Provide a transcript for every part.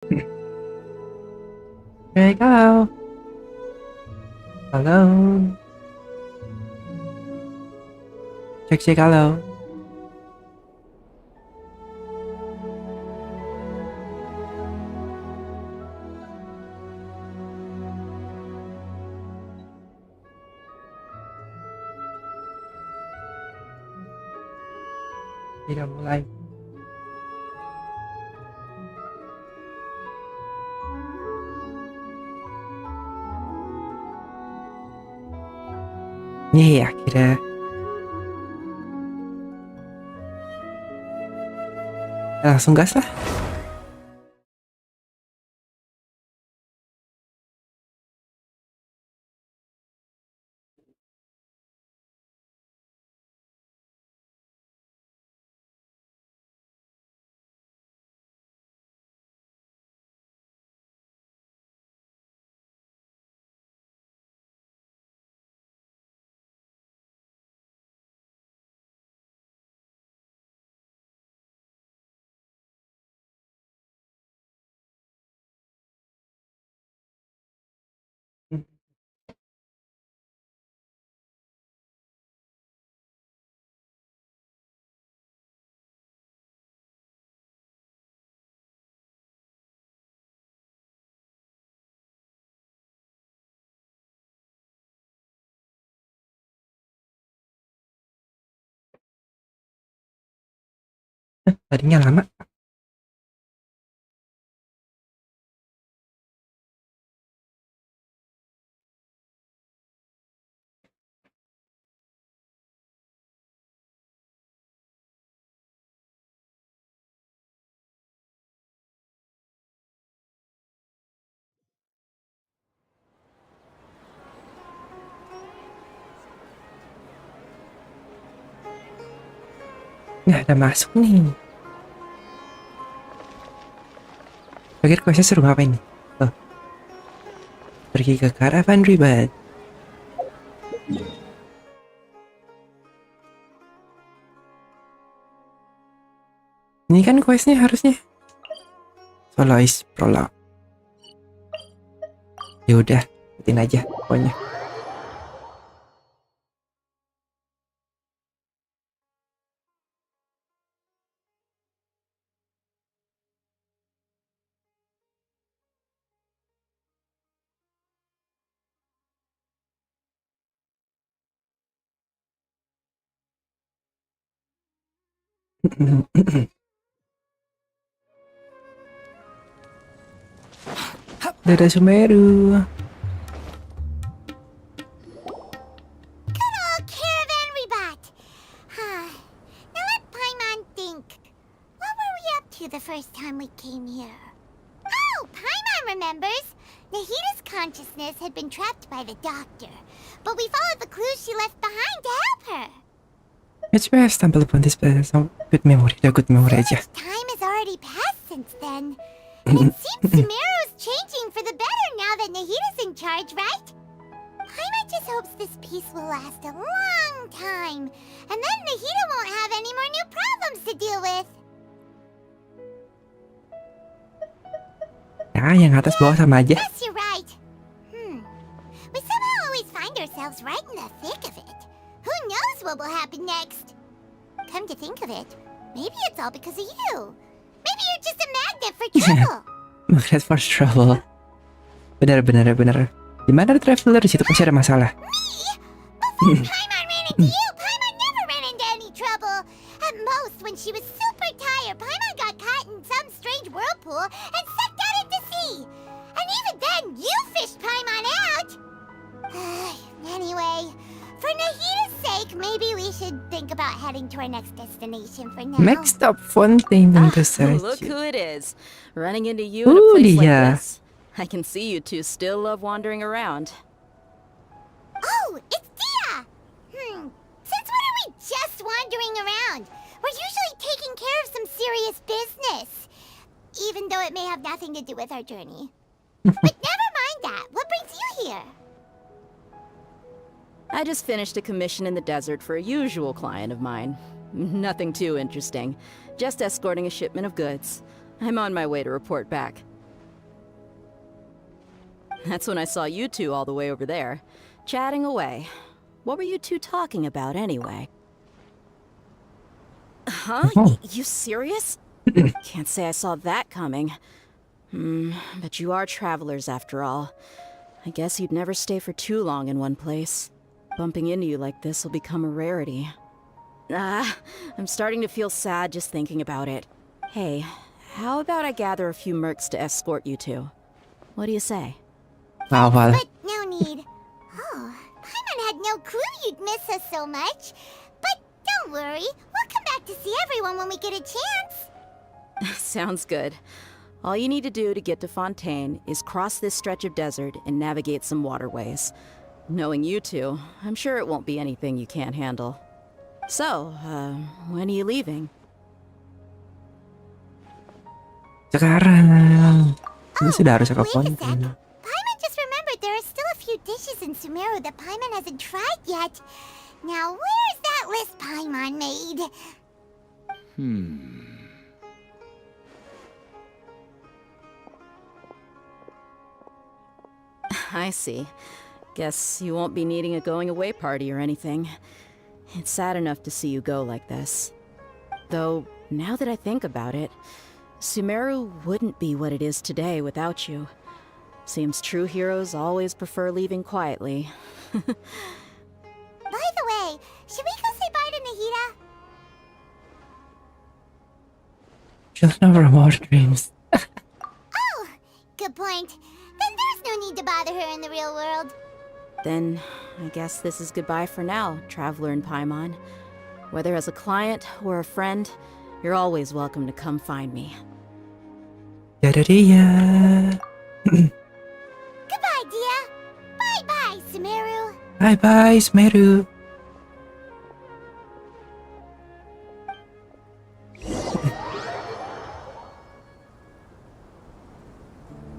Hey, halo. Halo. Cek cek halo. Tidak mulai. Nih akhirnya. Langsung gas lah. Tadinya lama. Nah, udah masuk nih. Pikir questnya suruh ngapain nih? Oh, pergi ke Caravan Ribbon. Ini kan questnya harusnya soloist prolog. Ya udah, ikutin aja pokoknya. Dadah Sumeru. Good old caravan rebut. Now let Paimon think. What were we up to the first time we came here? Oh, Paimon remembers. Nahita's consciousness had been trapped by the doctor, but we followed the clues she left behind to help her. It's best stumble upon this place. Good memory, udah good memory aja. Time has already passed since then. And it seems Sumeru's changing for the better now that Nahita's in charge, right? Paimon just hopes this peace will last a long time, and then Nahita won't have any more new problems to deal with. Ya, yang atas bawah sama aja. Yes, you're right. We somehow always find ourselves right in the thick of it. Who knows what will happen next? Come to think of it, maybe it's all because of you. Maybe you're just a magnet for trouble. Magnet for trouble. Benar. Dimana ada traveler di situ pasti ada masalah. Me? Before Paimon ran into you, Paimon never ran into any trouble. At most, when she was super tired, Paimon got caught in some strange whirlpool and sucked out into sea. And even then, you fished Paimon out. Anyway, for Nahita's sake, maybe we should think about heading to our next destination for now. Next stop Fontaine tentu saja. Look who it is. Running into you in a place like dia. this. I can see you two still love wandering around. Oh, it's Dia! Since when are we just wandering around? We're usually taking care of some serious business. Even though it may have nothing to do with our journey. But never mind that. What brings you here? I just finished a commission in the desert for a usual client of mine. Nothing too interesting. Just escorting a shipment of goods. I'm on my way to report back. That's when I saw you two all the way over there, chatting away. What were you two talking about anyway? Huh? Oh. You serious? Can't say I saw that coming. But you are travelers after all. I guess you'd never stay for too long in one place. Bumping into you like this will become a rarity. I'm starting to feel sad just thinking about it. Hey, how about I gather a few mercs to escort you two? What do you say? Wow, pala. But no need. Oh, Paimon had no clue you'd miss us so much. But don't worry, we'll come back to see everyone when we get a chance. Sounds good. All you need to do to get to Fontaine is cross this stretch of desert and navigate some waterways. Knowing you two, I'm sure it won't be anything you can't handle. So, when are you leaving? Sekarang. Ini sudah harus ke Wait a sec. Fontaine. Paimon just remembered there are still a few dishes in Sumeru that Paimon hasn't tried yet. Now, where's that list Paimon made? I see. Guess you won't be needing a going away party or anything. It's sad enough to see you go like this. Though, now that I think about it, Sumeru wouldn't be what it is today without you. Seems true heroes always prefer leaving quietly. By the way, should we go say bye to Nahida? Just never more dreams. Oh, good point. Then there's no need to bother her in the real world. Then, I guess this is goodbye for now, Traveler in Paimon. Whether as a client or a friend, you're always welcome to come find me. Dadah dia. Goodbye, Dia. Bye-bye, Sumeru. Bye-bye, Smeru.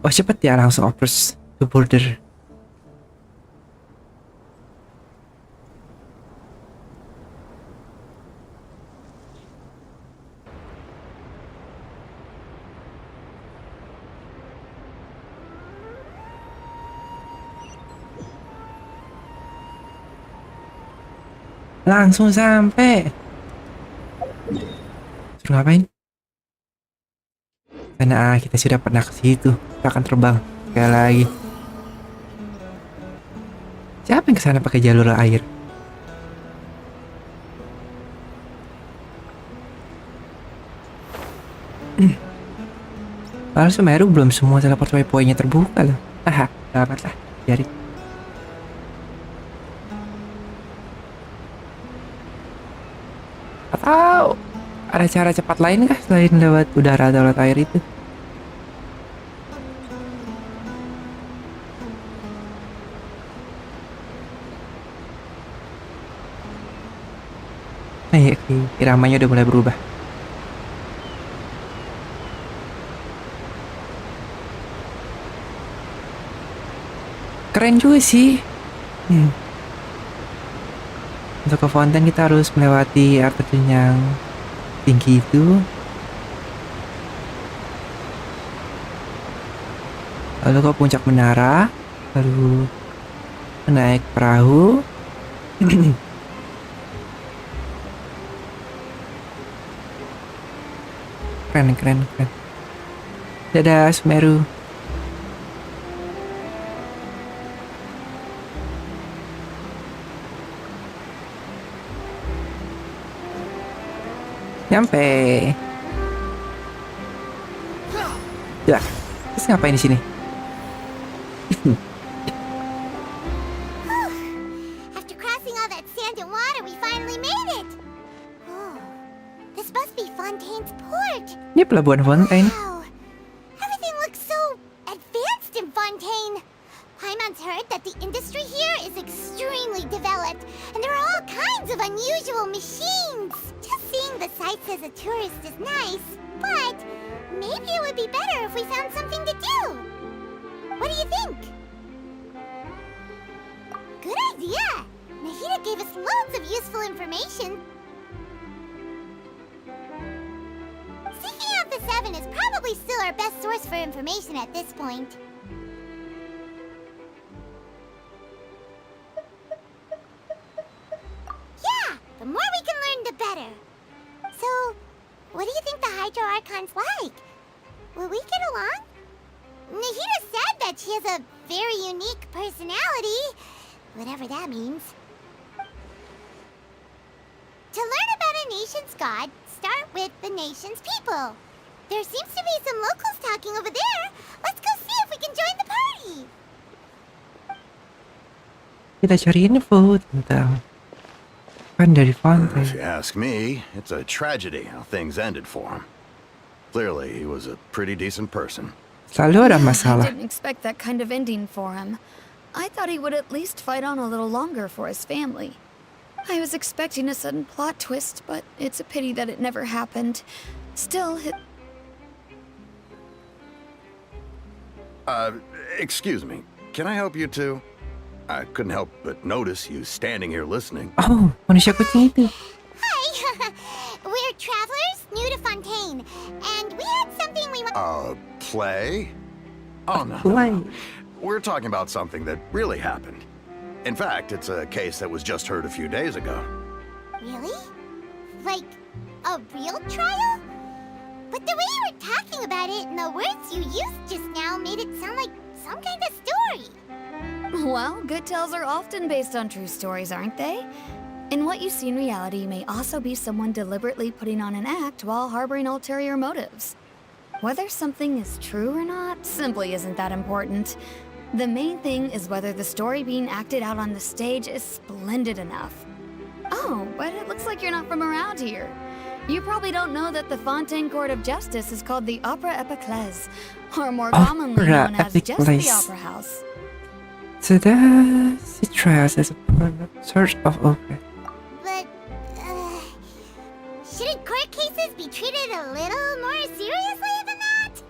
Oh, cepet ya langsung across the border. Langsung sampai. Suruh ngapain? Karena kita sudah pernah ke situ, kita akan terbang sekali lagi. Siapa yang kesana pakai jalur air? Padahal Sumeru belum semua teleport waypoint-nya terbuka loh. Haha, dapat lah, biarin. Atau ada cara cepat lain kah selain lewat udara atau lewat air itu? Nah, iya, iramanya udah mulai berubah. Keren juga sih. Untuk ke Fontaine kita harus melewati air terjun yang tinggi itu. Lalu ke puncak menara, lalu naik perahu. Keren. Dadah Sumeru. Nyampe. Ya, terus ngapain di sini? After crossing all that sand and water, we finally made it. Oh, this must be Fontaine's port. Ini pelabuhan Fontaine. Wow, everything looks so advanced in Fontaine. Paimon's heard that the industry here is extremely developed, and there are all kinds of unusual machines. Just seeing the sights as a tourist is nice, but maybe it would be better if we found something to do. What do you think? Good idea! Nahida gave us loads of useful information. Seeking out the Seven is probably still our best source for information at this point. better. So, what do you think the Hydro Archon's like? Will we get along? Nahida said that she has a very unique personality, whatever that means. To learn about a nation's god, start with the nation's people. There seems to be some locals talking over there. Let's go see if we can join the party. Kita cari info tentang kan dari If Fontaine. you ask me, it's a tragedy how things ended for him. Clearly, he was a pretty decent person. Selalu ada I masalah. didn't expect that kind of ending for him. I thought he would at least fight on a little longer for his family. I was expecting a sudden plot twist, but it's a pity that it never happened. Still, Excuse me. Can I help you too? I couldn't help but notice you standing here listening. Oh, manusia kucing itu. Hi! We're travelers new to Fontaine, and we had something we want. Play? Oh, no. Play. We're talking about something that really happened. In fact, it's a case that was just heard a few days ago. Really? Like, a real trial? But the way you were talking about it and the words you used just now made it sound like some kind of story. well, good tales are often based on true stories, aren't they? And what you see in reality may also be someone deliberately putting on an act while harboring ulterior motives. Whether something is true or not simply isn't that important. The main thing is whether the story being acted out on the stage is splendid enough. Oh, but it looks like you're not from around here. You probably don't know that the Fontaine Court of Justice is called the Opera Epiclese, or more commonly known as just the Epiclese. Opera House. So that's the trials as a sort of opera. But, shouldn't court cases be treated a little more seriously than that?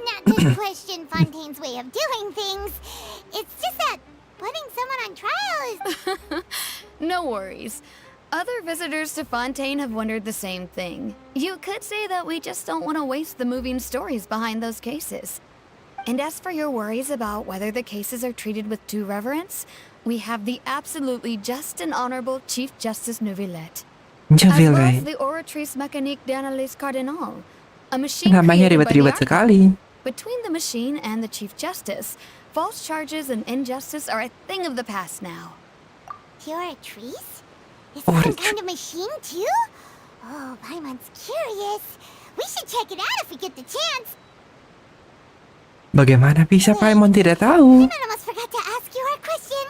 Not to question Fontaine's way of doing things. It's just that putting someone on trial is... No worries. Other visitors to Fontaine have wondered the same thing. You could say that we just don't want to waste the moving stories behind those cases. And as for your worries about whether the cases are treated with due reverence, we have the absolutely just and honorable Chief Justice Neuvillette. As well as Neuvillette. the Oratrice Mécanique d'Analyse Cardinal, a machine Namanya created by the ribet-ribet sekali. Between the machine and the Chief Justice, false charges and injustice are a thing of the past now. You're a trees? Is Oh, that some the kind of machine too? Oh, Paimon's curious. We should check it out if we get the chance. Bagaimana bisa Paimon tidak tahu? Paimon almost forgot to ask you our question.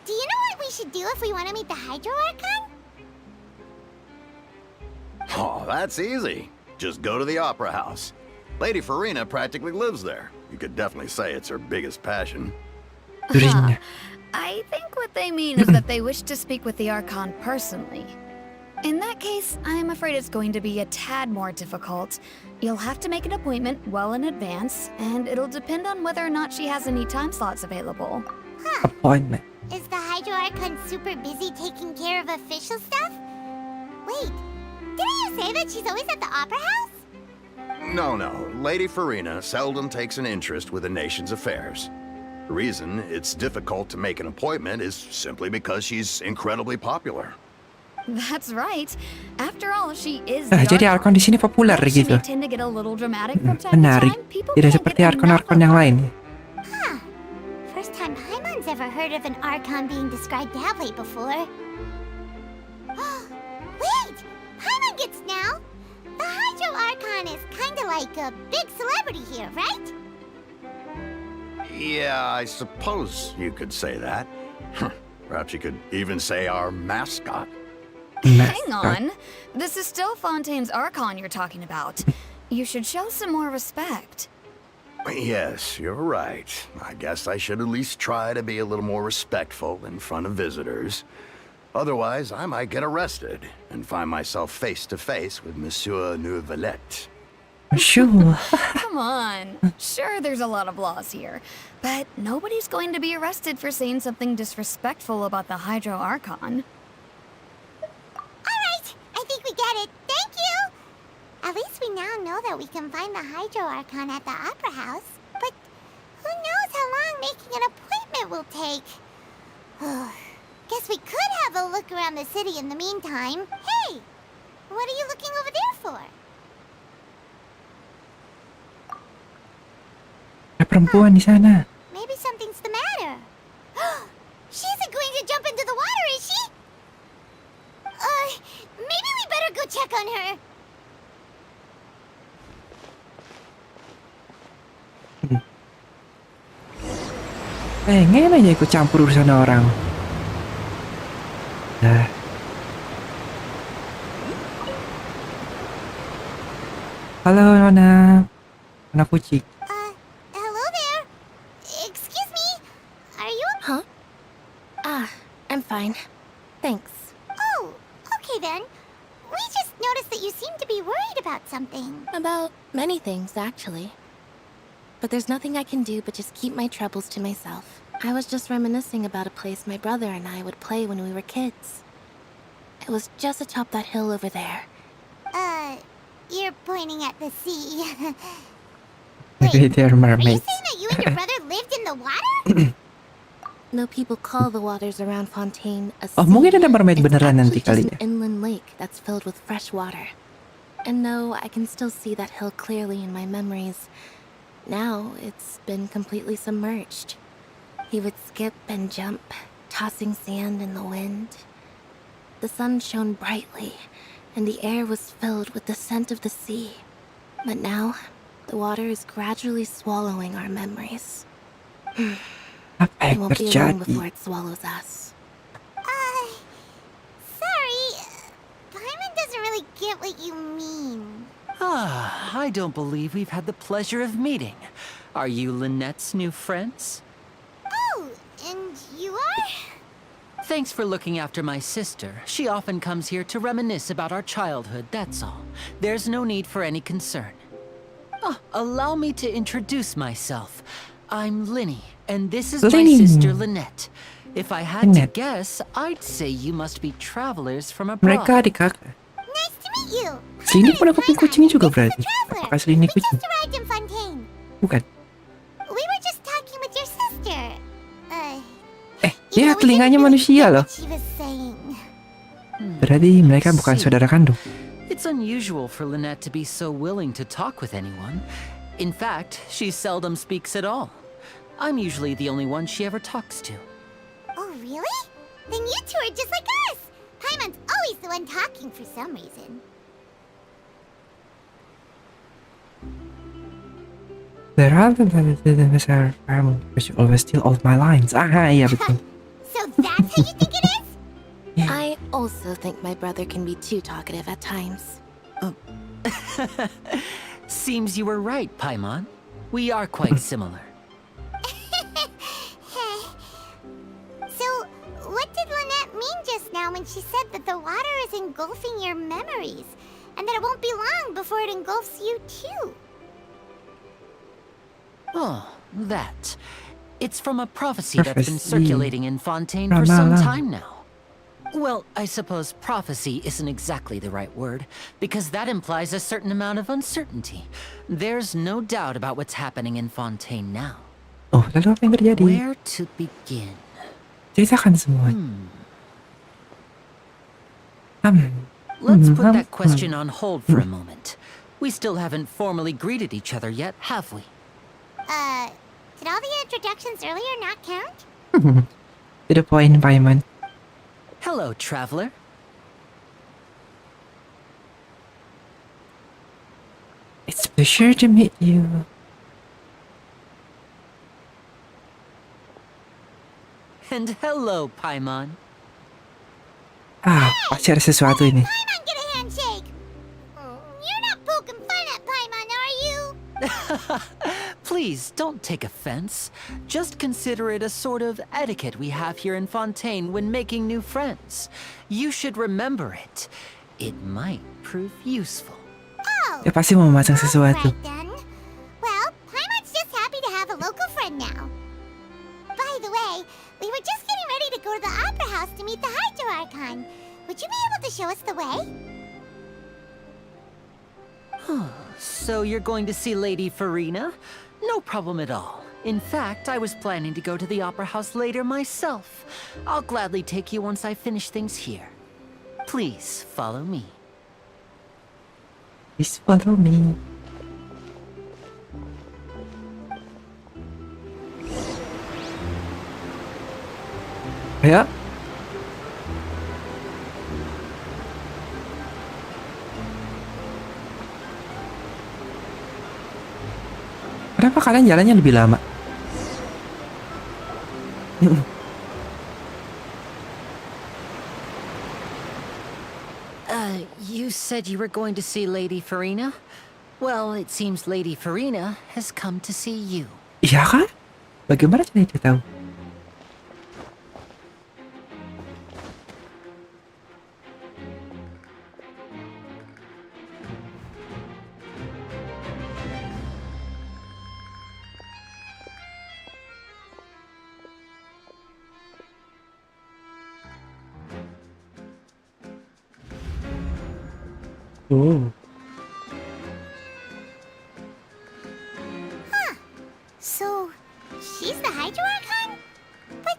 Do you know what we should do if we want to meet the Hydro Archon? Oh, that's easy. Just go to the Opera House. Lady Farina practically lives there. You could definitely say it's her biggest passion. Durinya. I think what they mean is that they wish to speak with the Archon personally. In that case, I'm afraid it's going to be a tad more difficult. You'll have to make an appointment well in advance, and it'll depend on whether or not she has any time slots available. Huh. Appointment. Is the Hydro Archon super busy taking care of official stuff? Wait, didn't you say that she's always at the Opera House? No. Lady Farina seldom takes an interest with the nation's affairs. The reason it's difficult to make an appointment is simply because she's incredibly popular. That's right. After all, she is Jadi Archon di sini populer Though she gitu. may tend to get a little dramatic from time to Menarik. time, people Tidak can't seperti get enough Archon-Archon of yang her. lain. Huh. First time Paimon's ever heard of an Archon being described that way before. Wait! Paimon gets now! The Hydro Archon is kinda like a big celebrity here, right? Yeah, I suppose you could say that. Perhaps you could even say our mascot. Hang on. This is still Fontaine's Archon you're talking about. You should show some more respect. Yes, you're right. I guess I should at least try to be a little more respectful in front of visitors. Otherwise, I might get arrested and find myself face to face with Monsieur Neuvillette. Sure. Come on. Sure, there's a lot of laws here, but nobody's going to be arrested for saying something disrespectful about the Hydro Archon. Alright, I think we get it. Thank you! At least we now know that we can find the Hydro Archon at the Opera House. But who knows how long making an appointment will take? Guess we could have a look around the city in the meantime. What are you looking over there for? Ada perempuan di sana. Maybe something's the matter. She isn't going to jump into the water, is she? Maybe we better go check on her. Pengen aja ikut campur urusan orang. Nah. Halo Nona. Anak kucing. Hello there. Excuse me. Are you... Huh? I'm fine. Thanks. Oh, okay then. We just noticed that you seem to be worried about something. About many things, actually. But there's nothing I can do but just keep my troubles to myself. I was just reminiscing about a place my brother and I would play when we were kids. It was just atop that hill over there. You're pointing at the sea. Maybe they're Are you mermaids. saying that you and your brother lived in the water? No, people call the waters around Fontaine a sea. Oh, mungkin ada mermaid It's beneran nanti actually kali just ya. an inland lake that's filled with fresh water. And no, I can still see that hill clearly in my memories. Now, it's been completely submerged. He would skip and jump, tossing sand in the wind. The sun shone brightly, and the air was filled with the scent of the sea. But now, the water is gradually swallowing our memories. Apa We yang won't be alone before terjadi? it swallows us. Sorry. Paimon doesn't really get what you mean. I don't believe we've had the pleasure of meeting. Are you Lynette's new friends? Oh, and you are? Thanks for looking after my sister. She often comes here to reminisce about our childhood, that's all. There's no need for any concern. Allow me to introduce myself. I'm Linny, and this is my Linny. sister Lynette. If I had Lynette. to guess, I'd say you must be travelers from abroad. Mereka adik kakak. Nice to meet you. Sini pun ada kuping kucing juga This is berarti. the traveler. Apakah asli ini We kucing? just arrived in Fontaine. Bukan. We were just talking with your sister. Dia we telinganya didn't really manusia get loh. what she was saying. Berarti mereka bukan See. saudara kandung. It's unusual for Lynette to be so willing to talk with anyone. In fact, she seldom speaks at all. I'm usually the only one she ever talks to. Oh, really? Then you two are just like us. Paimon's always the one talking for some reason. There are the besar kamu, but you always steal all my lines. Iya betul. So that's how you think it is? I also think my brother can be too talkative at times. Seems you were right, Paimon. We are quite similar. So, what did Lynette mean just now when she said that the water is engulfing your memories, and that it won't be long before it engulfs you too? Oh, that. It's from a prophecy that's been Prophecy. circulating in Fontaine for some Ramalan. time now. Well, I suppose prophecy isn't exactly the right word, because that implies a certain amount of uncertainty. There's no doubt about what's happening in Fontaine now. Oh, lalu apa yang terjadi? Where to begin? Ceritakan semua. Let's put that question on hold for a moment. We still haven't formally greeted each other yet, have we? Did all the introductions earlier not count? To the point, Paimon. Hello, traveler. It's a pleasure to meet you. And hello, Paimon. Pasti ada sesuatu ini. Paimon, get a handshake! You're not poking fun at Paimon, are you? Please, don't take offense. Just consider it a sort of etiquette we have here in Fontaine when making new friends. You should remember it. It might prove useful. Oh, Dia pasti mau memasang sesuatu. right then. Well, Paimon's just happy to have a local friend now. By the way, we were just getting ready to go to the Opera House to meet the Hydro Archon. Would you be able to show us the way? So you're going to see Lady Farina? No problem at all. In fact, I was planning to go to the Opera House later myself. I'll gladly take you once I finish things here. Please, follow me. Please follow me. Ayo. Kenapa kalian jalannya lebih lama? You said you were going to see Lady Farina? Well, it seems Lady Farina has come to see you. Iya kah? Bagaimana cara dia tahu? Oh. So, she's the Hydro Archon? But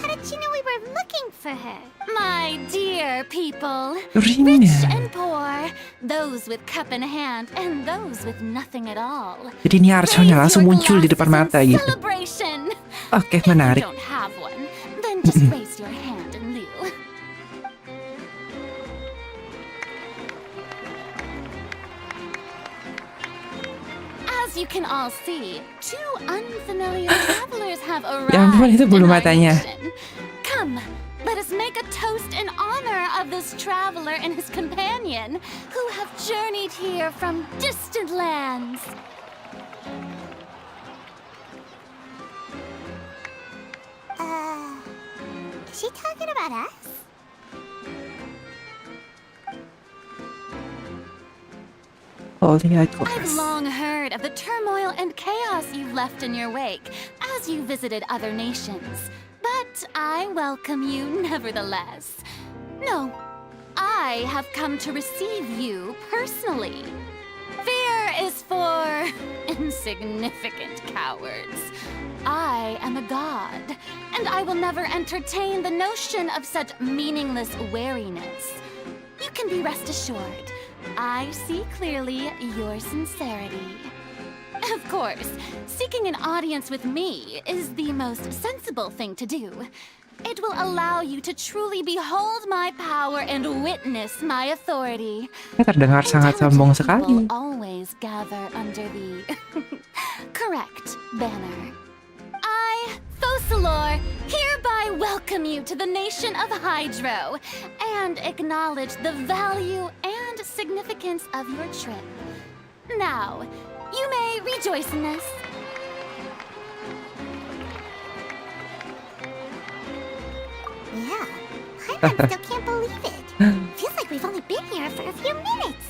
how did she know we were looking for her? My dear people, Farina. rich and poor, those with cup in hand and those with nothing at all. Jadi ini Archonnya langsung muncul di depan mata gitu. Celebration. Oke, If you menarik. don't have one, then just raise your hand in lieu. As you can all see, two unfamiliar travelers have arrived Ya ampun, itu bulu in our matanya. nation. Come, let us make a toast in honor of this traveler and his companion who have journeyed here from distant lands. Is she talking about us? Holy I've Icons. long heard of the turmoil and chaos you've left in your wake as you visited other nations, but I welcome you nevertheless. No, I have come to receive you personally. Fear is for insignificant cowards. I am a god, and I will never entertain the notion of such meaningless wariness. You can be rest assured, I see clearly your sincerity. Of course, seeking an audience with me is the most sensible thing to do. It will allow you to truly behold my power and witness my authority. Terdengar sangat sombong Intelligent sekali. people always gather under the correct banner. I, Fosalor, hereby welcome you to the nation of Hydro and acknowledge the value and significance of your trip. Now, you may rejoice in this. Yeah, I still can't believe it. Feels like we've only been here for a few minutes.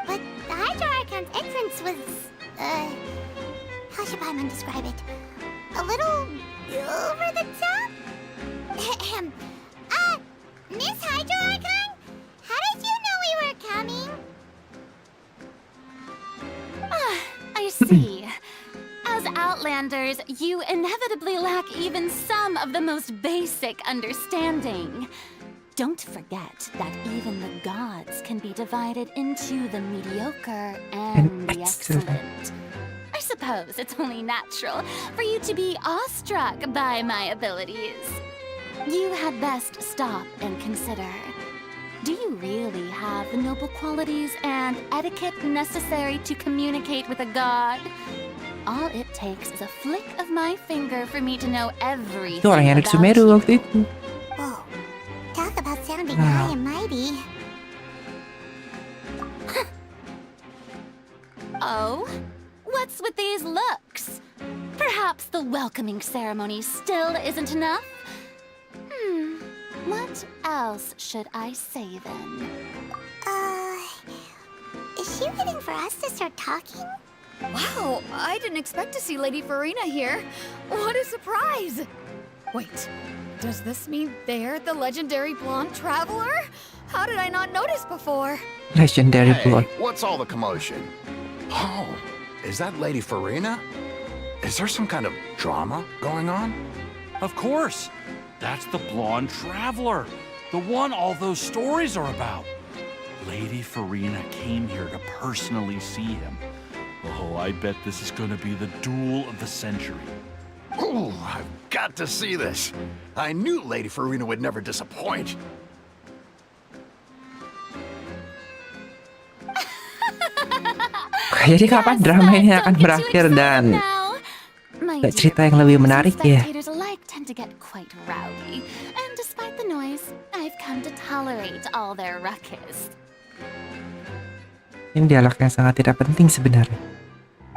But the Hydro Archon's entrance was, how should Paimon describe it? A little over the top? Ahem. Miss Hydro Archon? How did you know we were coming? I see. As Outlanders, you inevitably lack even some of the most basic understanding. Don't forget that even the gods can be divided into the mediocre and the excellent. I suppose it's only natural for you to be awestruck by my abilities. You had best stop and consider. Do you really have the noble qualities and etiquette necessary to communicate with a god? All it takes is a flick of my finger for me to know everything Itu orang yang ada di about Sumeru you. waktu itu. Whoa, talk about sounding Wow. high and mighty. Oh? What's with these looks? Perhaps the welcoming ceremony still isn't enough? What else should I say then? Is she waiting for us to start talking? Wow, I didn't expect to see Lady Farina here. What a surprise! Wait, does this mean they're the legendary blonde traveler? How did I not notice before? Legendary Hey, Blood. what's all the commotion? Oh, is that Lady Farina? Is there some kind of drama going on? Of course. That's the blonde traveler. The one all those stories are about. Lady Farina came here to personally see him. Oh, I bet this is gonna be the duel of the century. Oh, I've got to see this. I knew Lady Farina would never disappoint. Jadi kapan drama ini akan berakhir dan gak cerita yang lebih menarik ya? Spectators alike tend to get quite rowdy, and despite the noise, I've come to tolerate all their ruckus. Ini dialog yang sangat tidak penting sebenarnya.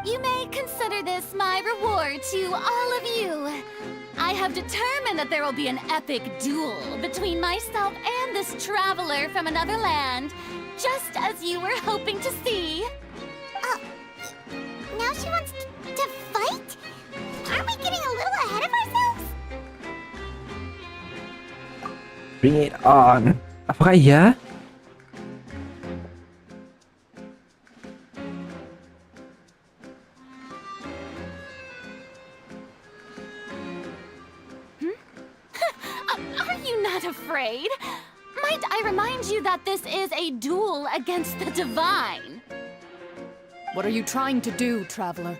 You may consider this my reward to all of you. I have determined that there will be an epic duel between myself and this traveler from another land, just as you were hoping to see. Now she wants to fight? Aren't we getting a little ahead of ourselves? Bring it on. Apakah iya? Are you not afraid? Might I remind you that this is a duel against the divine? What are you trying to do, traveler?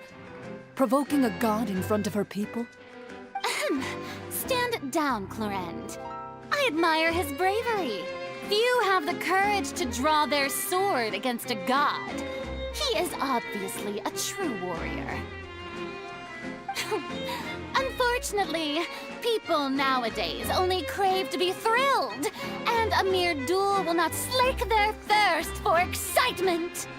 Provoking a god in front of her people? Stand down, Clorend. I admire his bravery. Few have the courage to draw their sword against a god. He is obviously a true warrior. Unfortunately, people nowadays only crave to be thrilled, and a mere duel will not slake their thirst for excitement.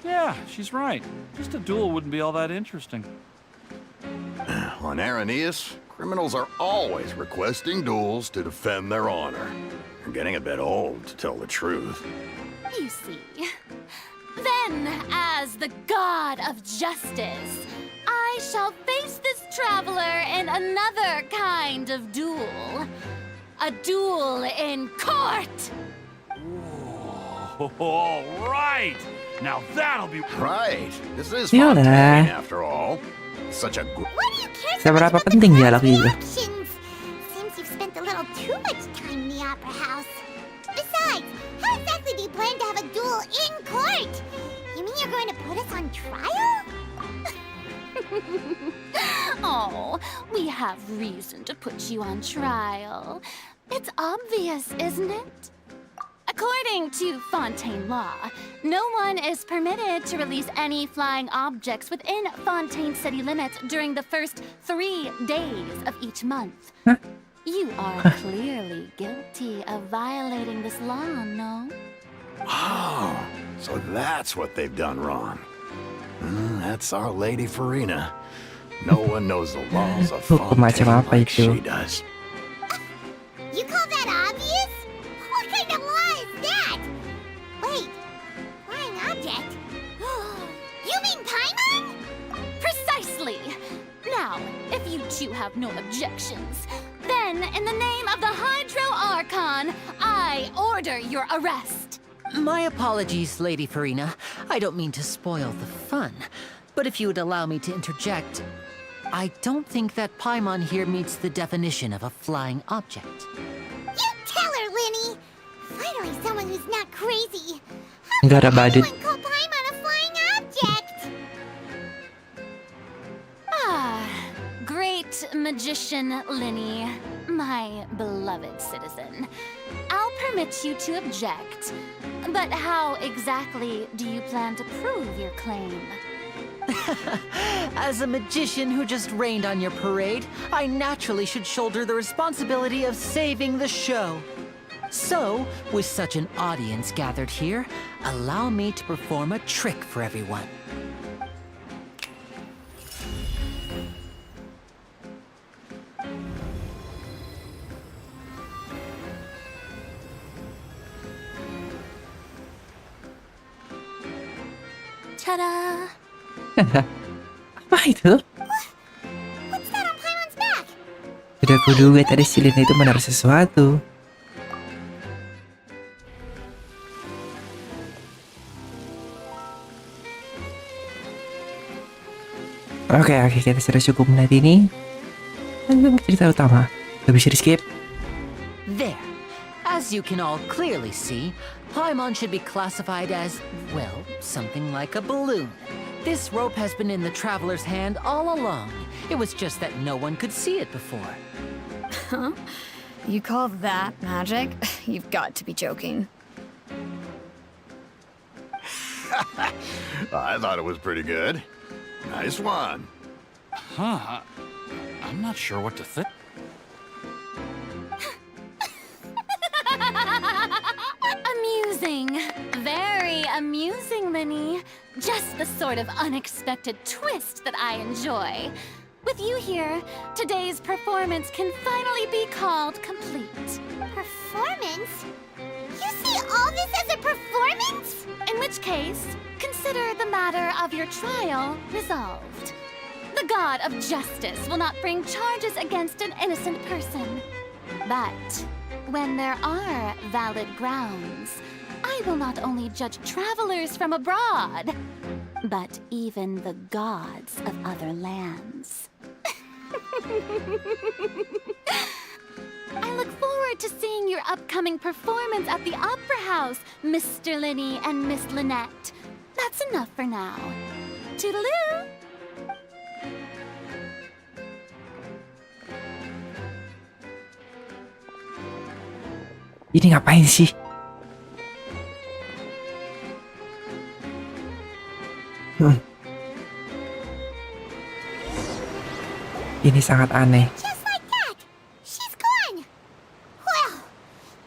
Yeah, she's right. Just a duel wouldn't be all that interesting. On Araneus, criminals are always requesting duels to defend their honor. You're getting a bit old, to tell the truth. You see. Then, as the god of justice, I shall face this traveler in another kind of duel. A duel in court! All right! Now that'll be Right. This is Yalah. Fontaine, after all. Such a Why do you care so Seberapa much about penting the dialog itu? actions? Seems you've spent a little too much time in the opera house. Besides, how exactly do you plan to have a duel in court? You mean you're going to put us on trial? Oh, we have reason to put you on trial. It's obvious, isn't it? According to Fontaine law, no one is permitted to release any flying objects within Fontaine city limits during the first 3 days of each month. Huh? You are clearly guilty of violating this law, no? Oh, so that's what they've done wrong. That's our Lady Farina. No one knows the laws of Hukum macam Fontaine apa like itu? she does. You call that obvious? What kind of law is that? Wait, flying object? You mean Paimon? Precisely! Now, if you two have no objections, then in the name of the Hydro Archon, I order your arrest. My apologies, Lady Farina. I don't mean to spoil the fun. But if you would allow me to interject, I don't think that Paimon here meets the definition of a flying object. You tell her, Linny! Finally someone who's not crazy. Nggak ada badut. Anyone call Paimon a flying object? Great magician Linny, my beloved citizen. I'll permit you to object, but how exactly do you plan to prove your claim? As a magician who just rained on your parade, I naturally should shoulder the responsibility of saving the show. So, with such an audience gathered here, allow me to perform a trick for everyone. Ta-da! Apa itu? What's that on Paimon's back? Tidak kuduga tadi si Lina itu menaruh sesuatu. Oke, kita sudah cukup menit ini. Lanjut ke cerita utama. Gak bisa di skip. There. As you can all clearly see, Paimon should be classified as, well, something like a balloon. This rope has been in the traveler's hand all along. It was just that no one could see it before. Huh? You call that magic? You've got to be joking. I thought it was pretty good. Nice one. Huh? I'm not sure what to think. Amusing. Very amusing, Linny. Just the sort of unexpected twist that I enjoy. With you here, today's performance can finally be called complete. Performance? You see all this as a performance? In which case, consider the matter of your trial resolved. The god of justice will not bring charges against an innocent person. But when there are valid grounds, I will not only judge travelers from abroad, but even the gods of other lands. I look forward to seeing your upcoming performance at the Opera House, Mr. Linny and Miss Lynette. That's enough for now. Toodaloo! Ini ngapain sih? Ini sangat aneh. Just like that. She's gone. Well,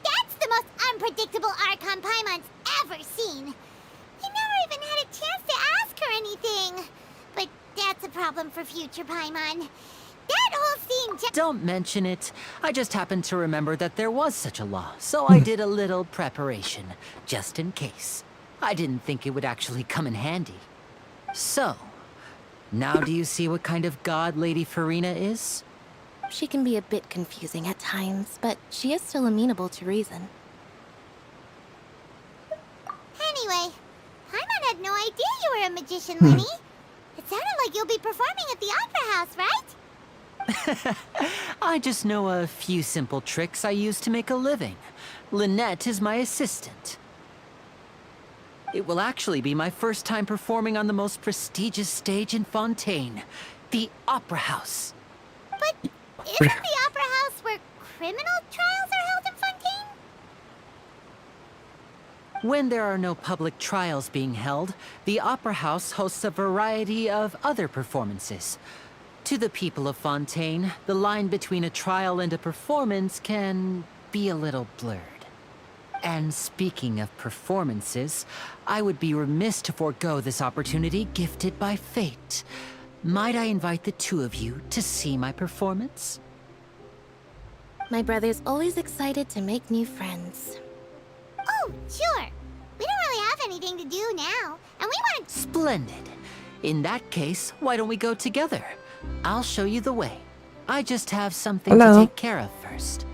that's the most unpredictable Archon Paimon's ever seen. He never even had a chance to ask her anything. But that's a problem for future Paimon. That whole thing just... Don't mention it. I just happened to remember that there was such a law, so I did a little preparation, just in case. I didn't think it would actually come in handy. So, now do you see what kind of god Lady Farina is? She can be a bit confusing at times, but she is still amenable to reason. Anyway, Paimon had no idea you were a magician, Linny. It sounded like you'll be performing at the Opera House, right? I just know a few simple tricks I use to make a living. Lynette is my assistant. It will actually be my first time performing on the most prestigious stage in Fontaine, the Opera House. But isn't the Opera House where criminal trials are held in Fontaine? When there are no public trials being held, the Opera House hosts a variety of other performances. To the people of Fontaine, the line between a trial and a performance can be a little blurred. And speaking of performances, I would be remiss to forego this opportunity gifted by fate. Might I invite the two of you to see my performance? My brother's always excited to make new friends. Oh, sure. We don't really have anything to do now, and we want... Splendid. In that case, why don't we go together? I'll show you the way. I just have something to take care of first.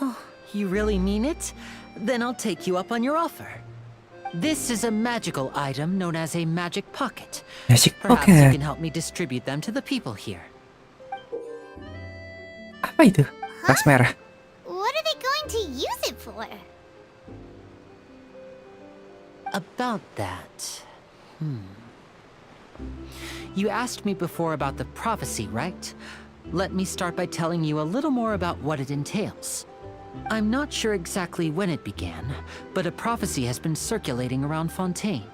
Oh, you really mean it? Then I'll take you up on your offer. This is a magical item known as a magic pocket. Magic Perhaps you pocket. can help me distribute them to the people here. Apa itu? Tas merah. What are they going to use it for? About that... You asked me before about the prophecy, right? Let me start by telling you a little more about what it entails. I'm not sure exactly when it began, but a prophecy has been circulating around Fontaine.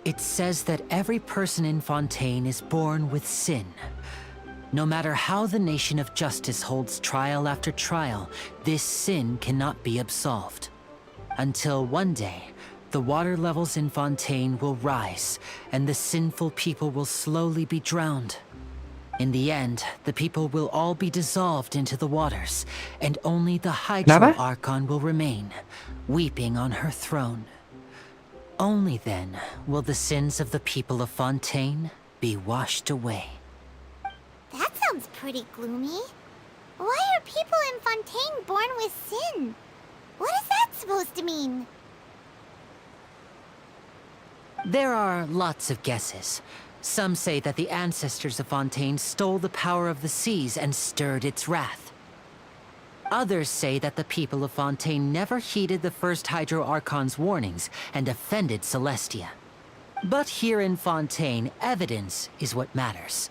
It says that every person in Fontaine is born with sin. No matter how the nation of justice holds trial after trial, this sin cannot be absolved. Until one day, the water levels in Fontaine will rise, and the sinful people will slowly be drowned. In the end, the people will all be dissolved into the waters, and only the Hydro Lava? Archon will remain, weeping on her throne. Only then will the sins of the people of Fontaine be washed away. That sounds pretty gloomy. Why are people in Fontaine born with sin? What is that supposed to mean? There are lots of guesses. Some say that the ancestors of Fontaine stole the power of the seas and stirred its wrath. Others say that the people of Fontaine never heeded the first Hydro Archon's warnings and offended Celestia. But here in Fontaine, evidence is what matters.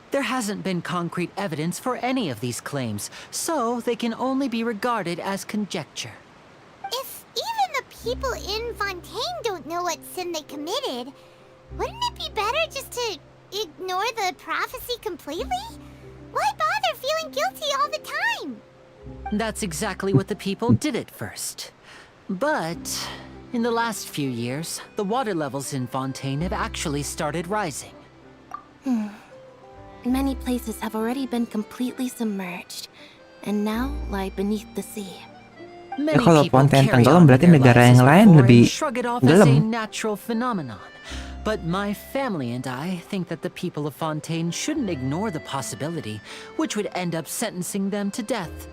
There hasn't been concrete evidence for any of these claims, so they can only be regarded as conjecture. If even the people in Fontaine don't know what sin they committed, wouldn't it be better just to ignore the prophecy completely? Why bother feeling guilty all the time? That's exactly what the people did at first. But in the last few years, the water levels in Fontaine have actually started rising. Many places have already been completely submerged, and now lie beneath the sea. Many kalau people Fontaine carry tenggelam on berarti their negara lives yang as lain before lebih and shrug it off as a gelem. natural phenomenon. But my family and I think that the people of Fontaine shouldn't ignore the possibility, which would end up sentencing them to death.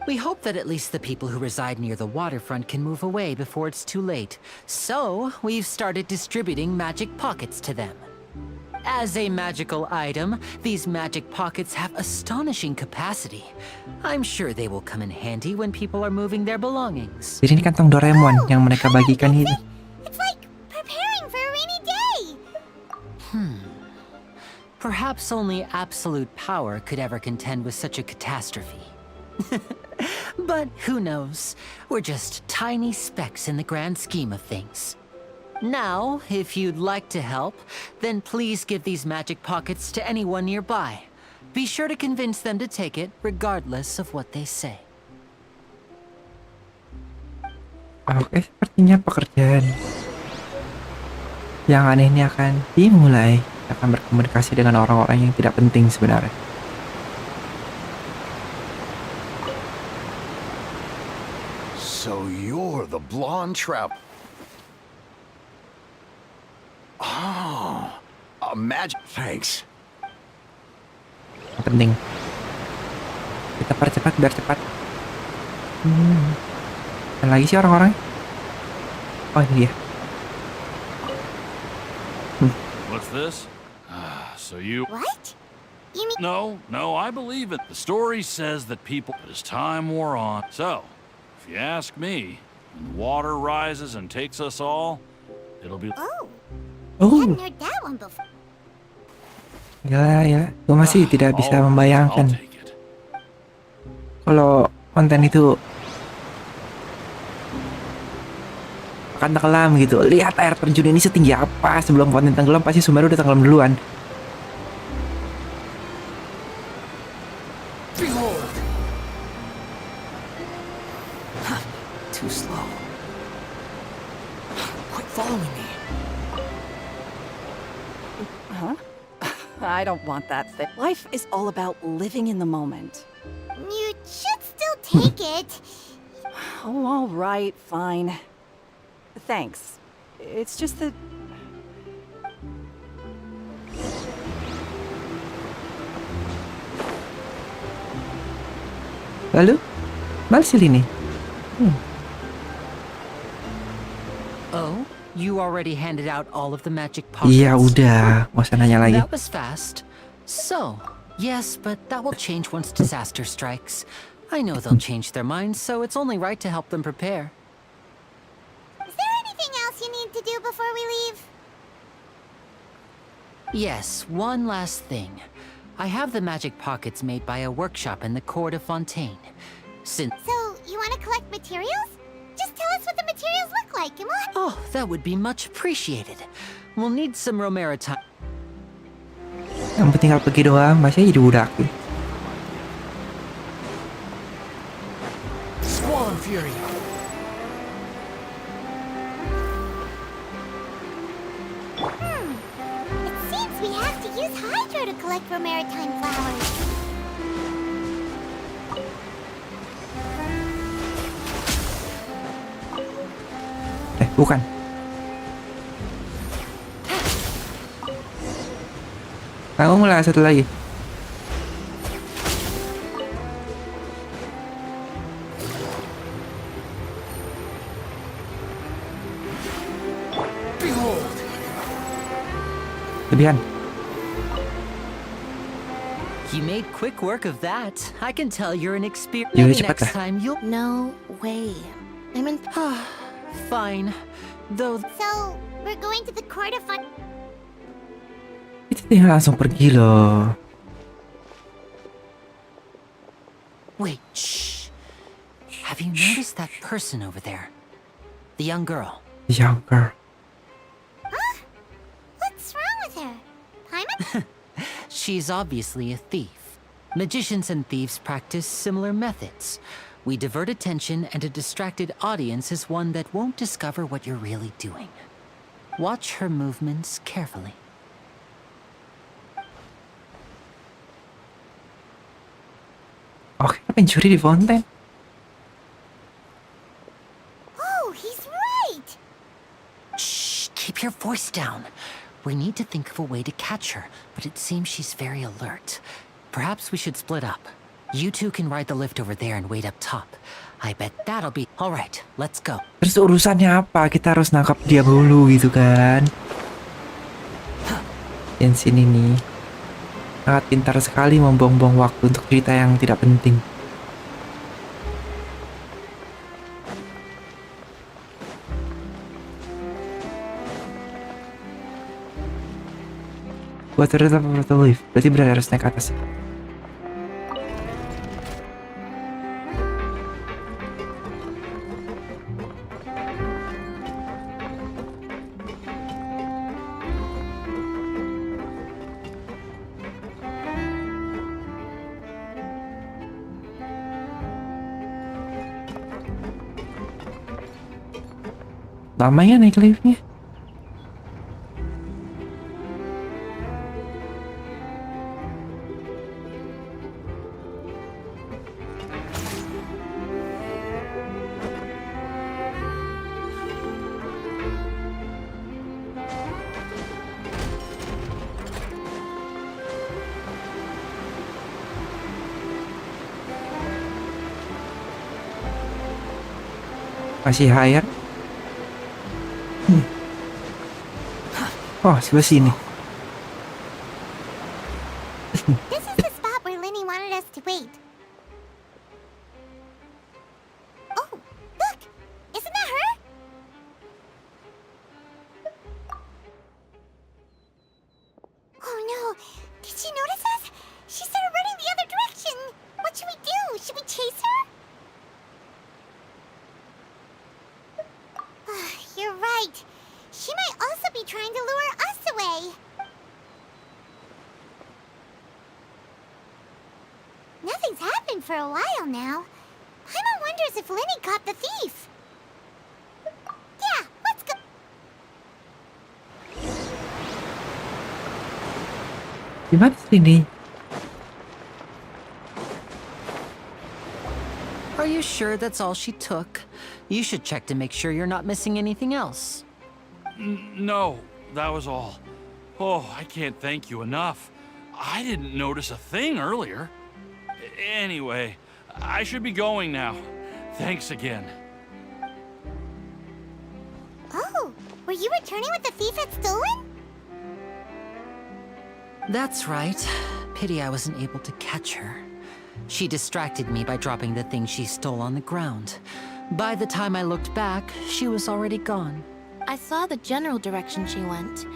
We hope that at least the people who reside near the waterfront can move away before it's too late. So, we've started distributing magic pockets to them. As a magical item, these magic pockets have astonishing capacity. I'm sure they will come in handy when people are moving their belongings. Jadi ini kantong Doraemon yang mereka bagikan itu. It's like preparing for a rainy day. Perhaps only absolute power could ever contend with such a catastrophe. But who knows? We're just tiny specks in the grand scheme of things. Now, if you'd like to help, then please give these magic pockets to anyone nearby. Be sure to convince them to take it, regardless of what they say. Oke, sepertinya pekerjaan yang aneh ini akan dimulai. Akan berkomunikasi dengan orang-orang yang tidak penting sebenarnya. So you're the blonde trap. Oh, magic. Thanks. Penting. Kita percepat biar cepat. Dan lagi sih orang-orang. Oh ini dia. What's this? So you... What? You mean No, I believe it. The story says that people... But as time wore on... So, if you ask me, when the water rises and takes us all, it'll be... Oh, I Oh, hadn't heard that one before. ya. Gue masih tidak bisa I'll membayangkan take it. kalau konten itu akan tenggelam gitu. Lihat air terjun ini setinggi apa. Sebelum konten tenggelam pasti Sumeru udah tenggelam duluan. Too slow. Quit following me. Huh? I don't want that thing. Life is all about living in the moment. You should still take it. Oh, all right, fine. Thanks. It's just that... Lalu, Balsil ini. Oh, you already handed out all of the magic pockets? Iya udah, nggak usah nanya lagi. That was fast. So, yes, but that will change once disaster strikes. I know they'll change their minds, so it's only right to help them prepare. Is there anything else you need to do before we leave? Yes, one last thing. I have the magic pockets made by a workshop in the court of Fontaine. Since... So, you want to collect materials? Just tell us what the materials look like and we'll... Oh, that would be much appreciated. We'll need some Romero time. Yang penting tinggal pergi doang, masih jadi budak. Squall and Fury. It seems we have to use Hydro to collect for maritime flowers. Bukan. Tanggung lah satu lagi. Lebihan. You made quick work of that. I can tell you're an experienced. Yaudah, Maybe cepat next lah. time you'll. No way. I'm in. Fine. Though. So, we're going to the court of fun. Kita tinggal langsung pergi loh. Wait, shh. Have you noticed that person over there? The young girl. Young girl. What's wrong with her? Paimon? She's obviously a thief. Magicians and thieves practice similar methods. We divert attention, and a distracted audience is one that won't discover what you're really doing. Watch her movements carefully. Oke, pencuri di Fontaine. Oh, he's right! Shh, keep your voice down. We need to think of a way to catch her, but it seems she's very alert. Perhaps we should split up. You two can ride the lift over there and wait up top. I bet that'll be... Alright, let's go. Terus urusannya apa? Kita harus nangkap dia dulu gitu kan. Genshin ini sangat pintar sekali membuang-buang waktu untuk cerita yang tidak penting. Buat tetap lift, berarti benar harus naik ke atas. Lama ya naik liftnya. Masih higher. Oh, sebelah sini. This is the spot where Linny wanted us to wait. Oh, look! Isn't that her? Oh no! Did she notice us? She started running the other direction! What should we do? Should we chase her? You're right. She might also be trying to lure us away. Nothing's happened for a while now. Paimon wonders if Linny caught the thief. Yeah, let's go. Gimana sini? Are you sure that's all she took? You should check to make sure you're not missing anything else. No, that was all. Oh, I can't thank you enough. I didn't notice a thing earlier. Anyway, I should be going now. Thanks again. Oh, were you returning what the thief had stolen? That's right. Pity I wasn't able to catch her. She distracted me by dropping the thing she stole on the ground. By the time I looked back, she was already gone. I saw the general direction she went,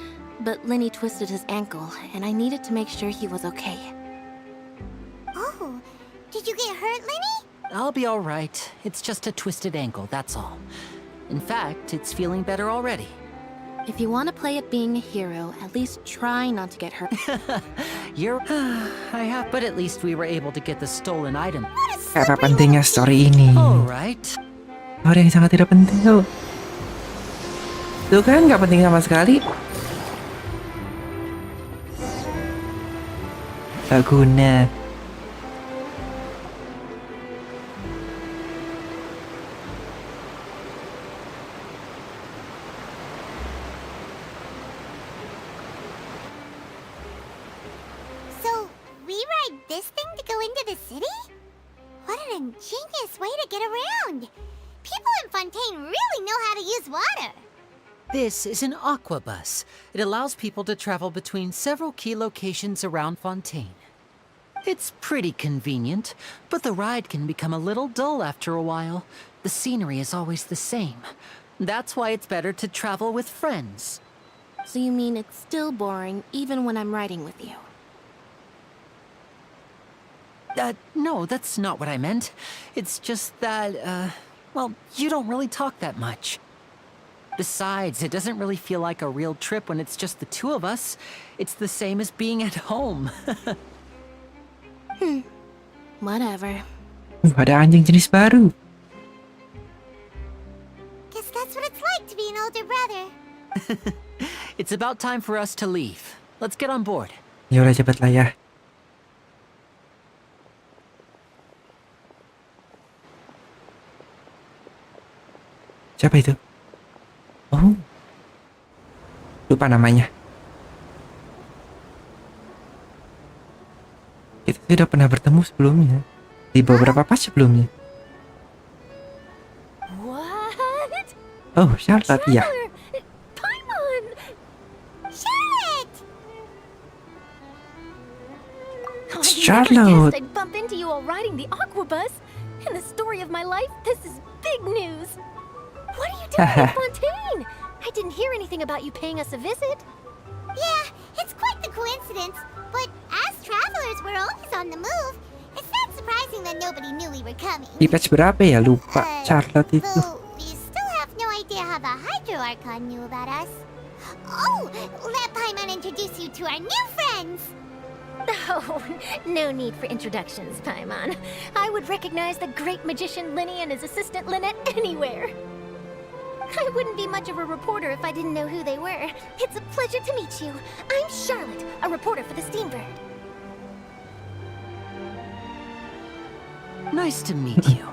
but Linny twisted his ankle, and I needed to make sure he was okay. Oh, did you get hurt, Linny? I'll be all right. It's just a twisted ankle, that's all. In fact, it's feeling better already. If you want to play at being a hero, at least try not to get hurt. You're... I have... But at least we were able to get the stolen item. Apa pentingnya story ini? Alright. Story yang sangat tidak penting tuh. Tuh kan, nggak penting sama sekali. Gak guna. So, we ride this thing to go into the city? What an ingenious way to get around! People in Fontaine really know how to use water! This is an aqua bus. It allows people to travel between several key locations around Fontaine. It's pretty convenient, but the ride can become a little dull after a while. The scenery is always the same. That's why it's better to travel with friends. So you mean it's still boring even when I'm riding with you? No, that's not what I meant. It's just that, well, you don't really talk that much. Besides, it doesn't really feel like a real trip when it's just the two of us. It's the same as being at home. Whatever. Ada anjing jenis baru. Guess that's what it's like to be an older brother. It's about time for us to leave. Let's get on board. Ya udah cepet lah ya. Siapa itu? Oh. Lupa namanya. Kita sudah pernah bertemu sebelumnya. Di beberapa pas sebelumnya. What? Oh, Charlotte ya. Paimon! Charlotte! It's Charlotte. I'd bump into you while riding the Aquabus. In the story of my life, this is big news. What are you doing in Fontaine? I didn't hear anything about you paying us a visit. Yeah, it's quite the coincidence. But as travelers, we're always on the move. It's not surprising that nobody knew we were coming. Di patch berapa ya? Lupa. Charlotte itu. Though we still have no idea how the Hydro Archon knew about us. Oh, let Paimon introduce you to our new friends. Oh, no need for introductions, Paimon. I would recognize the great magician Linny and his assistant Lynette anywhere. I wouldn't be much of a reporter if I didn't know who they were. It's a pleasure to meet you. I'm Charlotte, a reporter for the Steambird. Nice to meet you.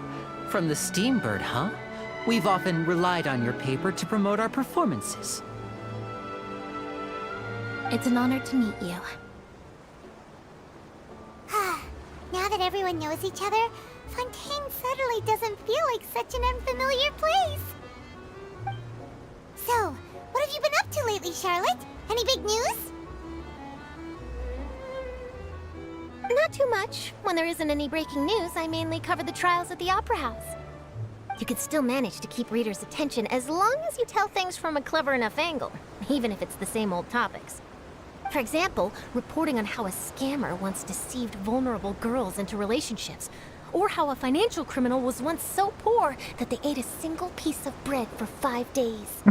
From the Steambird, huh? We've often relied on your paper to promote our performances. It's an honor to meet you. Now that everyone knows each other, Fontaine suddenly doesn't feel like such an unfamiliar place. So, what have you been up to lately, Charlotte? Any big news? Not too much. When there isn't any breaking news, I mainly cover the trials at the Opera House. You could still manage to keep readers' attention as long as you tell things from a clever enough angle, even if it's the same old topics. For example, reporting on how a scammer once deceived vulnerable girls into relationships, or how a financial criminal was once so poor that they ate a single piece of bread for 5 days.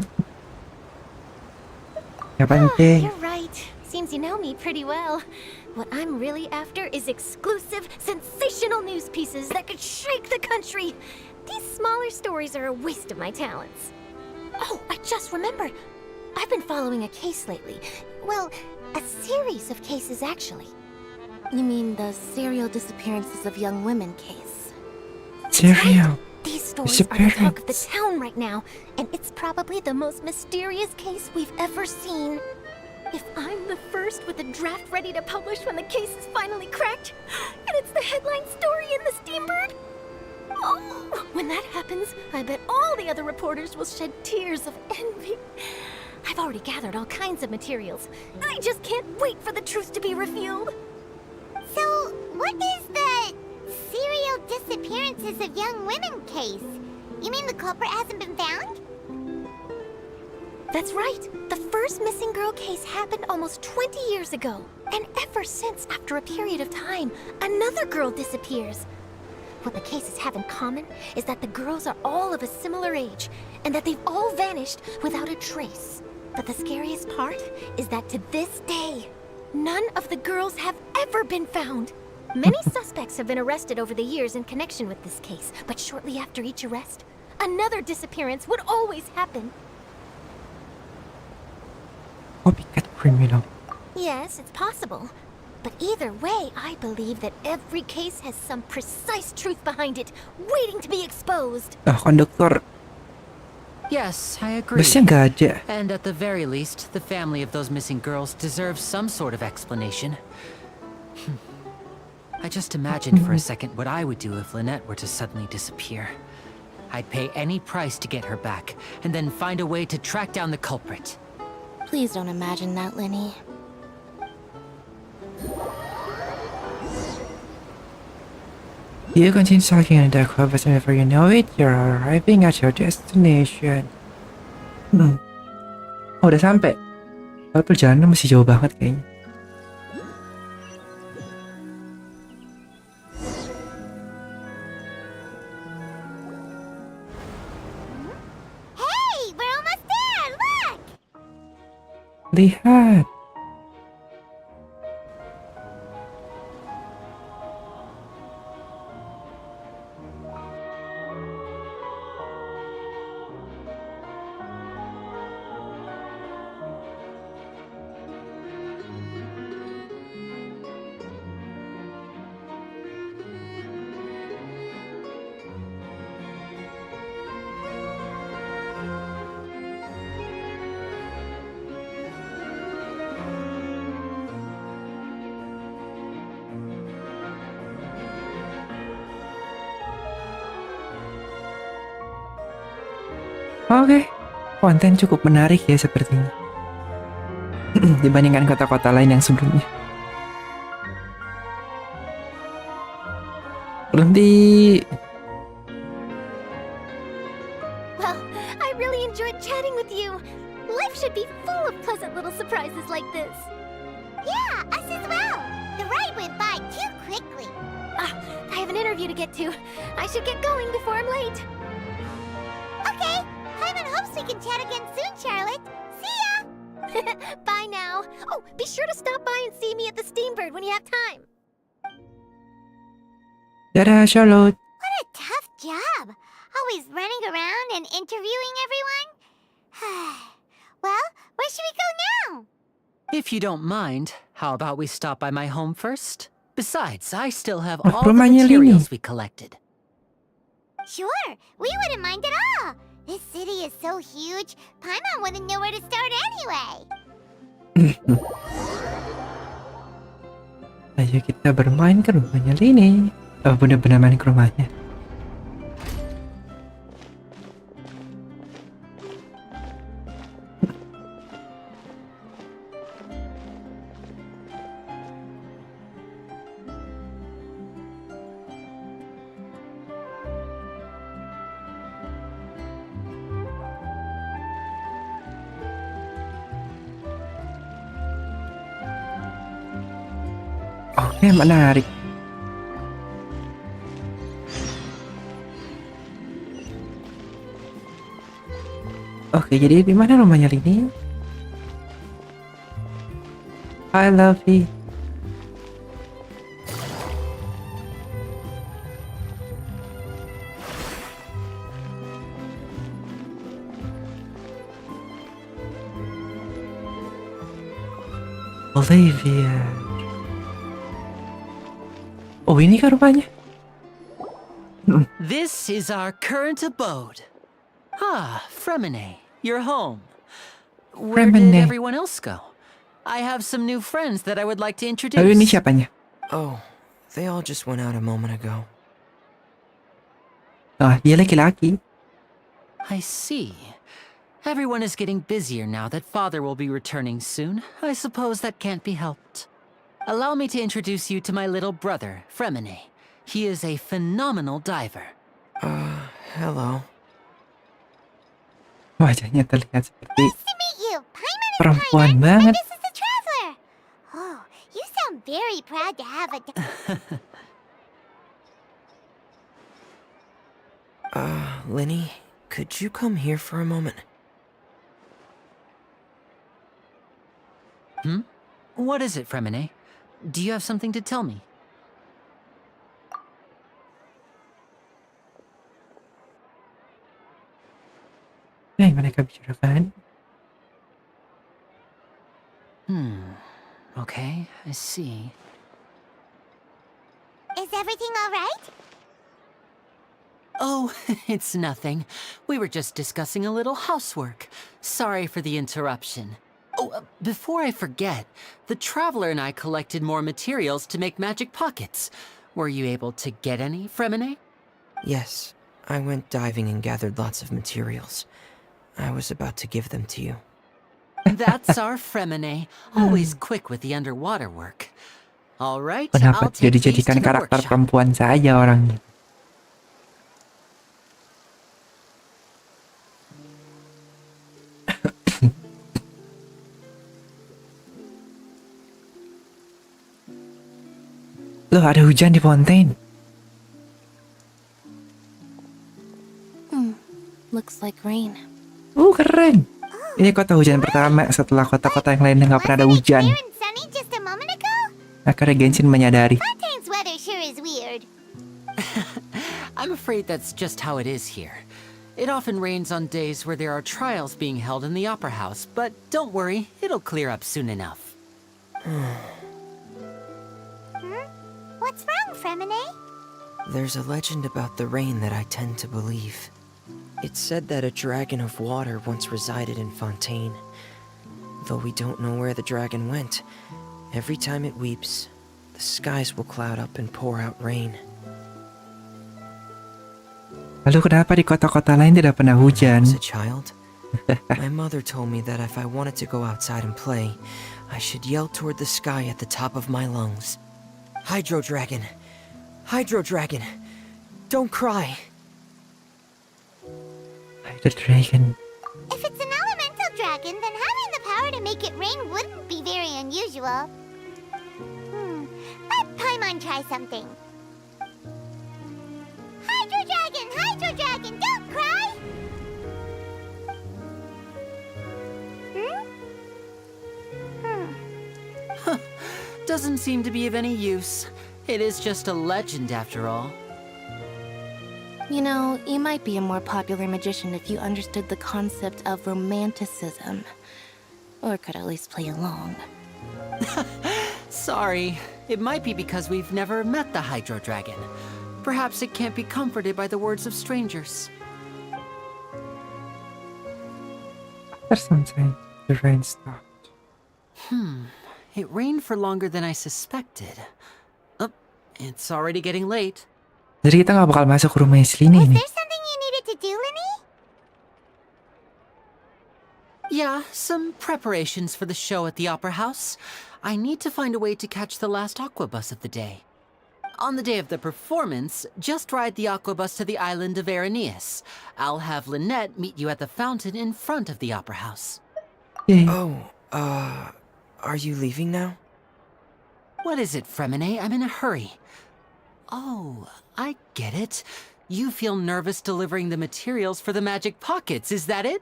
You're right. Seems you know me pretty well. What I'm really after is exclusive, sensational news pieces that could shake the country. These smaller stories are a waste of my talents. Oh, I just remembered. I've been following a case lately. Well, a series of cases, actually. You mean the serial disappearances of young women case? Serial. These stories are the talk of the town right now, and it's probably the most mysterious case we've ever seen. If I'm the first with a draft ready to publish when the case is finally cracked, and it's the headline story in the Steambird, oh, when that happens, I bet all the other reporters will shed tears of envy. I've already gathered all kinds of materials. I just can't wait for the truth to be revealed. So, what is the serial disappearances of young women case? You mean the culprit hasn't been found? That's right. The first missing girl case happened almost 20 years ago. And ever since, after a period of time, another girl disappears. What the cases have in common is that the girls are all of a similar age, and that they've all vanished without a trace. But the scariest part is that to this day, none of the girls have ever been found. Many suspects have been arrested over the years in connection with this case, but shortly after each arrest, another disappearance would always happen. Copycat criminal. Yes, it's possible. But either way, I believe that every case has some precise truth behind it, waiting to be exposed. Konduktor. Yes, I agree. Busnya nggak ada. And at the very least, the family of those missing girls deserves some sort of explanation. I just imagined for a second what I would do if Lynette were to suddenly disappear. I'd pay any price to get her back, and then find a way to track down the culprit. Please don't imagine that, Linny. You continue talking in the dark but before you know it, you're arriving at your destination. Oh, udah sampai. Kalau perjalanan masih jauh banget kayaknya. Hey, we're almost there! Look! Lihat. Oke, Fontaine cukup menarik ya sepertinya. Dibandingkan kota-kota lain yang sebelumnya. Berhenti. Well, I really enjoyed chatting with you. Life should be full of pleasant little surprises like this. Yeah, us as well. The ride went by too quickly. I have an interview to get to. I should get going before I'm late. Okay, Paimon hopes we can chat again soon, Charlotte. See ya! Bye now. Oh, be sure to stop by and see me at the Steambird when you have time. Dadah, Charlotte. What a tough job. Always running around and interviewing everyone. Well, where should we go now? If you don't mind, how about we stop by my home first? Besides, I still have all the rumahnya materials Lini. we collected. Sure, we wouldn't mind at all. This city is so huge, Paimon wouldn't know where to start anyway. Ayo kita bermain ke rumahnya Lini. Oh, bener-bener main ke rumahnya. Oke, menarik. Oke, jadi di mana rumahnya Lini? I love you. Olivia. Oh, ini kan rumahnya. This is our current abode. Ah, Fremine, you're home. Where did Fremine. everyone else go? I have some new friends that I would like to introduce. Lalu ini siapanya? Oh, they all just went out a moment ago. Ah, dia laki-laki. I see. Everyone is getting busier now that Father will be returning soon. I suppose that can't be helped. Allow me to introduce you to my little brother, Fremine. He is a phenomenal diver. Hello. Wajahnya terlihat seperti Nice to meet you, Paimon and perempuan Paimon, banget. and this is the Traveler. Oh, you sound very proud to have a... Linny, could you come here for a moment? What is it, Fremine? Do you have something to tell me? Yang mereka bicarakan. Okay, I see. Is everything all right? Oh, it's nothing. We were just discussing a little housework. Sorry for the interruption. Oh, before I forget, the Traveler and I collected more materials to make magic pockets. Were you able to get any, Fremine? Yes, I went diving and gathered lots of materials. I was about to give them to you. That's our Fremine, always quick with the underwater work. All right, I'll Kenapa take these to dijadikan the karakter workshop. perempuan saja orangnya? Loh, ada hujan di Fontaine. Looks like rain. Keren. Ini kota hujan pertama setelah kota-kota yang lain yang nggak pernah ada Wasn't it hujan. clear and sunny just a moment ago? Akhirnya Genshin menyadari. Fontaine's weather sure is weird. I'm afraid that's just how it is here. It often rains on days where there are trials being held in the Opera House, but don't worry, it'll clear up soon enough. What's wrong, Fremine? There's a legend about the rain that I tend to believe. It's said that a dragon of water once resided in Fontaine. Though we don't know where the dragon went, every time it weeps, the skies will cloud up and pour out rain. Lalu kenapa di kota-kota lain tidak pernah hujan? As a child, my mother told me that if I wanted to go outside and play, I should yell toward the sky at the top of my lungs. Hydro Dragon! Hydro Dragon! Don't cry! The dragon. If it's an elemental dragon, then having the power to make it rain wouldn't be very unusual. Let Paimon try something. Hydro dragon, don't cry! Doesn't seem to be of any use. It is just a legend after all. You know, you might be a more popular magician if you understood the concept of romanticism. Or could at least play along. Sorry, it might be because we've never met the Hydro Dragon. Perhaps it can't be comforted by the words of strangers. After some time, the rain stopped. It rained for longer than I suspected. Oh, it's already getting late. Jadi kita nggak bakal masuk ke rumahnya si Lini Was nih. there something you needed to do, Linny? Yeah, some preparations for the show at the Opera House. I need to find a way to catch the last aqua bus of the day. On the day of the performance, just ride the aqua bus to the island of Araneus. I'll have Lynette meet you at the fountain in front of the Opera House. Yay. Oh, are you leaving now? What is it, Fremine? I'm in a hurry. Oh, I get it. You feel nervous delivering the materials for the magic pockets, is that it?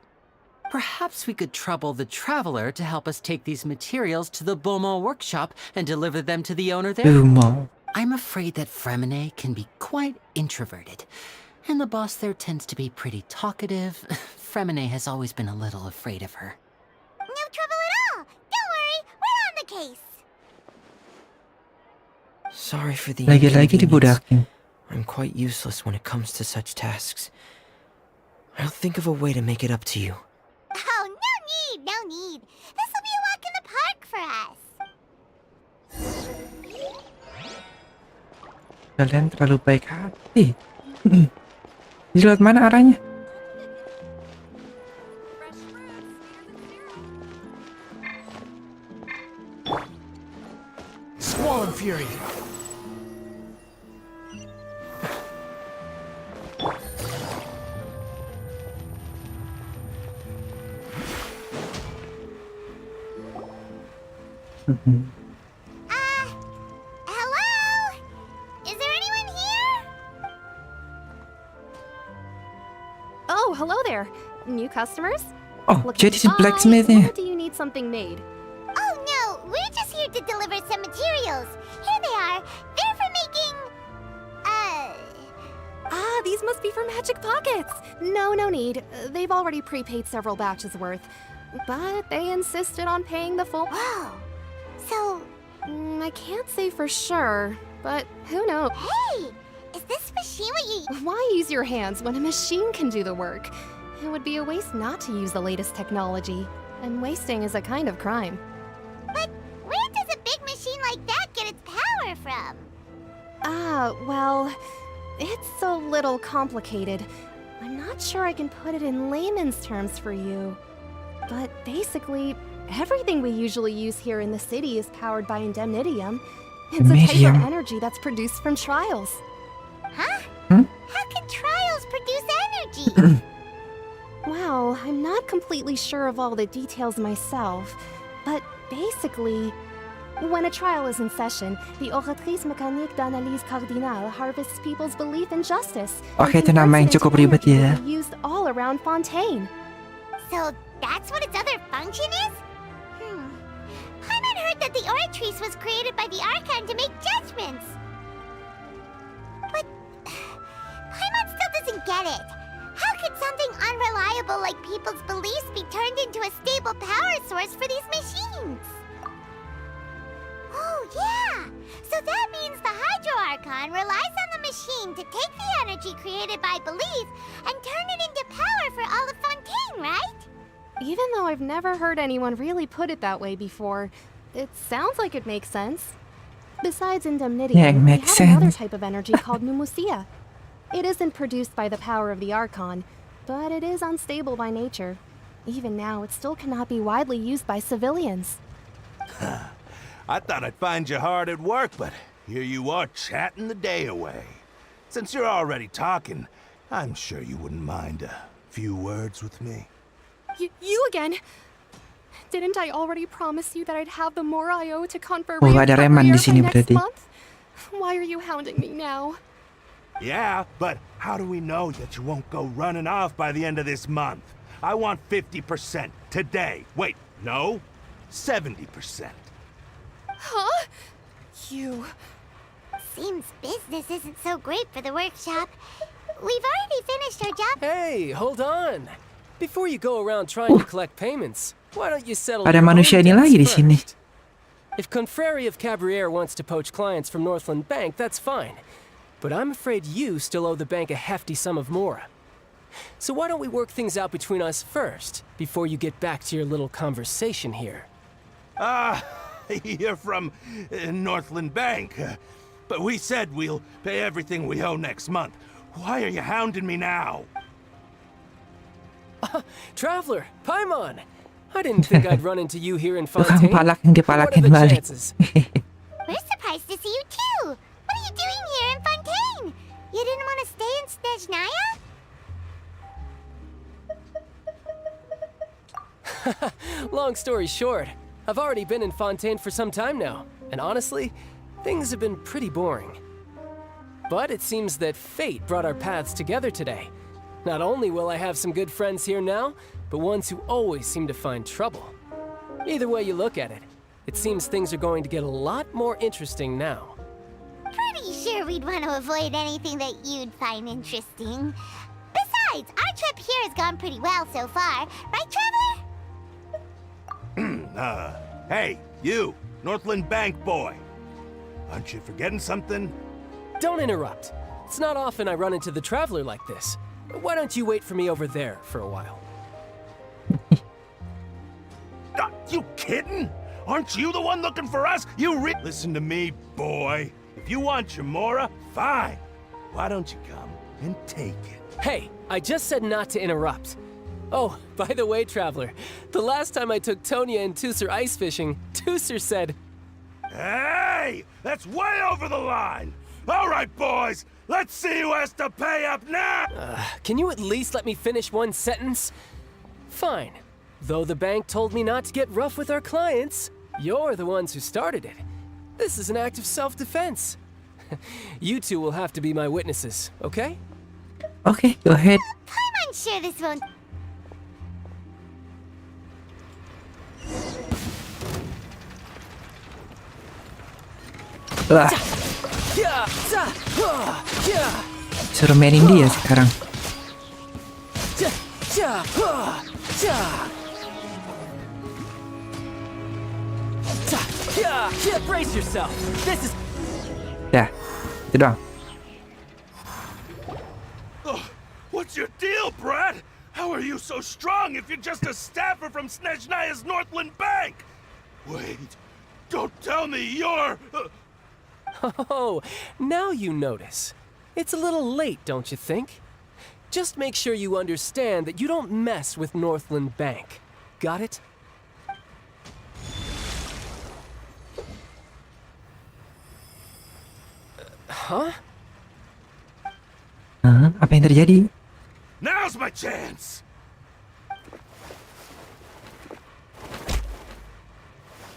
Perhaps we could trouble the traveler to help us take these materials to the Beaumont workshop and deliver them to the owner there. Beaumont. I'm afraid that Fremine can be quite introverted, and the boss there tends to be pretty talkative. Fremine has always been a little afraid of her. No trouble at all. Don't worry, we're on the case. Sorry for the Lagi-lagi inconvenience. dibudakin. I'm quite useless when it comes to such tasks. I'll think of a way to make it up to you. Oh, no need. This will be a walk in the park for us. Kalian terlalu baik hati. Jadi lewat mana arahnya? Squall and Fury. Hello? Is there anyone here? Oh, hello there. New customers? Oh, Looking jadi si fine, blacksmithnya. or do you need something made? Oh no, we're just here to deliver some materials. Here they are. They're for making... Ah, these must be for magic pockets. No need. They've already prepaid several batches worth. But they insisted on paying the full... Whoa. So, I can't say for sure, but who knows? hey! Is this machine what you... Why use your hands when a machine can do the work? It would be a waste not to use the latest technology. And wasting is a kind of crime. But where does a big machine like that get its power from? Well, it's a little complicated. I'm not sure I can put it in layman's terms for you. But basically, everything we usually use here in the city is powered by indemnitium. It's a type Indemnitium. of energy that's produced from trials. Huh? Hmm? How can trials produce energy? Well, I'm not completely sure of all the details myself, but basically, When a trial is in session, the Oratrice Mécanique d'Analyse Cardinale harvests people's belief in justice. Oke, and itu nama yang converts it cukup into ribet energy ya. to be used all around Fontaine. So that's what its other function is? Paimon heard that the Oratrice was created by the Archon to make judgments. But Paimon still doesn't get it. How could something unreliable like people's beliefs be turned into a stable power source for these machines? Oh, yeah! So that means the Hydro Archon relies on the machine to take the energy created by belief and turn it into power for all of Fontaine, right? Even though I've never heard anyone really put it that way before, it sounds like it makes sense. Besides indemnity, Yeah, it we makes have another sense. type of energy called pneumosia. It isn't produced by the power of the Archon, but it is unstable by nature. Even now, it still cannot be widely used by civilians. I thought I'd find you hard at work, but here you are chatting the day away. Since you're already talking, I'm sure you wouldn't mind a few words with me. You again? Didn't I already promise you that I'd have the more I owe to confer Oh, ada Reman di sini next berarti. month? Why are you hounding me now? Yeah, but how do we know that you won't go running off by the end of this month? I want 50% today. Wait, no, 70%. Huh? You... Seems business isn't so great for the workshop. We've already finished our job. Hey, hold on. Before you go around trying to collect payments, why don't you settle Ada your own manusia ini debts lagi di sini. first? If Confrere of Cabriere wants to poach clients from Northland Bank, that's fine. But I'm afraid you still owe the bank a hefty sum of mora. So why don't we work things out between us first, before you get back to your little conversation here? You're from Northland Bank. But we said we'll pay everything we owe next month. Why are you hounding me now? Traveler, Paimon! I didn't think I'd run into you here in Tukang Fontaine. palak yang What are dipalakin the balik. chances? We're surprised to see you too. What are you doing here in Fontaine? You didn't want to stay in Snezhnaya? Long story short, I've already been in Fontaine for some time now, and honestly, things have been pretty boring. But it seems that fate brought our paths together today. Not only will I have some good friends here now, but ones who always seem to find trouble. Either way you look at it, it seems things are going to get a lot more interesting now. Pretty sure we'd want to avoid anything that you'd find interesting. Besides, our trip here has gone pretty well so far. Right, Traveler? Hey, you, Northland Bank boy. Aren't you forgetting something? Don't interrupt. It's not often I run into the Traveler like this. Why don't you wait for me over there for a while? You kidding? Aren't you the one looking for us? Listen to me, boy. If you want your mora, fine. Why don't you come and take it? Hey, I just said not to interrupt. Oh, by the way, Traveler, the last time I took Tonya and Tusser ice fishing, Tusser said... Hey! That's way over the line! All right, boys! Let's see who has to pay up now! Can you at least let me finish one sentence? Fine. Though the bank told me not to get rough with our clients, you're the ones who started it. This is an act of self-defense. You two will have to be my witnesses, okay? Okay, go ahead. I'm unsure this won't... Lah, suruh mainin dia sekarang. Brace yourself. This is... Dah, itu doang. What's your deal, Brad? How are you so strong if you're just a staffer from Snezhnaya's Northland Bank? Wait, don't tell me you're... Oh, now you notice. It's a little late, don't you think? Just make sure you understand that you don't mess with Northland Bank. Got it? Huh? Apa yang terjadi? Now's my chance!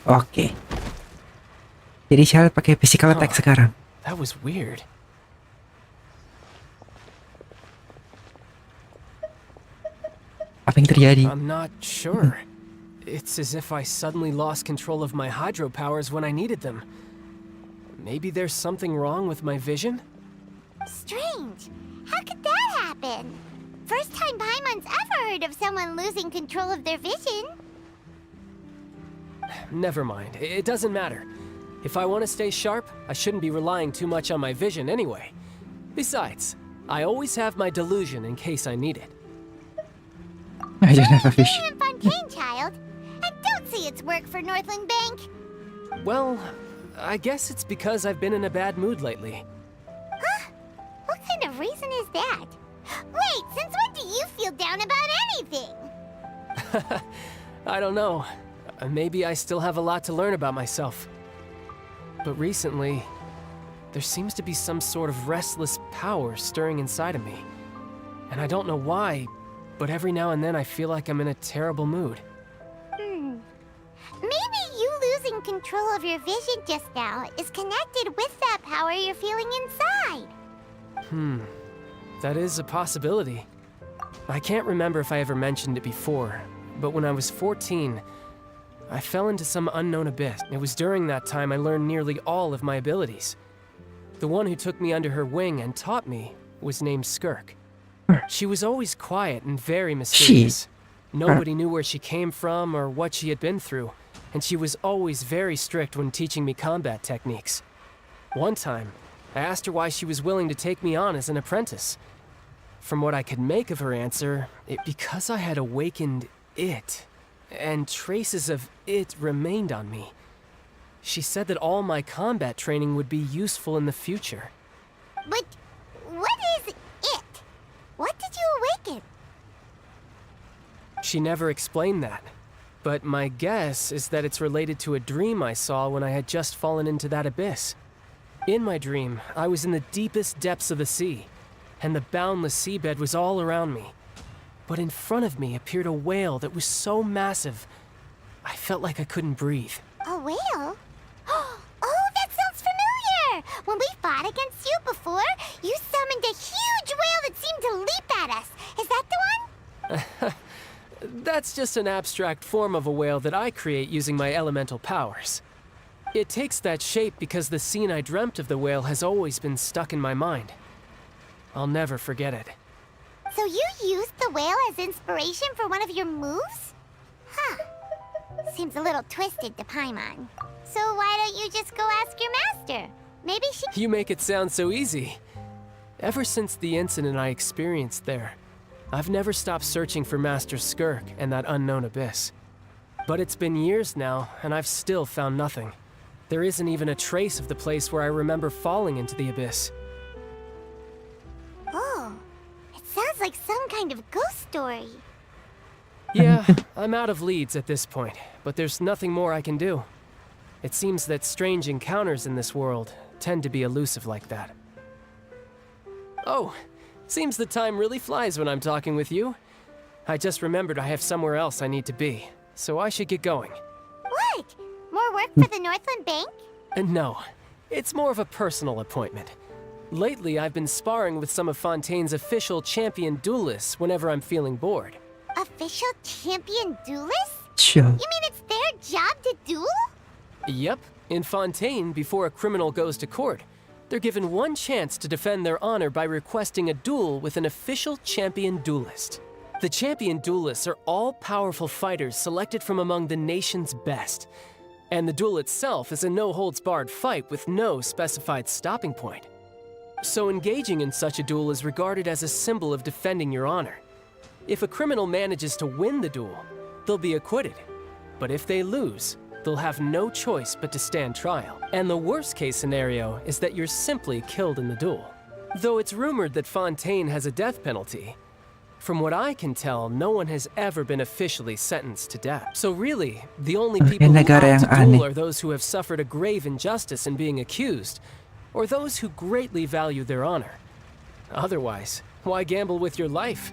Oke. Jadi Charlotte pakai physical attack sekarang. That was weird. Apa yang terjadi? I'm not sure. It's as if I suddenly lost control of my hydro powers when I needed them. Maybe there's something wrong with my vision? Strange. How could that happen? First time Paimon's ever heard of someone losing control of their vision. Never mind. It doesn't matter. If I want to stay sharp, I shouldn't be relying too much on my vision anyway. Besides, I always have my delusion in case I need it. I don't have a fish. You're in Fontaine, child. I don't see its work for Northland Bank. Well, I guess it's because I've been in a bad mood lately. Huh? What kind of reason is that? Wait, since when do you feel down about anything? I don't know. Maybe I still have a lot to learn about myself. But recently, there seems to be some sort of restless power stirring inside of me. And I don't know why, but every now and then I feel like I'm in a terrible mood. Maybe you losing control of your vision just now is connected with that power you're feeling inside. That is a possibility. I can't remember if I ever mentioned it before, but when I was 14, I fell into some unknown abyss. It was during that time I learned nearly all of my abilities. The one who took me under her wing and taught me was named Skirk. She was always quiet and very mysterious. Nobody knew where she came from or what she had been through, and she was always very strict when teaching me combat techniques. One time, I asked her why she was willing to take me on as an apprentice. From what I could make of her answer, because I had awakened it, and traces of it remained on me. She said that all my combat training would be useful in the future. But what is it? What did you awaken? She never explained that, but my guess is that it's related to a dream I saw when I had just fallen into that abyss. In my dream, I was in the deepest depths of the sea, and the boundless seabed was all around me. But in front of me appeared a whale that was so massive, I felt like I couldn't breathe. A whale? Oh, that sounds familiar! When we fought against you before, you summoned a huge whale that seemed to leap at us. Is that the one? That's just an abstract form of a whale that I create using my elemental powers. It takes that shape because the scene I dreamt of the whale has always been stuck in my mind. I'll never forget it. So you used the whale as inspiration for one of your moves? Huh. Seems a little twisted to Paimon. So why don't you just go ask your master? Maybe she— You make it sound so easy. Ever since the incident I experienced there, I've never stopped searching for Master Skirk and that unknown abyss. But it's been years now, and I've still found nothing. There isn't even a trace of the place where I remember falling into the abyss. Oh, it sounds like some kind of ghost story. Yeah, I'm out of leads at this point, but there's nothing more I can do. It seems that strange encounters in this world tend to be elusive like that. Oh, seems the time really flies when I'm talking with you. I just remembered I have somewhere else I need to be, so I should get going. What? More work for the Northland Bank? No, it's more of a personal appointment. Lately, I've been sparring with some of Fontaine's official champion duelists whenever I'm feeling bored. Official champion duelists? Sure. You mean it's their job to duel? Yep, in Fontaine, before a criminal goes to court, they're given one chance to defend their honor by requesting a duel with an official champion duelist. The champion duelists are all powerful fighters selected from among the nation's best. And the duel itself is a no-holds-barred fight with no specified stopping point. So engaging in such a duel is regarded as a symbol of defending your honor. If a criminal manages to win the duel, they'll be acquitted. But if they lose, they'll have no choice but to stand trial. And the worst-case scenario is that you're simply killed in the duel. Though it's rumored that Fontaine has a death penalty, from what I can tell, no one has ever been officially sentenced to death. So really, the only people who opt to duel are those who have suffered a grave injustice in being accused, or those who greatly value their honor. Otherwise, why gamble with your life?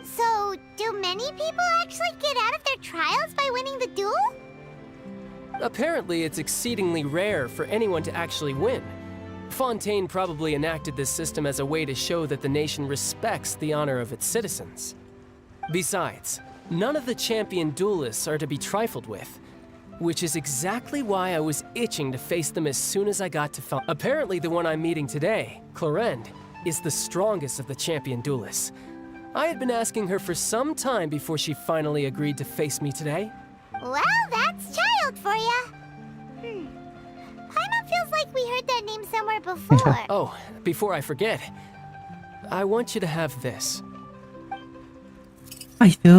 So, do many people actually get out of their trials by winning the duel? Apparently, it's exceedingly rare for anyone to actually win. Fontaine probably enacted this system as a way to show that the nation respects the honor of its citizens. Besides, none of the champion duelists are to be trifled with, which is exactly why I was itching to face them as soon as I got to Fontaine. Apparently, the one I'm meeting today, Clorinde, is the strongest of the champion duelists. I had been asking her for some time before she finally agreed to face me today. Well, that's child for ya. Paimon feels like we heard that name somewhere before. Oh, before I forget, I want you to have this. Apa itu?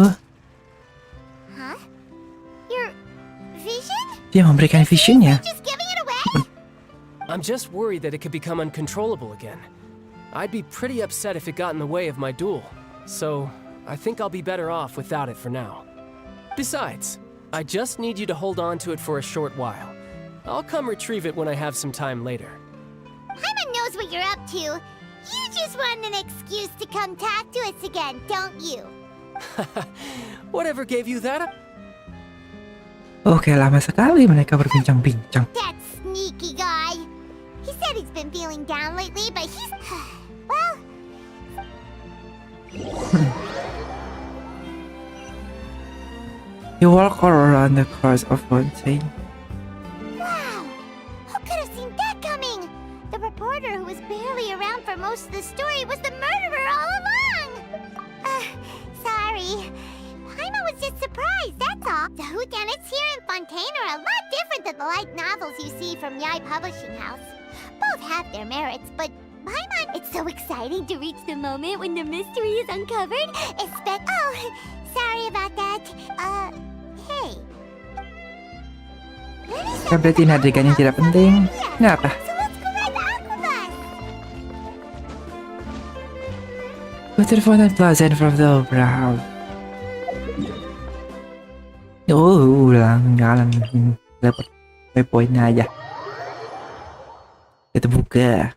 Huh? Your vision? Dia memberikan visionnya. Just giving it away? I'm just worried that it could become uncontrollable again. I'd be pretty upset if it got in the way of my duel, so I think I'll be better off without it for now. Besides, I just need you to hold on to it for a short while. I'll come retrieve it when I have some time later. Paimon knows what you're up to. You just want an excuse to come talk to us again, don't you? Whatever gave you that? Oke, lama sekali mereka berbincang-bincang. That sneaky guy. He said he's been feeling down lately, but he's... well... You walk all around the course of Fontaine. Wow! Who could have seen that coming? The reporter who was barely around for most of the story was the murderer all along! Sorry. Paimon was just surprised, that's all. The whodunits here in Fontaine are a lot different than the light novels you see from Yai Publishing House. Both have their merits, but Paimon, it's so exciting to reach the moment when the mystery is uncovered. Oh, sorry about that. Hey. Kita berarti ini adegan yang tidak penting. Nggak apa. So let's go ride the aquabus. Go to the Fontaine Plaza in front of the Opera House. Ulang jalan dapat poinnya aja. Kita buka.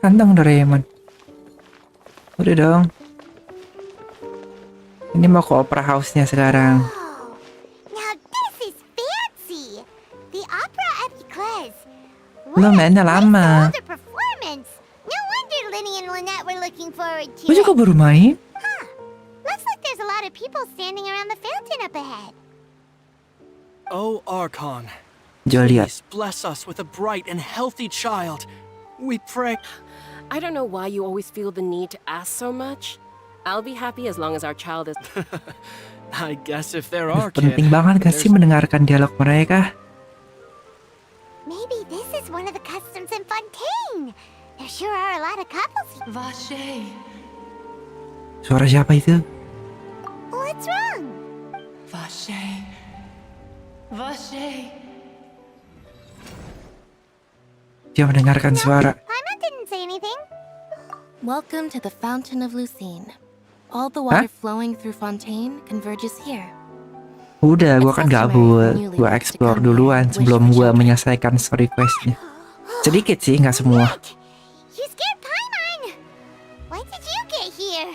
Kantong Doraemon. Udah dong. Ini mau ke Opera House-nya sekarang. Now this is fancy. The opera epiclese. Belum mainnya lama. The performance. No wonder Linny and Lynette were looking forward to Gue juga it. baru main. Huh. Looks like there's a lot of people standing around the fountain up ahead. Oh, Archon. Juliet. Please bless us with a bright and healthy child. We pray. I don't know why you always feel the need to ask so much. I'll be happy as long as our child is... I guess if there are kids. Penting banget gak sih mendengarkan dialog mereka? Maybe this is one of the customs in Fontaine. There sure are a lot of couples. Vache. Suara siapa itu? What's wrong? Vache. Vache. Dia mendengarkan suara. Paimon didn't say anything. Welcome to the Fountain of Lucine. All the water flowing through Fontaine converges here. Udah, gua kan gabut. Gua explore duluan sebelum gua menyelesaikan story questnya. Sedikit sih, nggak semua. You scared Paimon. Why did you get here?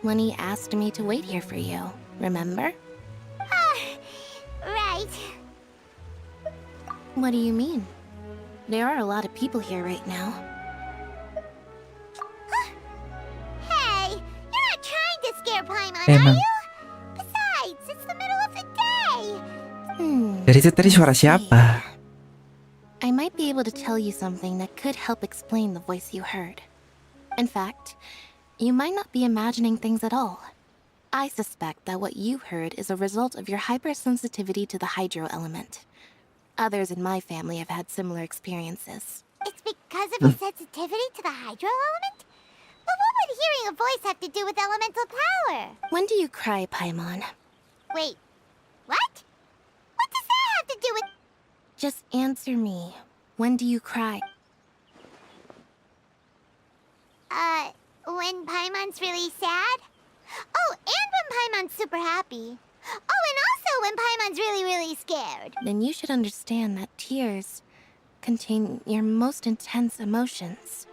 Lenny asked me to wait here for you, remember? Right. What do you mean? There are a lot of people here right now. Hey, you're not trying to scare Paimon, Emang. are you? Besides, it's the middle of the day. Dari itu tadi suara siapa? I might be able to tell you something that could help explain the voice you heard. In fact, you might not be imagining things at all. I suspect that what you heard is a result of your hypersensitivity to the hydro element. Others in my family have had similar experiences. It's because of his sensitivity to the hydro element? But what would hearing a voice have to do with elemental power? When do you cry, Paimon? Wait, what? What does that have to do with... Just answer me. When do you cry? When Paimon's really sad? Oh, and when Paimon's super happy. Oh, and also when Paimon's really, really scared. Then you should understand that tears contain your most intense emotions.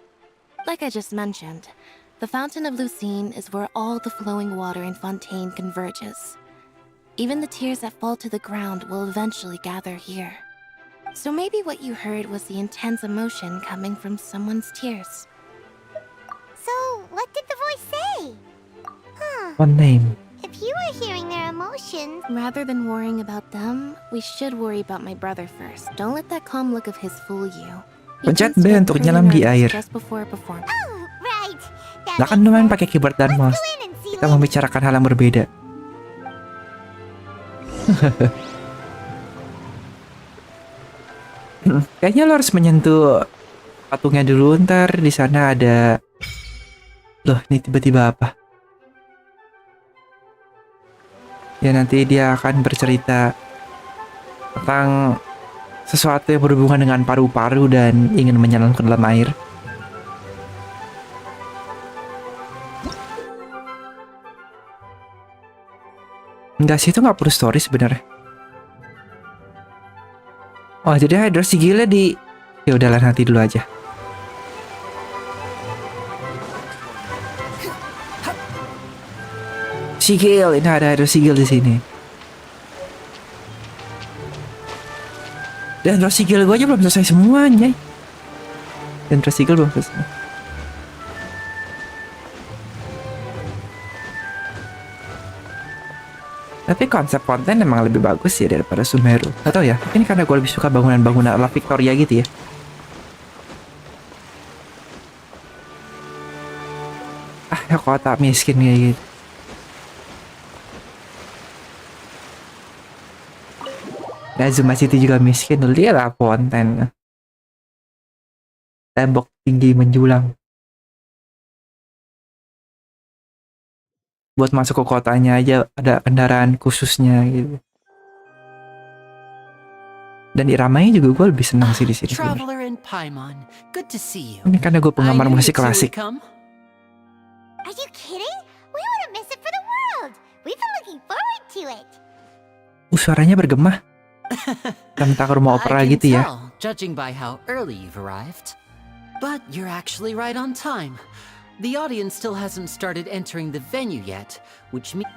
Like I just mentioned, the Fountain of Lucine is where all the flowing water in Fontaine converges. Even the tears that fall to the ground will eventually gather here. So maybe what you heard was the intense emotion coming from someone's tears. So, what did the voice say? Huh. One name. If you were hearing their emotions... Rather than worrying about them, we should worry about my brother first. Don't let that calm look of his fool you. He Pencet tends to B get untuk pretty nyelam di nervous air. just before a performance. Oh, right. Nah kan lumayan pakai keyboard dan mouse. Kita membicarakan hal yang berbeda. Kayaknya lo harus menyentuh patungnya dulu, ntar di sana ada. Loh, ini tiba-tiba apa? Ya nanti dia akan bercerita tentang sesuatu yang berhubungan dengan paru-paru dan ingin menyelam ke dalam air. Enggak sih, itu nggak perlu story sebenarnya. Oh, jadi hydro sigilnya di... Ya udahlah, nanti dulu aja. Sigil, ini ada hydro sigil di sini. Dan hydro sigil gue aja belum selesai semuanya. Dan hydro sigil belum selesai. Tapi konsep Fontaine emang lebih bagus ya daripada Sumeru. Atau ya, ini karena gue lebih suka bangunan-bangunan ala Victoria gitu ya. Ah, ya kota miskin kayak gitu. Dan Zuma City juga miskin. Dia lah Fontaine. Tembok tinggi menjulang. Buat masuk ke kotanya aja ada kendaraan khususnya gitu. Dan iramanya juga gue lebih senang sih di sini. Traveler in Paimon, good to see you. Ini karena gue penggemar musik klasik. Are you kidding? We wouldn't miss it for the world. We've been looking forward to it. Suaranya bergema. Tentang rumah opera gitu ya. Tell, judging by how early you've arrived. But you're actually right on time. The audience still hasn't started entering the venue yet, which means...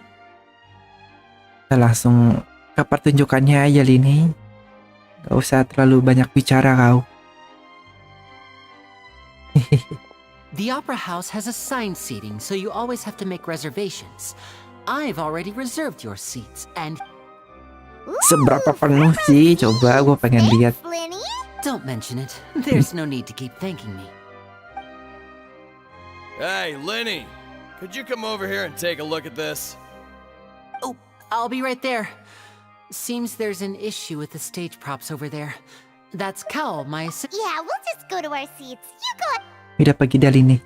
Kita langsung ke pertunjukannya aja, Lini. Gak usah terlalu banyak bicara kau. The opera house has assigned seating, so you always have to make reservations. I've already reserved your seats, and... Seberapa penuh sih? Coba gue pengen lihat. Don't mention it. There's no need to keep thanking me. Hey, Lenny, could you come over here and take a look at this? Oh, I'll be right there. Seems there's an issue with the stage props over there. That's Cal, my assistant. Yeah, we'll just go to our seats. You go. Udah pergi dari ini.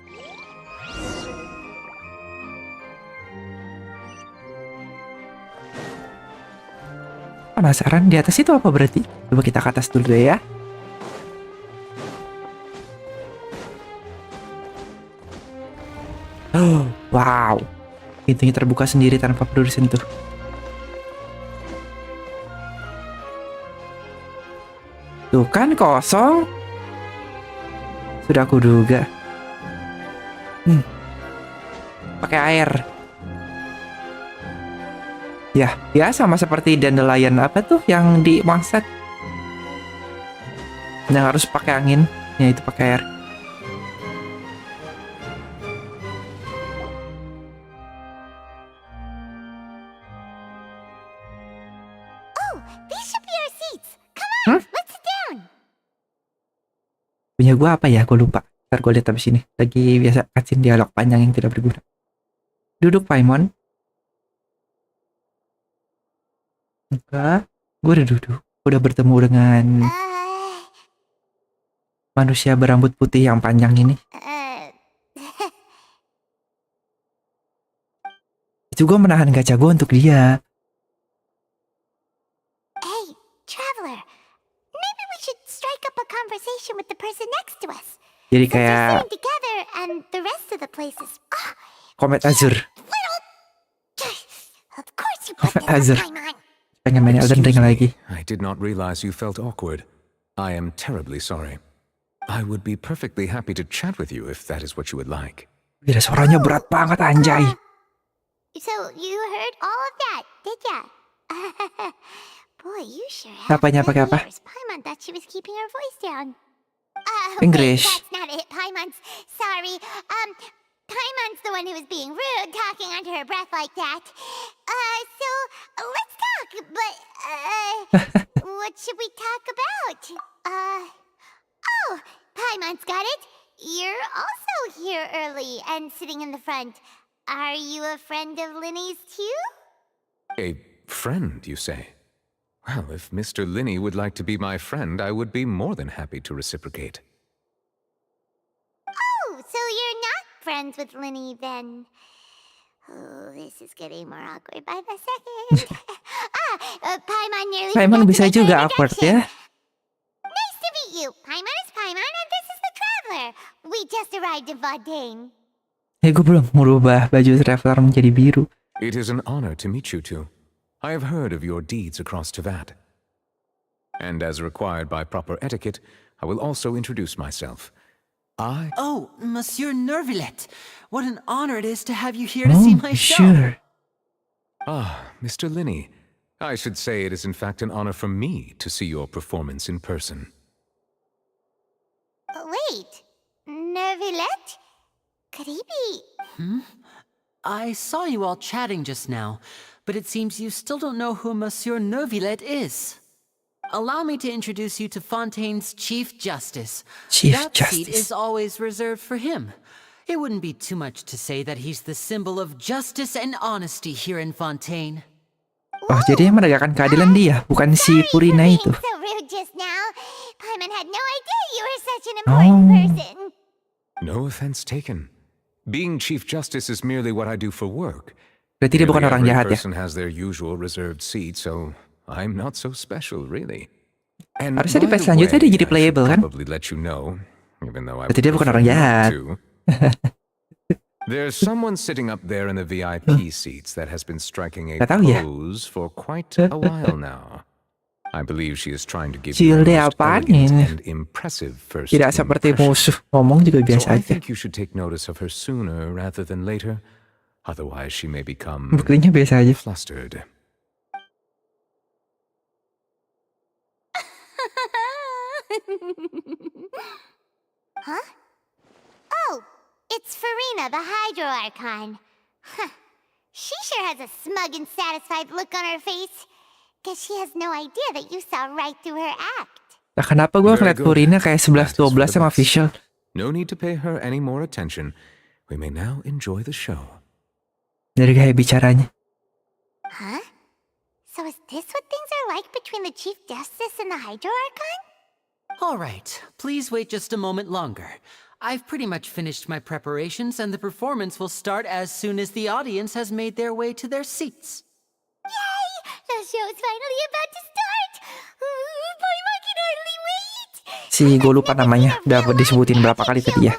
Penasaran di atas itu apa berarti? Coba kita ke atas dulu deh ya. Oh, wow. Pintunya terbuka sendiri tanpa perlu disentuh. Tuh kan kosong. Sudah aku duga. Pakai air. Ya sama seperti dandelion apa tuh yang di Mangset. Yang harus pakai angin. Ya itu pakai air. Punya gue apa ya? Gue lupa. Ntar gue lihat habis ini. Lagi biasa kacin dialog panjang yang tidak berguna. Duduk, Paimon. Enggak. Gue udah duduk. Udah bertemu dengan manusia berambut putih yang panjang ini. Itu gue menahan gacha gue untuk dia. Hey, traveler. Maybe we should strike up a conversation with the person next to us. Jadi kayak together and the rest of the places. Komet Azur. Of course you Komet Azur. Pengen main Elden Ring lagi. I did not realize you felt awkward. I am terribly sorry. I would be perfectly happy to chat with you if that is what you would like. Gila, suaranya berat banget anjay. So you heard all of that, did ya? Boy, you sure have Apanya, thin apa? ears. Paimon thought she was keeping her voice down. English. Wait, that's not it, Paimon's. Sorry. Paimon's the one who was being rude, talking under her breath like that. So let's talk, but, what should we talk about? Oh, Paimon's got it. You're also here early and sitting in the front. Are you a friend of Linny's too? A friend, you say? Well, if Mr. Linney would like to be my friend, I would be more than happy to reciprocate. Oh, so you're not friends with Linny then? Oh, this is getting more awkward by the second. Paimon nearly Paimon forgot to bisa make my juga awkward introduction. ya. Nice to meet you. Paimon is Paimon and this is the Traveler. We just arrived in Fontaine. Gue belum merubah baju traveler menjadi biru. It is an honor to meet you two. I have heard of your deeds across Tevat. And as required by proper etiquette, I will also introduce myself. Oh, Monsieur Nervillet. What an honor it is to have you here to see my show. Sure. Ah, Mr. Linney. I should say it is in fact an honor for me to see your performance in person. Wait, Nervillet? Could he be... I saw you all chatting just now, but it seems you still don't know who Monsieur Nervillet is. Allow me to introduce you to Fontaine's Chief Justice. That seat is always reserved for him. It wouldn't be too much to say that he's the symbol of justice and honesty here in Fontaine. Oh, jadi yang menegakkan keadilan dia, bukan si Purina itu. So rude just now. Paimon had no idea you were such an important person. No offense taken. Being Chief Justice is merely what I do for work. Berarti dia bukan Nearly orang every jahat ya? person has their usual reserved seat, so I'm not so special, really. And Harusnya di by page the selanjutnya dia way, jadi I should playable kan? probably let you know, even though I Berarti would dia bukan prefer orang you not jahat. to. There's someone sitting up there in the VIP seats that has been striking a Gak tahu ya. pose for quite a while now. I believe she is trying to give Cilde you a most apaan elegant ini? and impressive first Tidak seperti impression. musuh, ngomong juga So biasa I aja. think you should take notice of her sooner rather than later. Otherwise, she may become Buktinya biasa aja. flustered. Huh? Oh, it's Farina, the Hydro Archon. Huh. She sure has a smug and satisfied look on her face. Guess she has no idea that you saw right through her act. Nah, kenapa gue ngeliat Purina kayak 11-12 sama Visual? No need to pay her any more attention. We may now enjoy the show. Dari gaya bicaranya. Huh? So is this what things are like between the Chief Justice and the Hydro Archon? All right, please wait just a moment longer. I've pretty much finished my preparations and the performance will start as soon as the audience has made their way to their seats. Yay! The show's finally about to start! Paimon can hardly wait! Si gue lupa namanya, udah disebutin berapa kali tadi ya.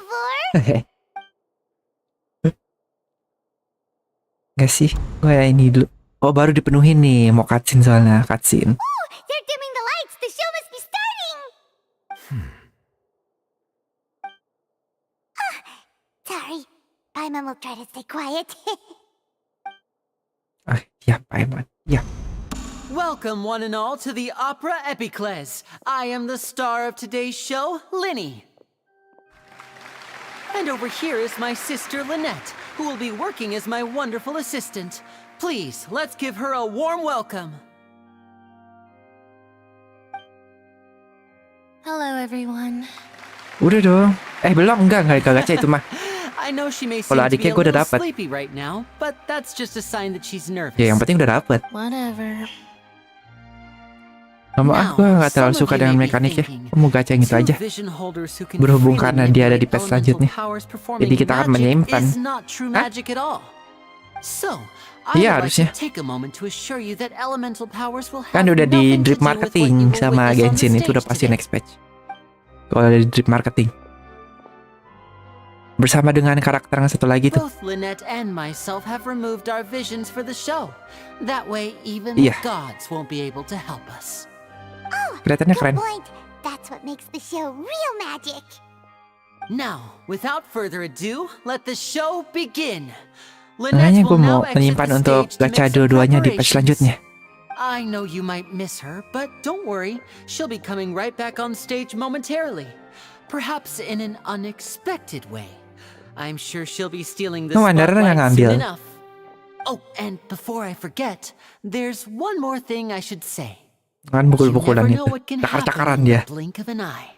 Gak sih, gue ini dulu. Oh, baru dipenuhin nih, mau cutscene soalnya, cutscene. Oh, they're dimming the lights! The show must be starting! Sorry, Paimon will try to stay quiet. Ya, Paimon, ya. Welcome, one and all, to the Opera Epiclese. I am the star of today's show, Linny. And over here is my sister, Lynette, who will be working as my wonderful assistant. Please, let's give her a warm welcome. Hello, everyone. Udah dong. Belum, enggak gacha itu mah. I know she may seem Kalau to be adiknya a gue udah little dapet. sleepy right now, but that's just a sign that she's nervous. Ya, yang penting udah dapet. Whatever. Gue gak terlalu suka dengan mekaniknya. Mau gacha yang itu aja. Berhubung karena dia ada di page selanjutnya. Jadi kita akan menyimpan. Iya harusnya. Kan udah di drip marketing sama Genshin, itu udah pasti next patch. Kalau ada di drip marketing. Bersama dengan karakter yang satu lagi tuh. Both Lynette and myself have removed our visions for the show. That way even Iya. the gods won't be able to help us. Kelihatannya keren. Point. That's what makes the show real magic. Now, without further ado, let the show begin. Makanya Lynette gue will mau now exit menyimpan the untuk stage to gacha make some dua-duanya di patch preparations. selanjutnya. I know you might miss her, but don't worry. She'll be coming right back on stage momentarily. Perhaps in an unexpected way. I'm sure she'll be stealing the Wanderer nggak spotlight soon ngambil. enough. Oh, and before I forget, there's one more thing I should say. Kan You pukul-pukulan never itu. know what can happen Cakar-cakaran in dia. the blink of an eye.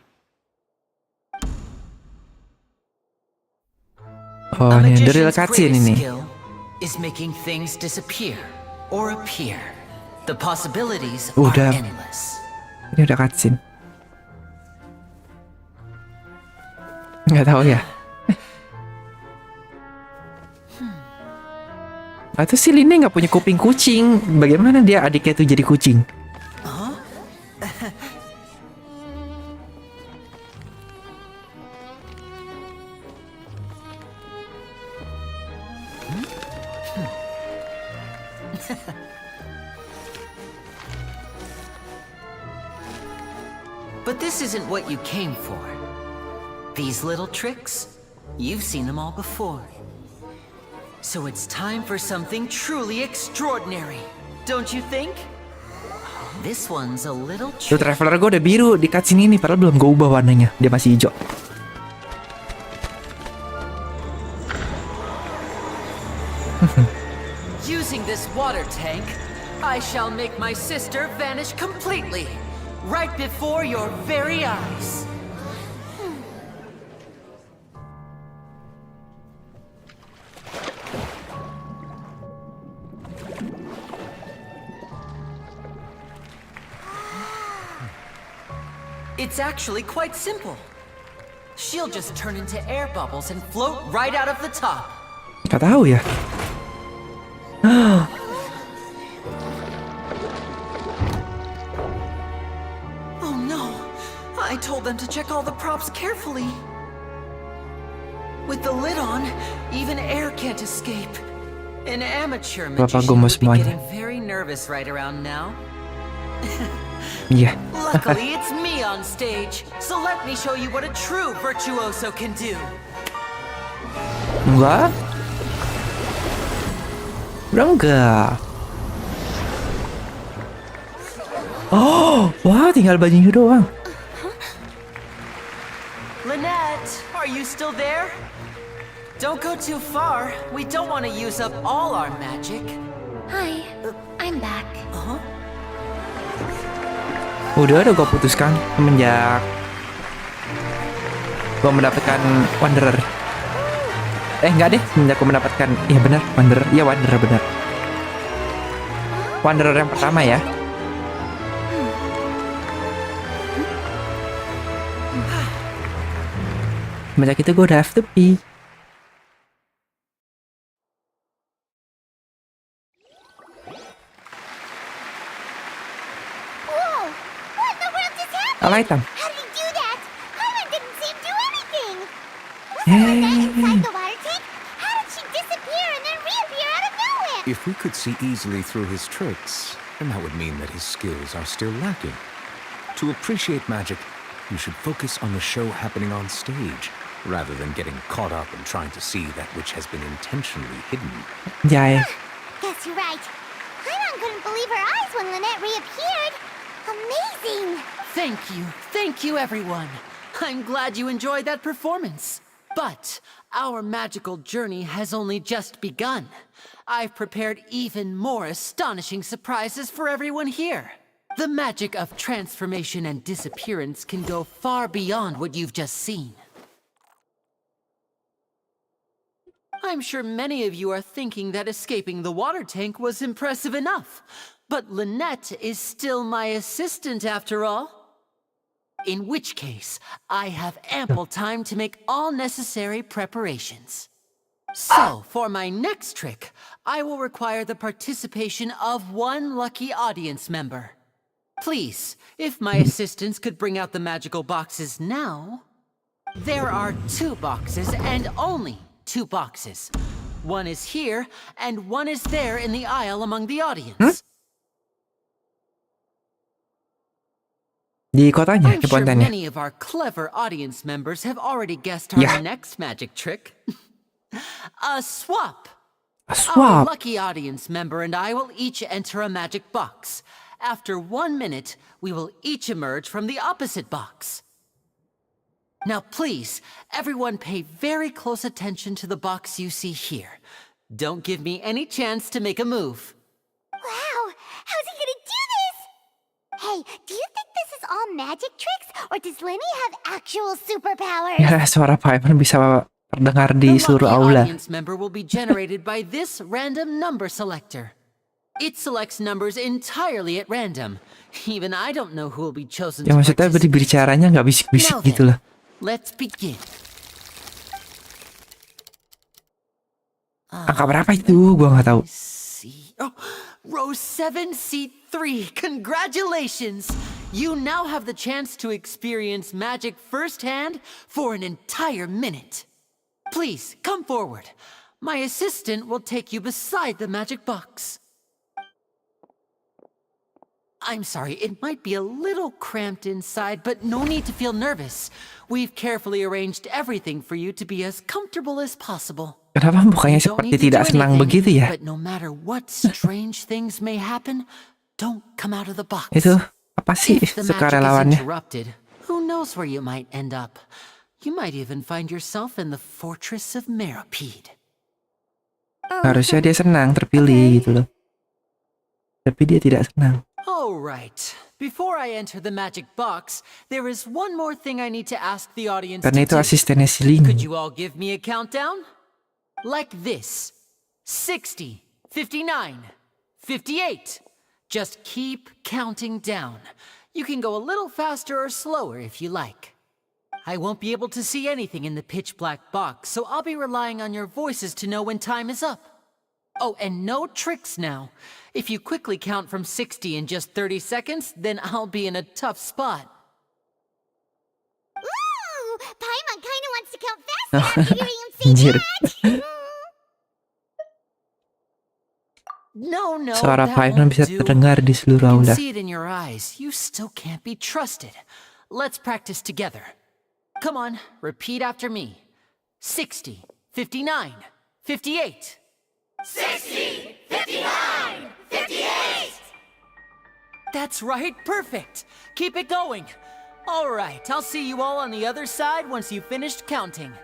Oh, A ini the real magician's cutscene greatest ini. skill is making things disappear or appear. The possibilities Udah. are endless. Ini udah cutscene. Nggak tahu ya. Atau si Lini nggak punya kuping kucing. Bagaimana dia adiknya tuh jadi kucing? But this isn't what you came for. These little tricks, you've seen them all before. So it's time for something truly extraordinary, don't you think? This one's a little Tuh trick. traveler gue udah biru di cutscene ini, padahal belum gue ubah warnanya. Dia masih hijau. Using this water tank, I shall make my sister vanish completely, right before your very eyes. It's actually quite simple. She'll just turn into air bubbles and float right out of the top. Nggak tahu ya. Oh no! I told them to check all the props carefully. With the lid on, even air can't escape. An amateur Bapak magician gue mau would be semuanya. getting very nervous right around now. Iya. Luckily, it's me on stage, so let me show you what a true virtuoso can do. Enggak. Udah enggak. Oh, wah, tinggal bajunya doang. Lynette, are you still there? Don't go too far. We don't want to use up all our magic. Hi, I'm back. Udah gue putuskan semenjak gue mendapatkan Wanderer. Enggak deh, semenjak gue mendapatkan, iya benar, Wanderer, iya Wanderer benar. Wanderer yang pertama ya. Semenjak itu gue udah have to pee. Whoa! What in the world just happened? Alright, Tam. How did he do that? Paimon didn't seem to do anything. Was Lynette inside the water tank? How did she disappear and then reappear out of nowhere? If we could see easily through his tricks, then that would mean that his skills are still lacking. To appreciate magic, you should focus on the show happening on stage, rather than getting caught up in trying to see that which has been intentionally hidden. Jai. Guess you're right. Paimon couldn't believe her eyes when Lynette reappeared. Amazing! Thank you everyone. I'm glad you enjoyed that performance. But our magical journey has only just begun. I've prepared even more astonishing surprises for everyone here. The magic of transformation and disappearance can go far beyond what you've just seen. I'm sure many of you are thinking that escaping the water tank was impressive enough. But Lynette is still my assistant after all. In which case, I have ample time to make all necessary preparations. So, for my next trick, I will require the participation of one lucky audience member. Please, if my assistants could bring out the magical boxes now. There are 2 boxes and only 2 boxes. One is here and one is there in the aisle among the audience. Di kotanya, I'm di sure Fontaine. many of our clever audience members have already guessed our Yeah. next magic trick. A swap. A Our swap. lucky audience member and I will each enter a magic box. After 1 minute, we will each emerge from the opposite box. Now please, everyone pay very close attention to the box you see here. Don't give me any chance to make a move. Wow, how's he gonna do this? Hey, do you think this is all magic tricks, or does Lenny have actual superpowers? Ya, suara Paimon bisa terdengar di The seluruh lucky aula. audience member will be generated by this random number selector. It selects numbers entirely at random. Even I don't know who will be chosen Ya to maksudnya participate. bicaranya nggak bisik-bisik Now gitu then, loh. let's begin. Angka berapa itu? Gua nggak tahu. Oh, row 7, seat 3. Congratulations! You now have the chance to experience magic firsthand for an entire minute. Please, come forward. My assistant will take you beside the magic box. I'm sorry, it might be a little cramped inside, but no need to feel nervous. We've carefully arranged everything for you to be as comfortable as possible. Kenapa mukanya seperti tidak senang begitu ya? But no matter what strange things may happen, don't come out of the box. Itu apa sih If the magic is sukarelawannya? interrupted, who knows where you might end up? You might even find yourself in the fortress of Meropide. Harusnya dia senang terpilih gitu loh. Tapi dia tidak senang. All right. Before I enter the magic box, there is one more thing I need to ask the audience Karena to itu do. asistennya si Lin. Could you all give me a countdown? Like this. 60, 59, 58. Just keep counting down. You can go a little faster or slower if you like. I won't be able to see anything in the pitch black box, so I'll be relying on your voices to know when time is up. Oh, and no tricks now. If you quickly count from 60 in just 30 seconds, then I'll be in a tough spot. Ooh, Paimon kinda wants to count faster after hearing him say Anjir. that. No, Suara that Paimon won't bisa do. terdengar di seluruh I can aula. see it in your eyes. You still can't be trusted. Let's practice together. Come on, repeat after me. 60, 59, 58. 60, 59, 58! That's right, perfect. Keep it going. All right, I'll see you all on the other side once you've finished counting. 54,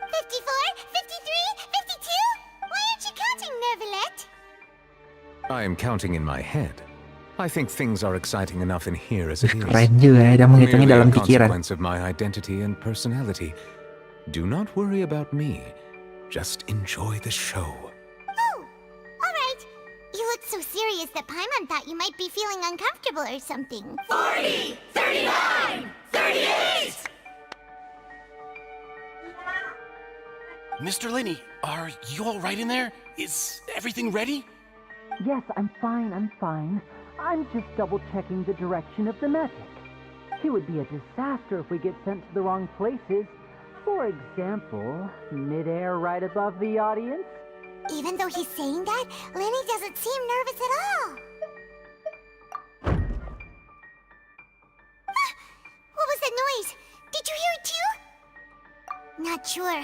53, 52? Why aren't you counting, Nervalet? I am counting in my head. I think things are exciting enough in here as it is. Keren juga ya, dia menghitungnya Merely dalam a pikiran. consequence of my identity and personality. Do not worry about me. Just enjoy the show. Oh, alright. You look so serious that Paimon thought you might be feeling uncomfortable or something. 40, 39, 38! Mr. Linney, are you all right in there? Is everything ready? Yes, I'm fine, I'm just double-checking the direction of the magic. It would be a disaster if we get sent to the wrong places. For example, mid-air right above the audience. Even though he's saying that, Lenny doesn't seem nervous at all. What was that noise? Did you hear it too? Not sure.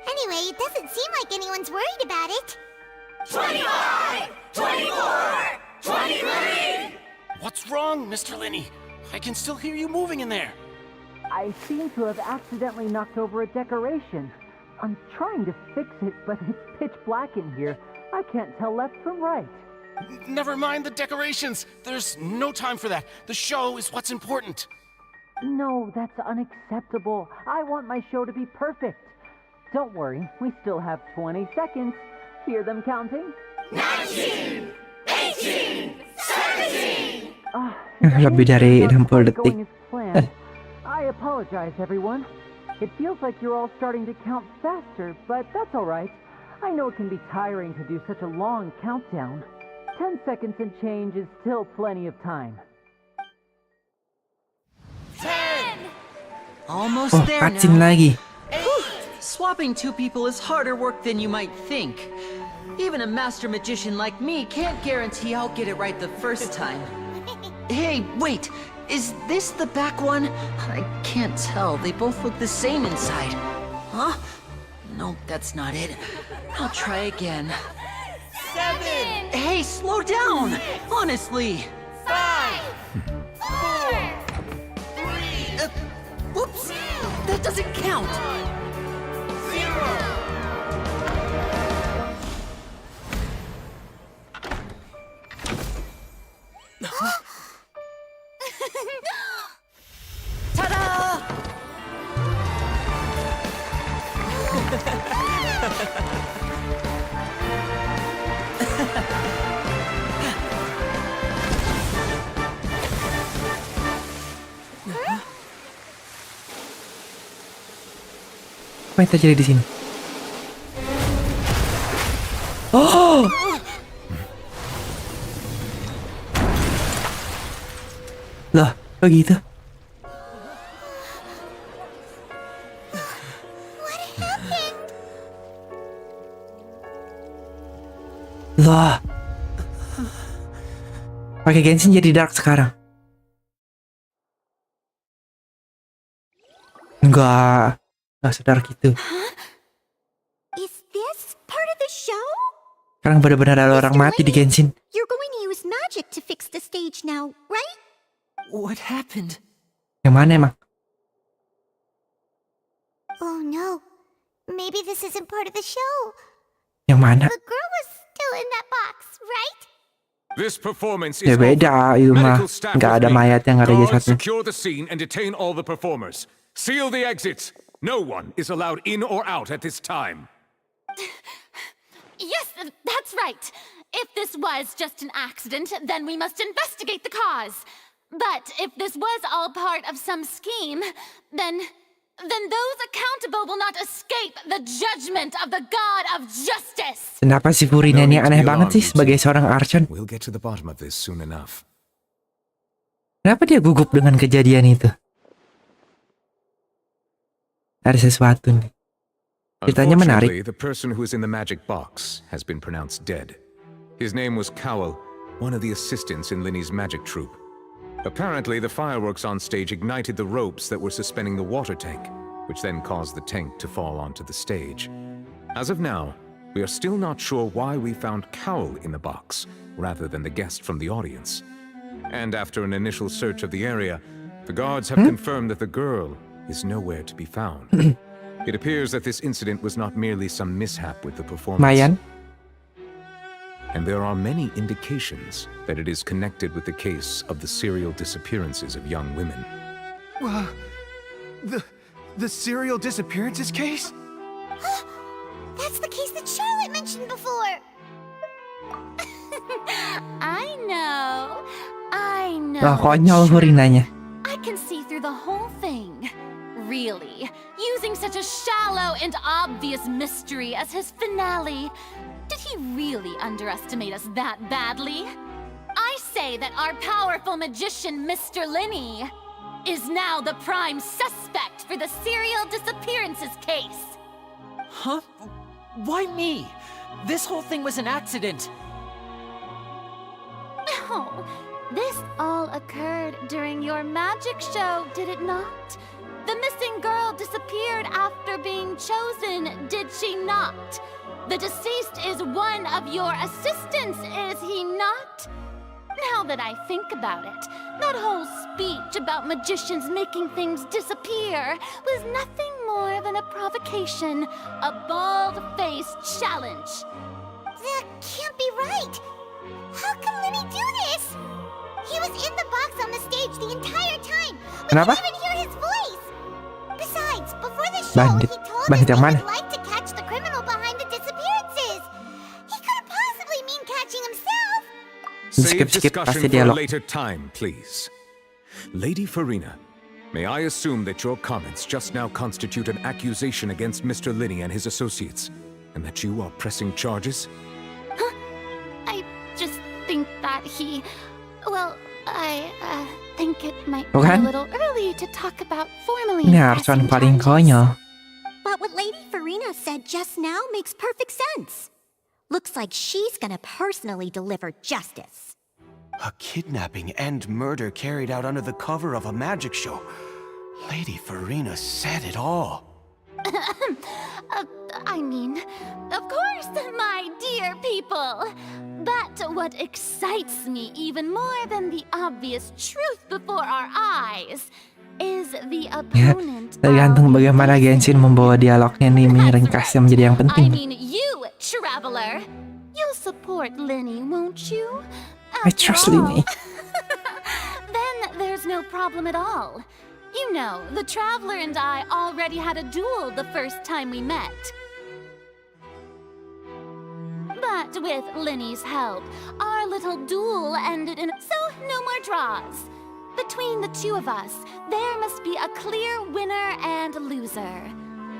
Anyway, it doesn't seem like anyone's worried about it. 25! 24! 23! What's wrong, Mr. Linney? I can still hear you moving in there. I seem to have accidentally knocked over a decoration. I'm trying to fix it, but it's pitch black in here. I can't tell left from right. Never mind the decorations. There's no time for that. The show is what's important. No, that's unacceptable. I want my show to be perfect. Don't worry, we still have 20 seconds. Hear them counting? 19, 18, 17! Lebih dari 60 detik. Going as planned. I apologize, everyone. It feels like you're all starting to count faster, but that's all right. I know it can be tiring to do such a long countdown. 10 seconds and change is still plenty of time. 10! Almost Oh, there kacin now. lagi. Whew, swapping two people is harder work than you might think. Even a master magician like me can't guarantee I'll get it right the first time. Hey, wait! Is this the back one? I can't tell. They both look the same inside. Huh? No, that's not it. I'll try again. 7! Hey, slow down! Honestly! 5! 4! 3! Whoops! That doesn't count! 0! Ta-da! Apa yang terjadi di sini? Oh! Lah, kok gitu? Lah. Pakai Genshin jadi dark sekarang. Enggak sedark itu. Is this part of the show? Sekarang benar-benar ada orang mati di Genshin. You're going to use magic to fix the stage now, right? What happened? Yang mana emang? Oh no. Maybe this isn't part of the show. Yang mana? The girl was still in that box, right? This performance Ya is beda, itu mah Medical staff nggak with ada me. mayat yang ada Guards, jasad. secure the scene and detain all the performers. Seal the exits. No one is allowed in or out at this time. Yes, that's right. If this was just an accident, then we must investigate the cause. But if this was all part of some scheme, then those accountable will not escape the judgment of the God of Justice. Kenapa si Furina ini aneh banget sih sebagai seorang archon? We'll get to the bottom of this soon enough. Kenapa dia gugup dengan kejadian itu? Ada sesuatu nih. Ceritanya menarik. Unfortunately, the person who is in the magic box has been pronounced dead. His name was Cowell, one of the assistants in Linny's magic troupe. Apparently, the fireworks on stage ignited the ropes that were suspending the water tank, which then caused the tank to fall onto the stage. As of now, we are still not sure why we found Cowell in the box, rather than the guest from the audience. And after an initial search of the area, the guards have confirmed that the girl is nowhere to be found. It appears that this incident was not merely some mishap with the performance. Mayan. And there are many indications that it is connected with the case of the serial disappearances of young women. The serial disappearances case? That's the case that Charlotte mentioned before. I know. Wah, konyol Furinanya. I can see through the whole thing. Really? Using such a shallow and obvious mystery as his finale. Did he really underestimate us that badly? I say that our powerful magician, Mr. Linney, is now the prime suspect for the serial disappearances case. Huh? Why me? This whole thing was an accident. Oh, this all occurred during your magic show, did it not? The missing girl disappeared after being chosen, did she not? The deceased is one of your assistants, is he not? Now that I think about it, that whole speech about magicians making things disappear was nothing more than a provocation, a bald-faced challenge. That can't be right. How can Linny do this? He was in the box on the stage the entire time. We Kenapa? didn't even hear his voice. Besides, before the show, Bandit. he told Bandit us yang he mana? would like to catch the criminal behind the disappearances. He couldn't possibly mean catching himself. Save Skip, discussion pasti for a dialog. later time, please. Lady Farina, may I assume that your comments just now constitute an accusation against Mr. Linney and his associates, and that you are pressing charges? I just think that he... Well, I think it might be Tuh kan? a little early to talk about formally Ini archon pressing paling charges. konyol. But what Lady Farina said just now makes perfect sense. Looks like she's gonna personally deliver justice. A kidnapping and murder carried out under the cover of a magic show. Lady Farina said it all. I mean, of course, my dear people. But what excites me even more than the obvious truth before our eyes is the Ya, opponent. tergantung bagaimana Genshin membawa dialognya nih meringkasnya menjadi yang I penting. mean, you, traveler. You'll support Linny, won't you? I trust Linny. Then there's no problem at all. You know, the traveler and I already had a duel the first time we met. But with Linny's help, our little duel ended in... So, no more draws. Between the two of us, there must be a clear winner and loser.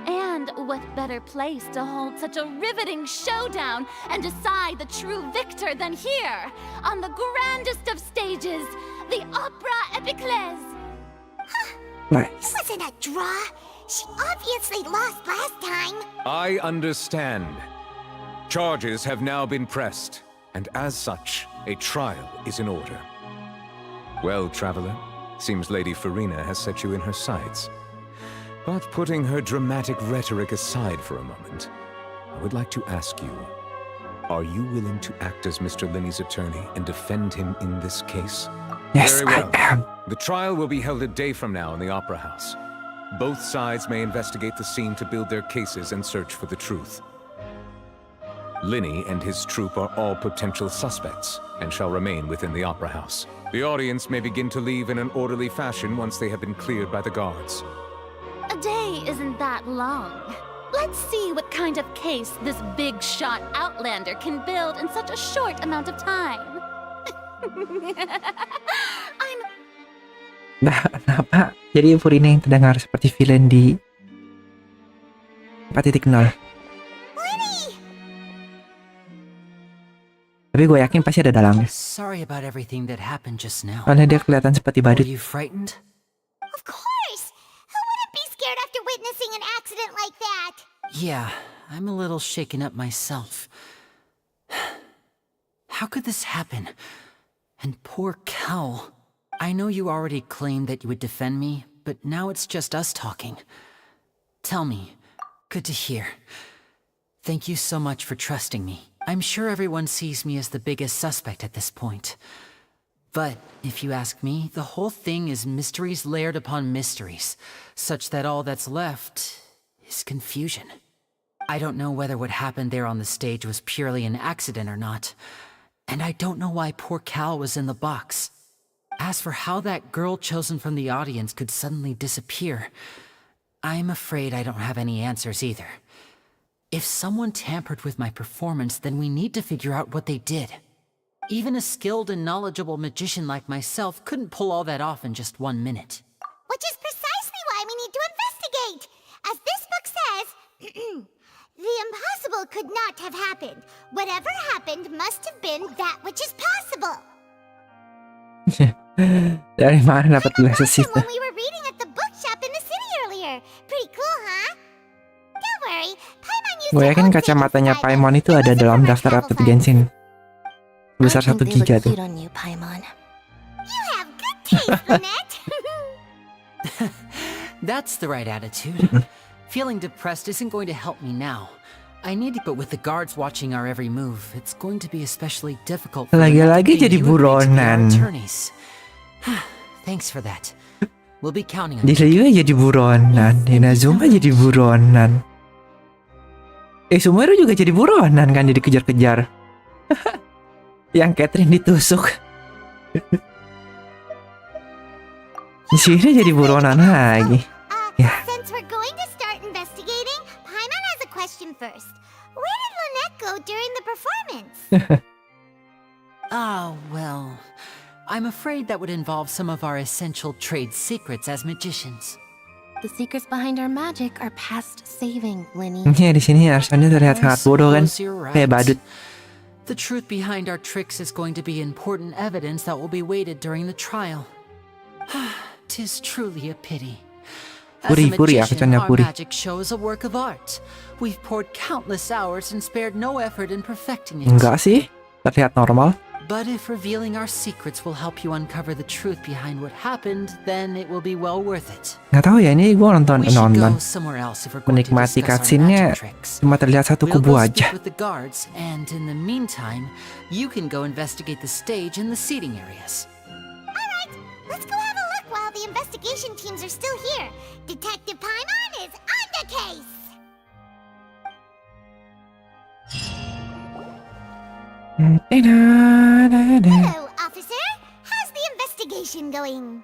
And what better place to hold such a riveting showdown and decide the true victor than here, on the grandest of stages, the Opera Epiclese. Nice. It wasn't a draw. She obviously lost last time. I understand. Charges have now been pressed, and as such, a trial is in order. Well, traveler, seems Lady Farina has set you in her sights. But putting her dramatic rhetoric aside for a moment, I would like to ask you, are you willing to act as Mr. Linny's attorney and defend him in this case? Yes, Very well. I am. The trial will be held a day from now in the Opera House. Both sides may investigate the scene to build their cases and search for the truth. Linny and his troupe are all potential suspects and shall remain within the Opera House. The audience may begin to leave in an orderly fashion once they have been cleared by the guards. A day isn't that long. Let's see what kind of case this big shot outlander can build in such a short amount of time. Kenapa? Jadi Farina yang terdengar seperti villain di 4.0. Tapi gue yakin pasti ada dalangnya. Sorry about everything that happened just now. Soalnya dia kelihatan seperti badut. Were you frightened? Of course! Who wouldn't be scared after witnessing an accident like that? Yeah, I'm a little shaken up myself. How could this happen? And poor Cal. I know you already claimed that you would defend me, but now it's just us talking. Tell me. Good to hear. Thank you so much for trusting me. I'm sure everyone sees me as the biggest suspect at this point. But if you ask me, the whole thing is mysteries layered upon mysteries, such that all that's left is confusion. I don't know whether what happened there on the stage was purely an accident or not. And I don't know why poor Cal was in the box. As for how that girl chosen from the audience could suddenly disappear, I'm afraid I don't have any answers either. If someone tampered with my performance, then we need to figure out what they did. Even a skilled and knowledgeable magician like myself couldn't pull all that off in just 1 minute. Which is precisely why we need to investigate. As this book says, the impossible could not have happened. Whatever happened must have been that which is possible. Dari mana dapat glasses itu? When we were reading at the bookshop in the city earlier. Pretty cool, huh? Don't worry, Paimon used Gue yakin kacamatanya Paimon itu ada dalam daftar update Genshin. Besar 1 giga tuh. You have good taste, Lynette. That's the right attitude. Feeling depressed isn't going to help me now. I need to, but with the guards watching our every move, it's going to be especially difficult for Lagi-lagi jadi buronan. attorneys. Thanks for that. We'll be counting on Dia juga jadi buronan. Inazuma jadi buronan. Sumeru juga jadi buronan kan, jadi kejar-kejar. Yang Catherine ditusuk. Di sini jadi buronan lagi. Ya. Since we're going to start investigating, Paimon has a question first. Where did Lynette go during the performance? Well, I'm afraid that would involve some of our essential trade secrets as magicians. The secrets behind our magic are past saving, Linny. Ya di sini harusnya terlihat sangat bodoh kan, kayak badut. The truth behind our tricks is going to be important evidence that will be weighted during the trial. 'Tis truly a pity. As a magician, our magic show is a work of art. We've poured countless hours and spared no effort in perfecting it. Enggak sih, terlihat normal. But if revealing our secrets will help you uncover the truth behind what happened, then it will be well worth it. Nggak tahu ya, ini gue nonton We should nonton go somewhere else if we're going to menikmati discuss our cutscene-nya magic tricks. cuma terlihat satu We'll kubu go aja. speak with the guards, and in the meantime, you can go investigate the stage and the seating areas. Alright, let's go have a look while the investigation teams are still here. Detective Paimon is on the case! Hello, officer. How's the investigation going?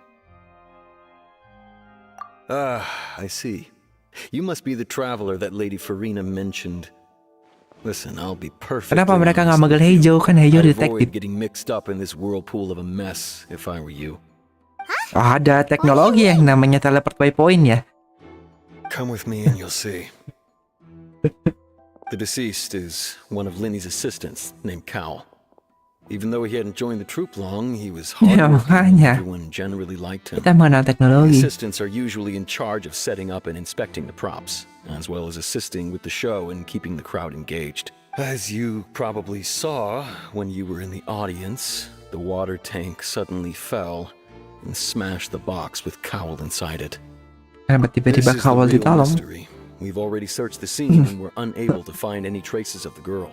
I see. You must be the traveler that Lady Farina mentioned. Listen, I'll be perfect. Kenapa mereka nggak manggil Heijo? Kan Heijo I'd detektif. avoid getting mixed up in this whirlpool of a mess if I were you. Ada teknologi yang namanya teleport by point ya. Come with me and you'll see. The deceased is one of Linny's assistants named Cal. Even though he hadn't joined the troop long, he was hardworking and everyone generally liked him. Kita mengenal The teknologi. assistants are usually in charge of setting up and inspecting the props, as well as assisting with the show and keeping the crowd engaged. As you probably saw when you were in the audience, the water tank suddenly fell and smashed the box with Cowl inside it. Kenapa tiba-tiba This is the kawal di real dalam? mystery. We've already searched the scene and were unable to find any traces of the girl.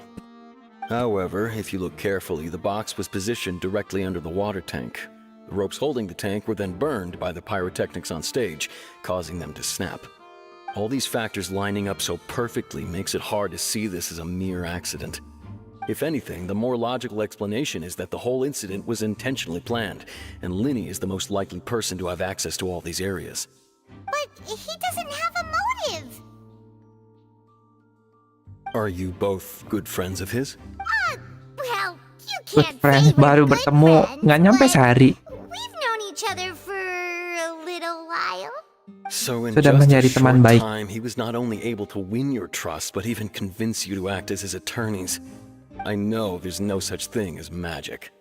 However, if you look carefully, the box was positioned directly under the water tank. The ropes holding the tank were then burned by the pyrotechnics on stage, causing them to snap. All these factors lining up so perfectly makes it hard to see this as a mere accident. If anything, the more logical explanation is that the whole incident was intentionally planned, and Linny is the most likely person to have access to all these areas. But he doesn't have a motive. Are you both good friends of his? Well, you Good can't friends say we're baru good bertemu nggak nyampe sehari. We've known each other for a little while. So in Sudah just a menjadi teman short baik. time, he was not only able to win your trust, but even convince you to act as his attorneys. I know there's no such thing as magic.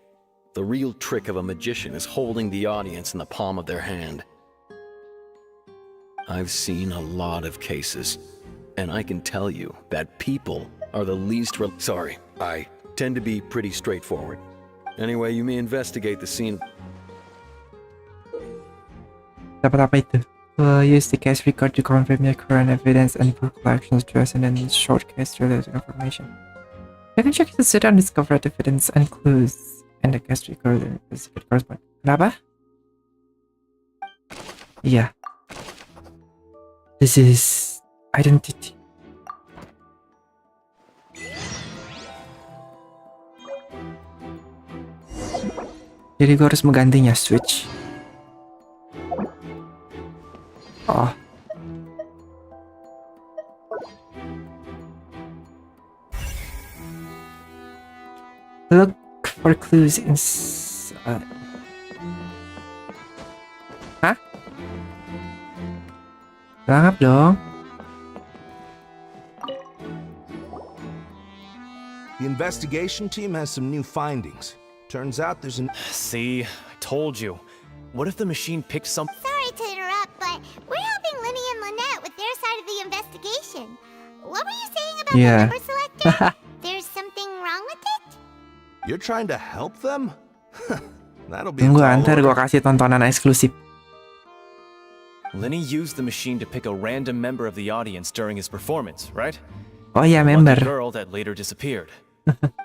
The real trick of a magician is holding the audience in the palm of their hand. I've seen a lot of cases, and I can tell you that people are the least sorry, I tend to be pretty straightforward. Anyway, you may investigate the scene. Dapat apa itu? Use the case record to confirm your current evidence and full collections address and then short case related information. You can check the set and discover evidence and clues and the case record and specific correspond. Kenapa? Iya. This is identity. Jadi gue harus menggantinya switch. Oh. Look for clues inside. Hah? Langap dong. The investigation team has some new findings. Turns out there's an... See? I told you. What if the machine picked some... Sorry to interrupt, but we're helping Linny and Lynette with their side of the investigation. What were you saying about the number selector? There's something wrong with it? You're trying to help them? That'll be a Tunggu, tall ntar gue order. kasih tontonan eksklusif. Lenny used the machine to pick a random member of the audience during his performance, right? Oh yeah, The member. girl that later disappeared.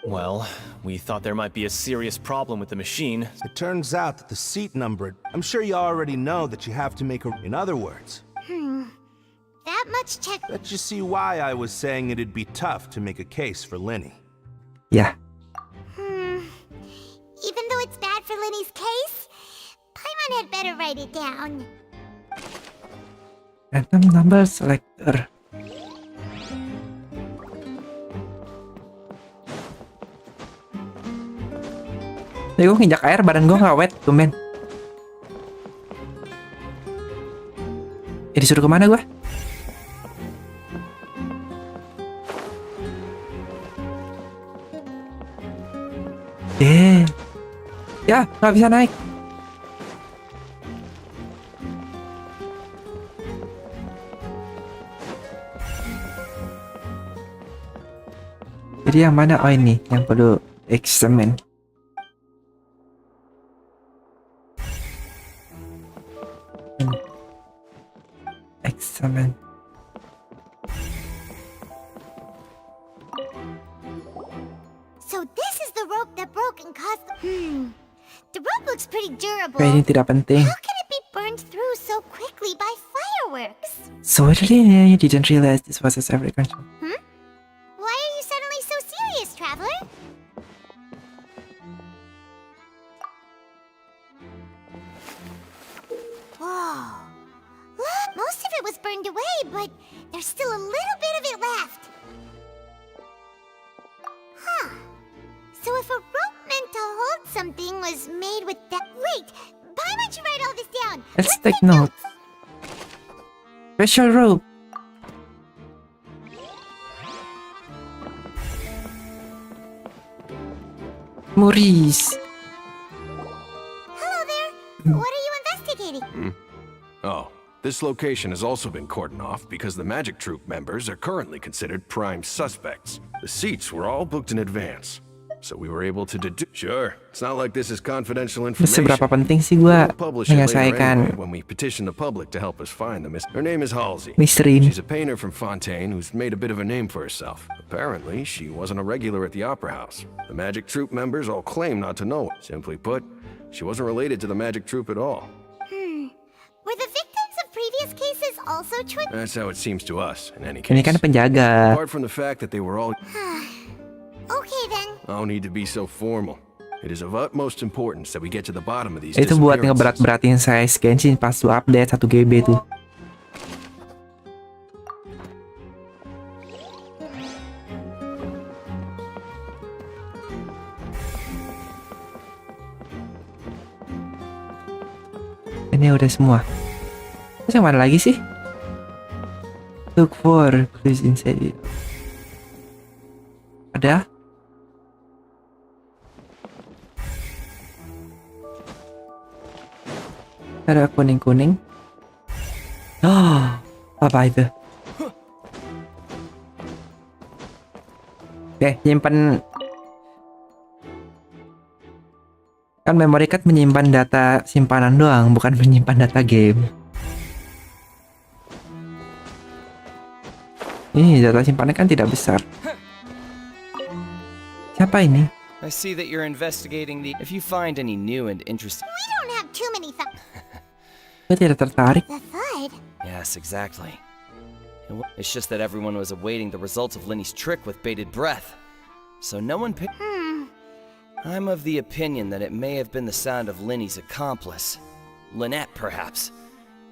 Well, we thought there might be a serious problem with the machine. It turns out that the seat number... I'm sure you already know that you have to make a... In other words, That much check... let you see why I was saying it'd be tough to make a case for Linny. Yeah. Even though it's bad for Linny's case, Paimon had better write it down. Random number selector. Tadi gue nginjak air, badan gue nggak wet, tumben. Disuruh kemana gue? Ya, nggak bisa naik. Jadi yang mana? Oh ini, yang perlu examine. The rope looks pretty durable. Kayak ini tidak penting. How can it be burned through so quickly by fireworks? So really, you didn't realize this was a separate control. Why are you suddenly so serious, Traveler? Whoa. Look, most of it was burned away, but there's still a little bit of it left. Huh. So if a rope meant to hold something was made with that... Wait! Why don't you write all this down? Let's take notes. Special rope. Maurice. Hello there. What are you investigating? Oh, this location has also been cordoned off because the magic troupe members are currently considered prime suspects. The seats were all booked in advance, so we were able to deduce. Sure, it's not like this is confidential information. Seberapa penting sih gua We'll publish it later menyelesaikan anyway when we petition the public to help us find the Her name is Halsey. misteri ini. She's a painter from Fontaine who's made a bit of a name for herself. Apparently, she wasn't a regular at the Opera House. The magic troupe members all claim not to know her. Simply put, she wasn't related to the magic troupe at all. Were the victims of previous cases also twins? That's how it seems to us, in any Ini case. kan penjaga. Apart from the fact that they were all... Okay then. No need to be so formal. It is of utmost importance that we get to the bottom of these Itu buat disappearances. ngeberat-beratin saya Genshin pas tuh update 1 GB tuh. Ini udah semua. Terus yang mana lagi sih? Look for clues inside it. Ada? Ada kuning-kuning. Oh, apa itu? Nyimpan. Kan memory card menyimpan data simpanan doang, bukan menyimpan data game. Ini data simpanannya kan tidak besar. Siapa ini? I see that you're investigating the... If you find any new and interesting... We don't have too many Gue tidak tertarik. The thud? Yes, exactly. It's just that everyone was awaiting the results of Linny's trick with bated breath. So no one picked... I'm of the opinion that it may have been the sound of Linny's accomplice. Lynette, perhaps.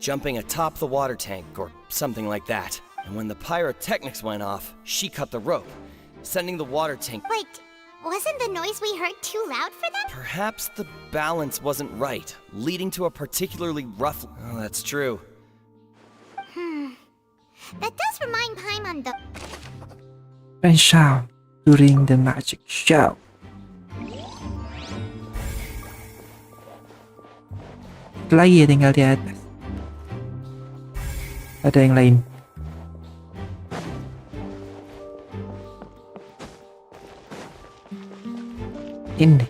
Jumping atop the water tank, or something like that. And when the pyrotechnics went off, she cut the rope, sending the water tank... Wait, wasn't the noise we heard too loud for them? Perhaps the balance wasn't right, leading to a particularly rough... Oh, that's true. That does remind Paimon the... And shout during the magic show. Lagi tinggal di atas. Ada yang lain. Ini.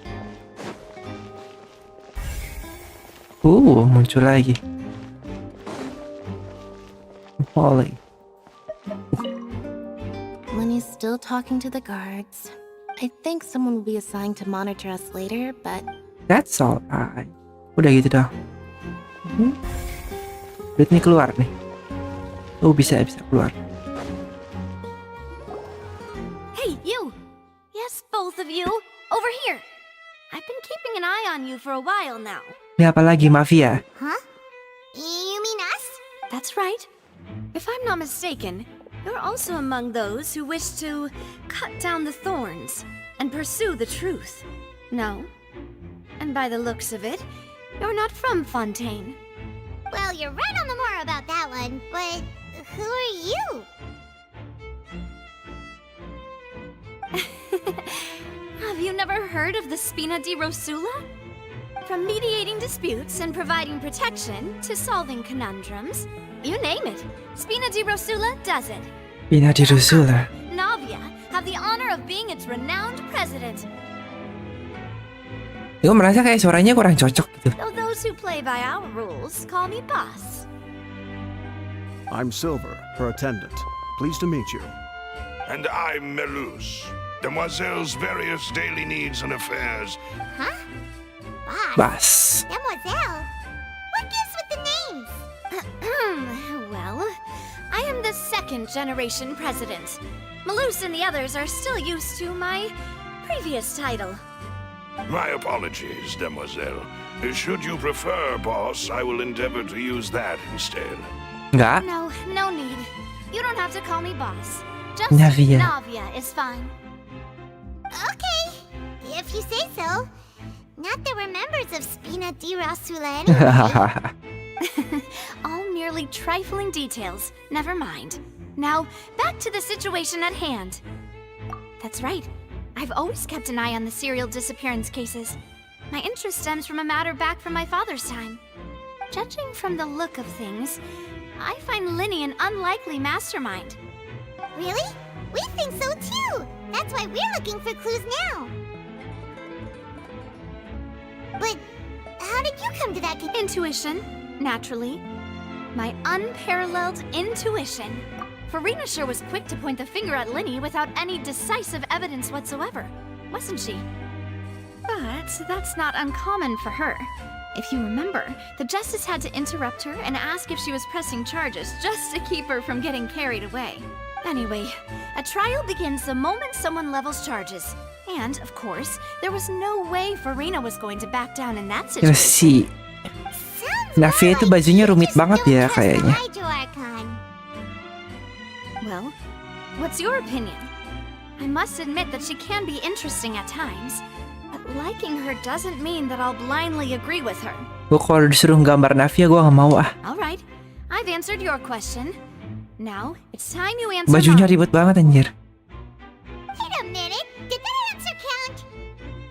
Muncul lagi. Polly. Lenny's still talking to the guards. I think someone will be assigned to monitor us later, but... That's all right. Udah gitu dah. Duit nih keluar nih. Oh, bisa keluar. Hey, you! Yes, both of you! Over here! I've been keeping an eye on you for a while now. Ini apa lagi, mafia? Huh? You mean us? That's right. If I'm not mistaken, you're also among those who wish to cut down the thorns and pursue the truth. No? And by the looks of it, you're not from Fontaine. Well, you're right on the more about that one, but who are you? Have you never heard of the Spina di Rosula? From mediating disputes and providing protection to solving conundrums, you name it, Spina di Rosula does it. Spina di Rosula. Navia have the honor of being its renowned president. Gue merasa kayak suaranya kurang cocok gitu. Though those who play by our rules call me boss. I'm Silver, her attendant. Pleased to meet you. And I'm Melus. Demoiselle's various daily needs and affairs. Huh? Boss. Demoiselle? What gives with the names? Well, I am the second generation president. Malus and the others are still used to my previous title. My apologies, Demoiselle. Should you prefer, boss, I will endeavor to use that instead. Enggak. No need. You don't have to call me boss. Just Navia. Navia is fine. Okay, if you say so. Not that we're members of Spina di Rasula anyway. All merely trifling details. Never mind. Now, back to the situation at hand. That's right. I've always kept an eye on the serial disappearance cases. My interest stems from a matter back from my father's time. Judging from the look of things, I find Linny an unlikely mastermind. Really? We think so too! That's why we're looking for clues now. But how did you come to that Intuition, naturally. My unparalleled intuition. Farina sure was quick to point the finger at Linny without any decisive evidence whatsoever, wasn't she? But that's not uncommon for her. If you remember, the justice had to interrupt her and ask if she was pressing charges just to keep her from getting carried away. Anyway, a trial begins the moment someone levels charges. And, of course, there was no way Farina was going to back down in that Terus situation. si Navia itu bajunya rumit banget ya kayaknya. Well, what's your opinion? I must admit that she can be interesting at times, but liking her doesn't mean that I'll blindly agree with her. Gue kalau disuruh gambar Navia gue gak mau ah. Alright, I've answered your question. Now, it's time you answer Bajunya mine. ribet banget anjir. Wait a minute, did that answer count?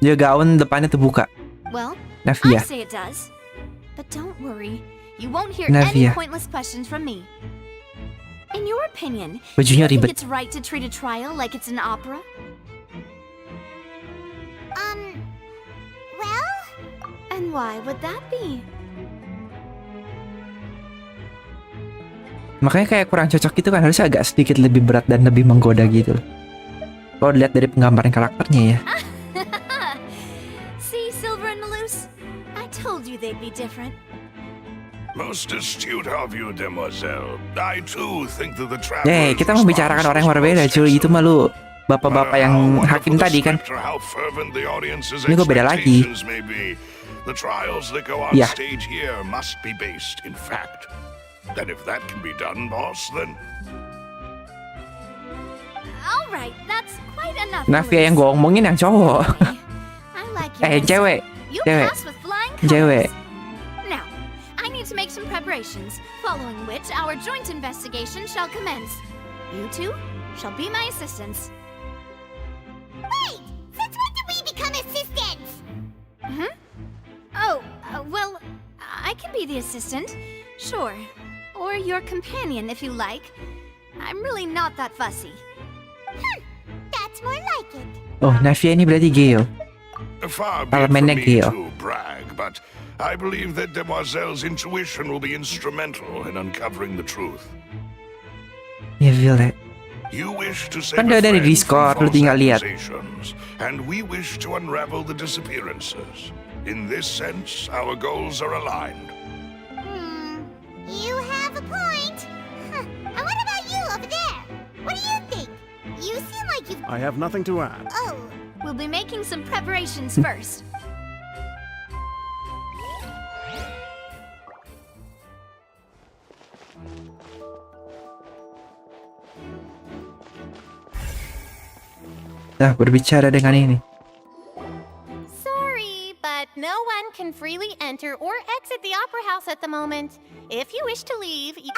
Dia gaun depannya terbuka. Well, Navia. I say it does. But don't worry, you won't hear Navia. any pointless questions from me. In your opinion, Bajunya do you think ribet. it's right to treat a trial like it's an opera? Well? And why would that be? Makanya kayak kurang cocok gitu kan, harusnya agak sedikit lebih berat dan lebih menggoda gitu. Kalau dilihat dari penggambaran karakternya ya. See, Silver and Malus? I told you they'd be different. Most astute of you, Demoiselle. I too think that the traveler. Yeay, kita membicarakan orang yang berbeda cuy. Itu mah lu bapak-bapak yang hakim tadi kan. How fervent the audience's Ini gue beda lagi. expectations may be. The trials that go on Yeah. stage here must be based in fact. And if that can be done, boss, then Alright, that's quite enough. Navia yang gue omongin yang cowok. I like you. Yang cewek. You Cewek. pass with flying Cewek. colors. Now, I need to make some preparations, following which our joint investigation shall commence. You two shall be my assistants. Wait! Since when did we become assistants? Hmm? Oh, well, I can be the assistant, sure. Or your companion, if you like. I'm really not that fussy. That's more like it. Oh, Navia ini berarti Geo. far be it from Elemennya me Geo. to brag, but I believe that Demoiselle's intuition will be instrumental in uncovering the truth. Ya feel that. You wish to save Kan a udah ada di friend Discord, from lu false tinggal lihat. accusations, and we wish to unravel the disappearances. In this sense, our goals are aligned. You have a point. Huh. And what about you over there? What do you think? You seem like you've... I have nothing to add. Oh. We'll be making some preparations first. Nah, berbicara dengan ini. Sorry, but no one can freely enter or exit the Opera House at the moment. If you wish to leave, you...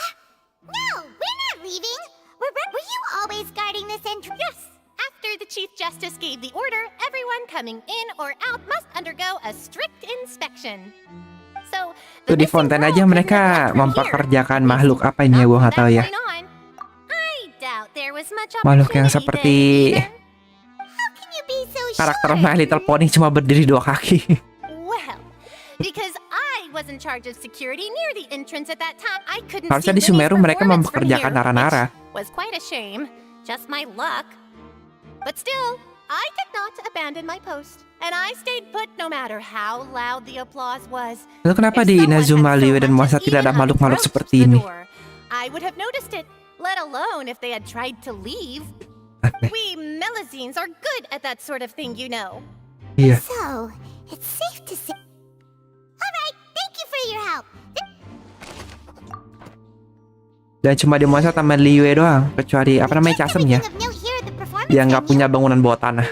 No, we're not leaving. Were you always guarding this entrance? Yes. After the Chief Justice gave the order, everyone coming in or out must undergo a strict inspection. So, Tuh di Fontaine aja mereka mempekerjakan makhluk apa ini ya, gua nggak tahu ya. I doubt there was much Makhluk yang seperti karakter My Little Pony cuma berdiri 2 kaki. Well, because I was in charge of security near the entrance at that time, I couldn't Harusnya see di Sumeru Linny's mereka performance from mempekerjakan here, Nara-Nara. which was quite a shame. Just my luck. But still, I did not abandon my post, and I stayed put no matter how loud the applause was. Lalu kenapa di Inazuma Liwe dan Monster tidak ada makhluk-makhluk seperti ini? I would have noticed it, let alone if they had tried to leave. We Melazines are good at that sort of thing, you know. Iya. So, it's safe to say... Alright, thank you for your help. Dan cuma di Monster Taman Liwe doang, kecuali apa namanya Chasm ya. Dia nggak punya bangunan bawah tanah.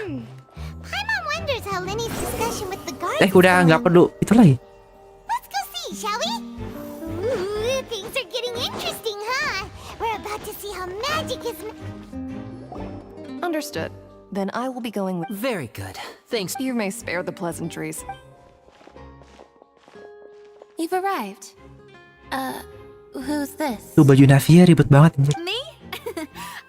Udah nggak perlu itu lagi. Let's go see, shall we? Ooh, things are getting interesting, huh? We're about to see how magic is... Understood. Then I will be going with... Very good. Thanks. You may spare the pleasantries. You've arrived. Who's this? Tuh baju Navia ribet banget anjir. Me?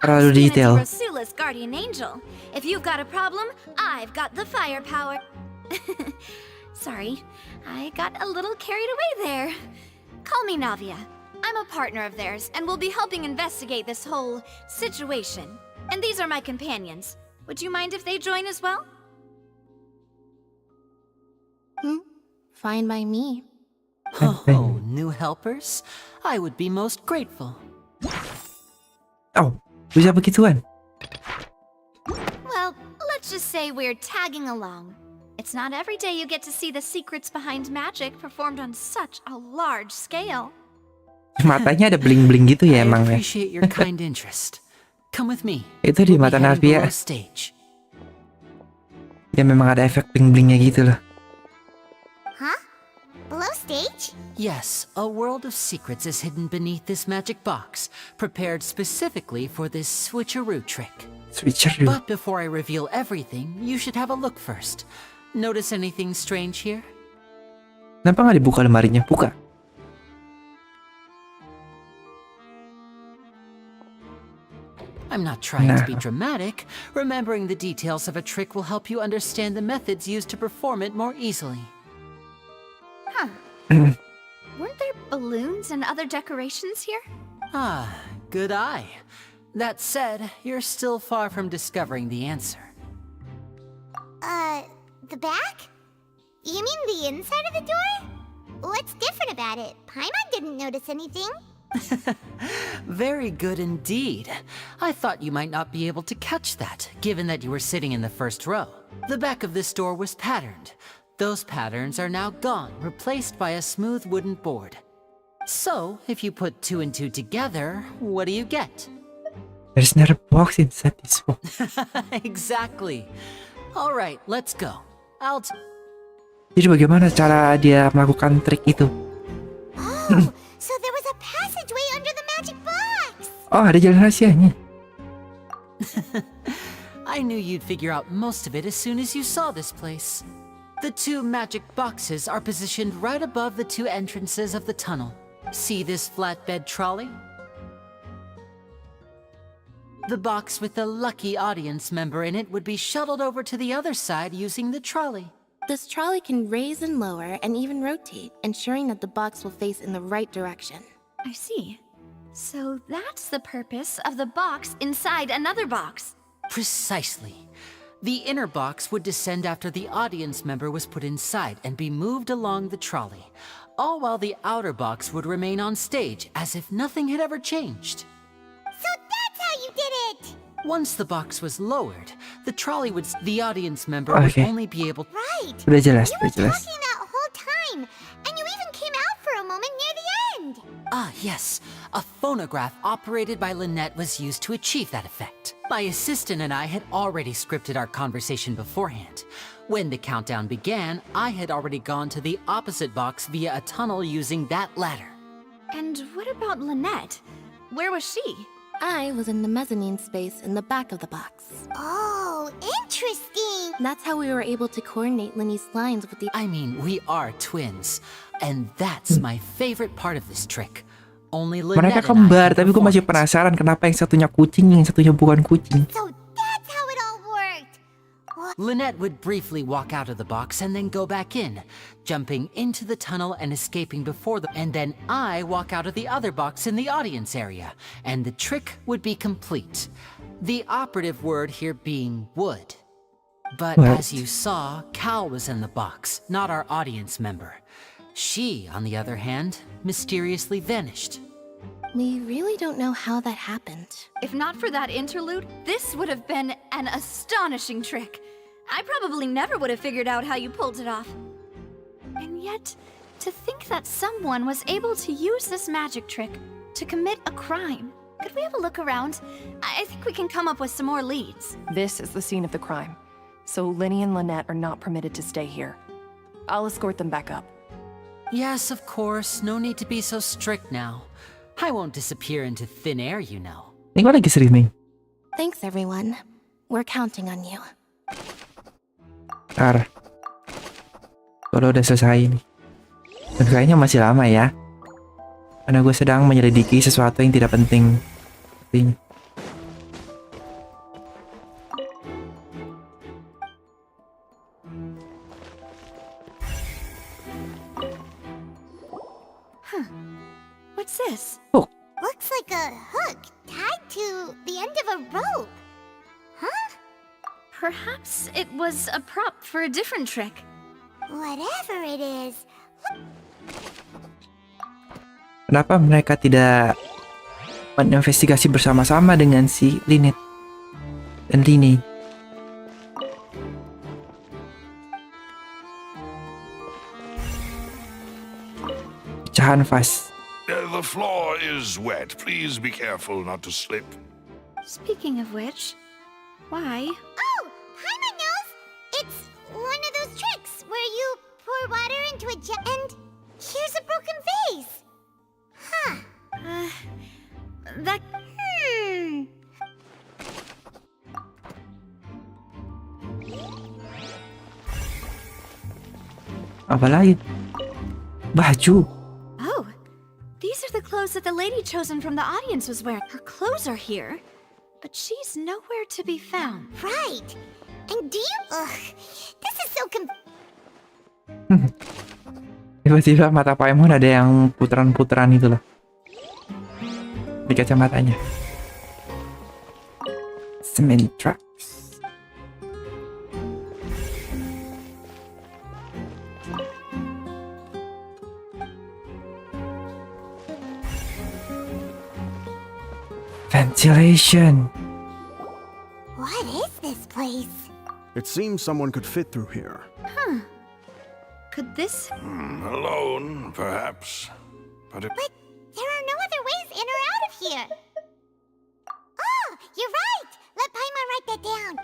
Terlalu detail. Rasula's guardian angel. If you've got a problem, I've got the firepower. Sorry, I got a little carried away there. Call me Navia. I'm a partner of theirs, and will be helping investigate this whole situation. And these are my companions. Would you mind if they join as well? Fine by me. Oh, new helpers? I would be most grateful. Oh, bisa begituan. Well, let's just say we're tagging along. It's not every day you get to see the secrets behind magic performed on such a large scale. Matanya ada bling-bling gitu ya I emang ya. appreciate your kind interest. Come with me. Itu di We'll mata be heading Navia. below stage. Ya memang ada efek bling-blingnya gitu loh. Huh? Below stage? Yes, a world of secrets is hidden beneath this magic box, prepared specifically for this switcheroo trick. Switcheroo. But before I reveal everything, you should have a look first. Notice anything strange here? Kenapa nggak dibuka lemarinya? Buka. I'm not trying to be dramatic. Remembering the details of a trick will help you understand the methods used to perform it more easily. Huh. Weren't there balloons and other decorations here? Ah, good eye. That said, you're still far from discovering the answer. The back? You mean the inside of the door? What's different about it? Paimon didn't notice anything. Very good indeed. I thought you might not be able to catch that, given that you were sitting in the first row. The back of this door was patterned. Those patterns are now gone, replaced by a smooth wooden board. So, if you put 2 and 2 together, what do you get? There's not a box inside this one. Exactly. All right, let's go. Jadi bagaimana cara dia melakukan trik itu? So there was a passageway under the magic box! Oh, ada jalan rahasianya. I knew you'd figure out most of it as soon as you saw this place. The 2 magic boxes are positioned right above the 2 entrances of the tunnel. See this flatbed trolley? The box with the lucky audience member in it would be shuttled over to the other side using the trolley. This trolley can raise and lower and even rotate, ensuring that the box will face in the right direction. I see. So that's the purpose of the box inside another box. Precisely. The inner box would descend after the audience member was put inside and be moved along the trolley, all while the outer box would remain on stage as if nothing had ever changed. So that's how you did it! Once the box was lowered, the audience member would only be able... Right! Udah jelas, You were udah jelas. talking that whole time, and you even came out for a moment near the end! Ah, yes. A phonograph operated by Lynette was used to achieve that effect. My assistant and I had already scripted our conversation beforehand. When the countdown began, I had already gone to the opposite box via a tunnel using that ladder. And what about Lynette? Where was she? I was in the mezzanine space in the back of the box. Oh, interesting! That's how we were able to coordinate Linny's lines with the... I mean, we are twins. And that's my favorite part of this trick. Only Lynette Mereka and I kembar, can tapi gue masih perform it. penasaran kenapa yang satunya kucing, yang satunya bukan kucing. So that's how it all worked! Lynette would briefly walk out of the box and then go back in, jumping into the tunnel and escaping before them. And then I walk out of the other box in the audience area, and the trick would be complete. The operative word here being would. But What? as you saw, Cal was in the box, not our audience member. She, on the other hand, mysteriously vanished. We really don't know how that happened. If not for that interlude, this would have been an astonishing trick. I probably never would have figured out how you pulled it off. And yet, to think that someone was able to use this magic trick to commit a crime. Could we have a look around? I think we can come up with some more leads. This is the scene of the crime, so Linny and Lynette are not permitted to stay here. I'll escort them back up. Yes, of course. No need to be so strict now. I won't disappear into thin air, you know. Ini gua lagi streaming. Thanks, everyone. We're counting on you. Ntar. Kalau udah selesai nih. Dan kayaknya masih lama ya. Karena gue sedang menyelidiki sesuatu yang tidak penting. Sepertinya. What's this? Oh. Looks like a hook tied to the end of a rope. Huh? Perhaps it was a prop for a different trick. Whatever it is. Kenapa mereka tidak menginvestigasi bersama-sama dengan si Lynette dan Linny? Pecahan vas. The floor is wet. Please be careful not to slip. Speaking of which, why? Oh, Paimon knows! It's one of those tricks where you pour water into a jar and here's a broken vase. Huh. That... Apa lagi? Baju. Oh, these are the clothes that the lady chosen from the audience was wearing. Her clothes are here, but she's nowhere to be found. Right. And do you... Ugh. This is so Tiba-tiba mata Paimon ada yang putaran-putaran itu loh. Di kacamatanya. Cement tracks. Ventilation. What is this place? It seems someone could fit through here. Huh. Could this... Alone, perhaps. But there are no other ways in or out of here. Oh, you're right. Let Paimon write that down.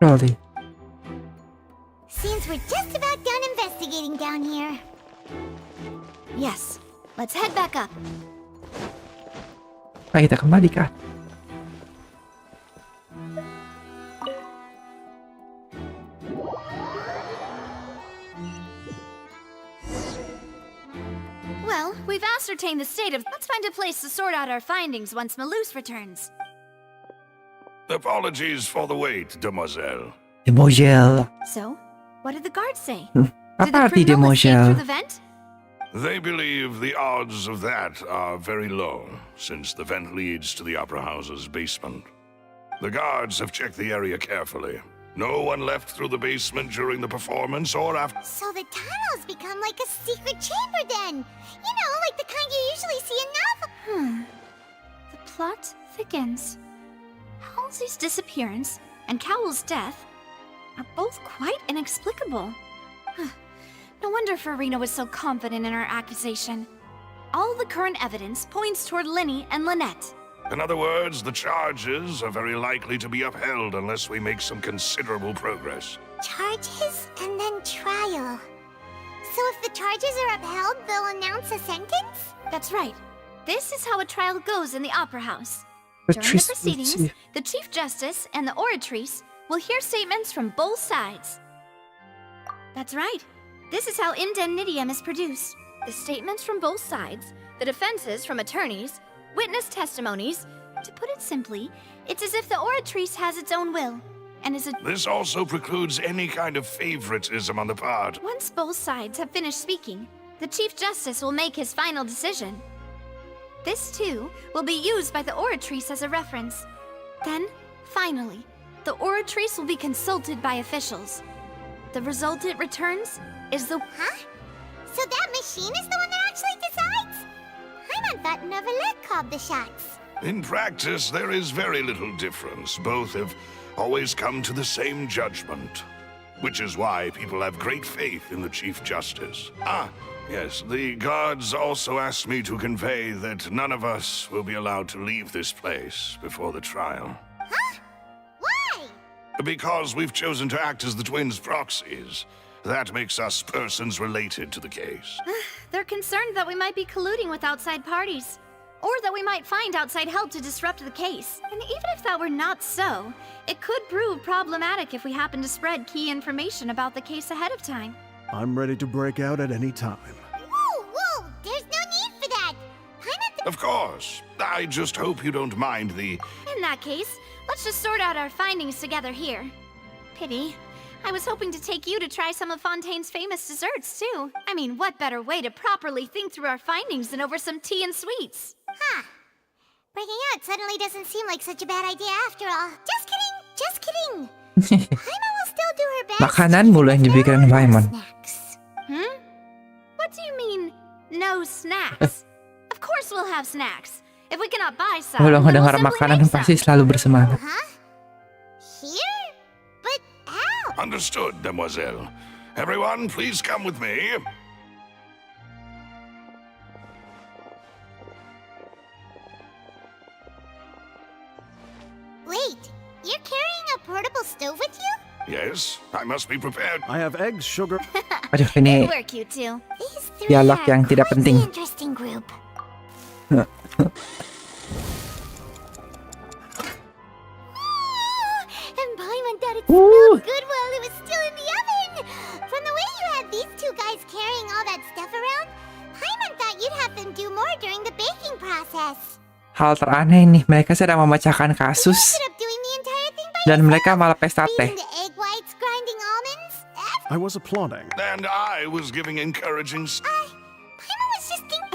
Really? Seems we're just about done investigating down here. Yes, let's head back up. Ayo kita kembali kah? Well, we've ascertained the state of... Let's find a place to sort out our findings once Malus returns. apologies for the wait, demoiselle. Demoiselle. So, what did the guards say? Apa arti demoiselle? Through the vent? They believe the odds of that are very low, since the vent leads to the Opera House's basement. The guards have checked the area carefully. No one left through the basement during the performance or after. So the tunnels become like a secret chamber then. You know, like the kind you usually see in novels. The plot thickens. Halsey's disappearance and Cowell's death are both quite inexplicable. No wonder Farina was so confident in her accusation. All the current evidence points toward Linny and Lynette. In other words, the charges are very likely to be upheld unless we make some considerable progress. Charges and then trial. So if the charges are upheld, they'll announce a sentence? That's right. This is how a trial goes in the Opera House. During the Patrice- proceedings, the Chief Justice and the Oratrice will hear statements from both sides. That's right. This is how indemnitium is produced. The statements from both sides, the defenses from attorneys, witness testimonies. To put it simply, it's as if the Oratrice has its own will, and is a... This also precludes any kind of favoritism on the part. Once both sides have finished speaking, the Chief Justice will make his final decision. This, too, will be used by the Oratrice as a reference. Then, finally, the Oratrice will be consulted by officials. The result it returns is the... Huh? So that machine is the one that actually decides? Paimon thought Neverlet called the shots. In practice, there is very little difference. Both have always come to the same judgment. Which is why people have great faith in the Chief Justice. Ah, yes, the guards also asked me to convey that none of us will be allowed to leave this place before the trial. Huh? Why? Because we've chosen to act as the twins' proxies. That makes us persons related to the case. They're concerned that we might be colluding with outside parties, or that we might find outside help to disrupt the case. And even if that were not so, it could prove problematic if we happen to spread key information about the case ahead of time. I'm ready to break out at any time. Whoa! There's no need for that! Of course. I just hope you don't mind the... In that case, let's just sort out our findings together here. Pity. I was hoping to take you to try some of Fontaine's famous desserts, too. I mean, what better way to properly think through our findings than over some tea and sweets? Huh. Breaking out suddenly doesn't seem like such a bad idea after all. Just kidding! Paimon will still do her best. Makanan mulu yang dipikirin Paimon. What do you mean, no snacks? Of course we'll have snacks. If we cannot buy some, Walau then we'll ngedengar simply makanan make some. pasti selalu bersemangat. Here? But how? Understood, demoiselle. Everyone, please come with me. Wait, you're carrying a portable stove with you? Yes, I must be prepared. I have eggs, sugar. Aduh, ini We're cute too. These three dialog are yang tidak quite penting. the interesting group. And Paimon thought it smelled good while it was still in the oven. From the way you had these two guys carrying all that stuff around, Paimon thought you'd have them do more during the baking process. Hal teraneh nih, mereka sedang memecahkan kasus Ended up doing the entire thing by dan yourself. mereka malah pesta teh. Beating the egg whites, grinding almonds. I was applauding. And I was giving encouraging... Paimon was just thinking.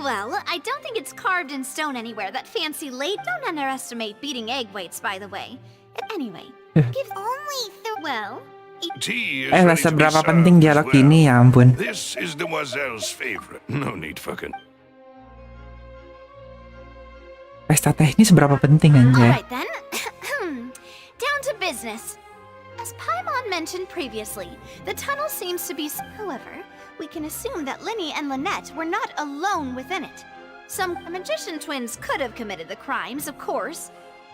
Well, I don't think it's carved in stone anywhere, that fancy late. Don't underestimate beating egg whites, by the way. Anyway, Gives only the well, Tea is Lah ready to be seberapa served penting as dialog well. ini, ya ampun. This is demoiselle's favorite. No need for Pesta teh ini seberapa penting anjay. alright then. Down to business. As Paimon mentioned previously, the tunnel seems to be... However, we can assume that Linny and Lynette were not alone within it. Some magician twins could have committed the crimes, of course,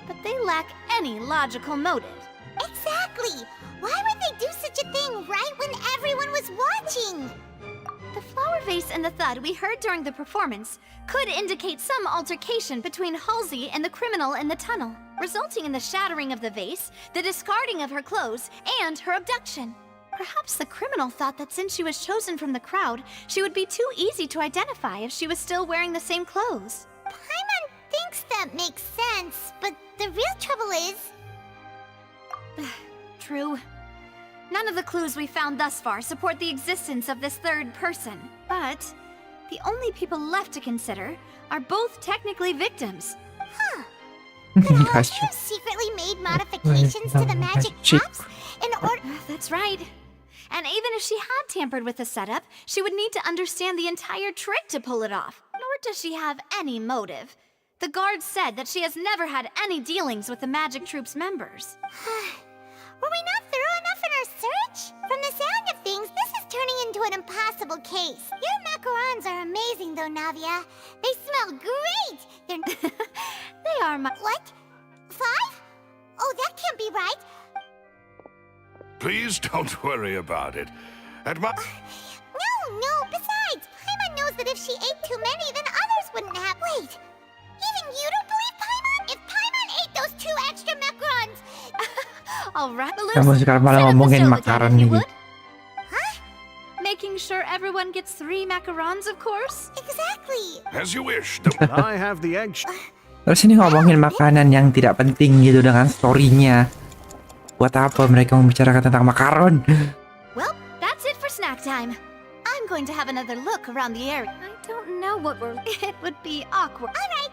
but they lack any logical motive. Exactly! Why would they do such a thing right when everyone was watching? The flower vase and the thud we heard during the performance could indicate some altercation between Halsey and the criminal in the tunnel, resulting in the shattering of the vase, the discarding of her clothes, and her abduction. Perhaps the criminal thought that since she was chosen from the crowd, she would be too easy to identify if she was still wearing the same clothes. Paimon thinks that makes sense, but the real trouble is... True. None of the clues we found thus far support the existence of this third person. But the only people left to consider are both technically victims. Huh. Could all of you have secretly made modifications to the magic props in order... That's right. And even if she had tampered with the setup, she would need to understand the entire trick to pull it off. Nor does she have any motive. The guards said that she has never had any dealings with the magic troop's members. Were we not thorough enough in our search? From the sound of things, this is turning into an impossible case. Your macarons are amazing, though, Navia. They smell great! They're... They are my... What? 5? Oh, that can't be right. Please don't worry about it. At my... No, besides, Paimon knows that if she ate too many, then others wouldn't have... Wait, even you don't believe Paimon? If Paimon ate those 2 extra macarons... Alright, Kamu sekarang malah ngomongin makanan nih. Making sure everyone gets 3 macarons, of course? Exactly. As you wish. I have the egg. Terus ini ngomongin makanan yang tidak penting gitu dengan story-nya. Buat apa mereka membicarakan tentang makaron? Well, that's it for snack time. I'm going to have another look around the area. I don't know what we're... It would be awkward. Alright,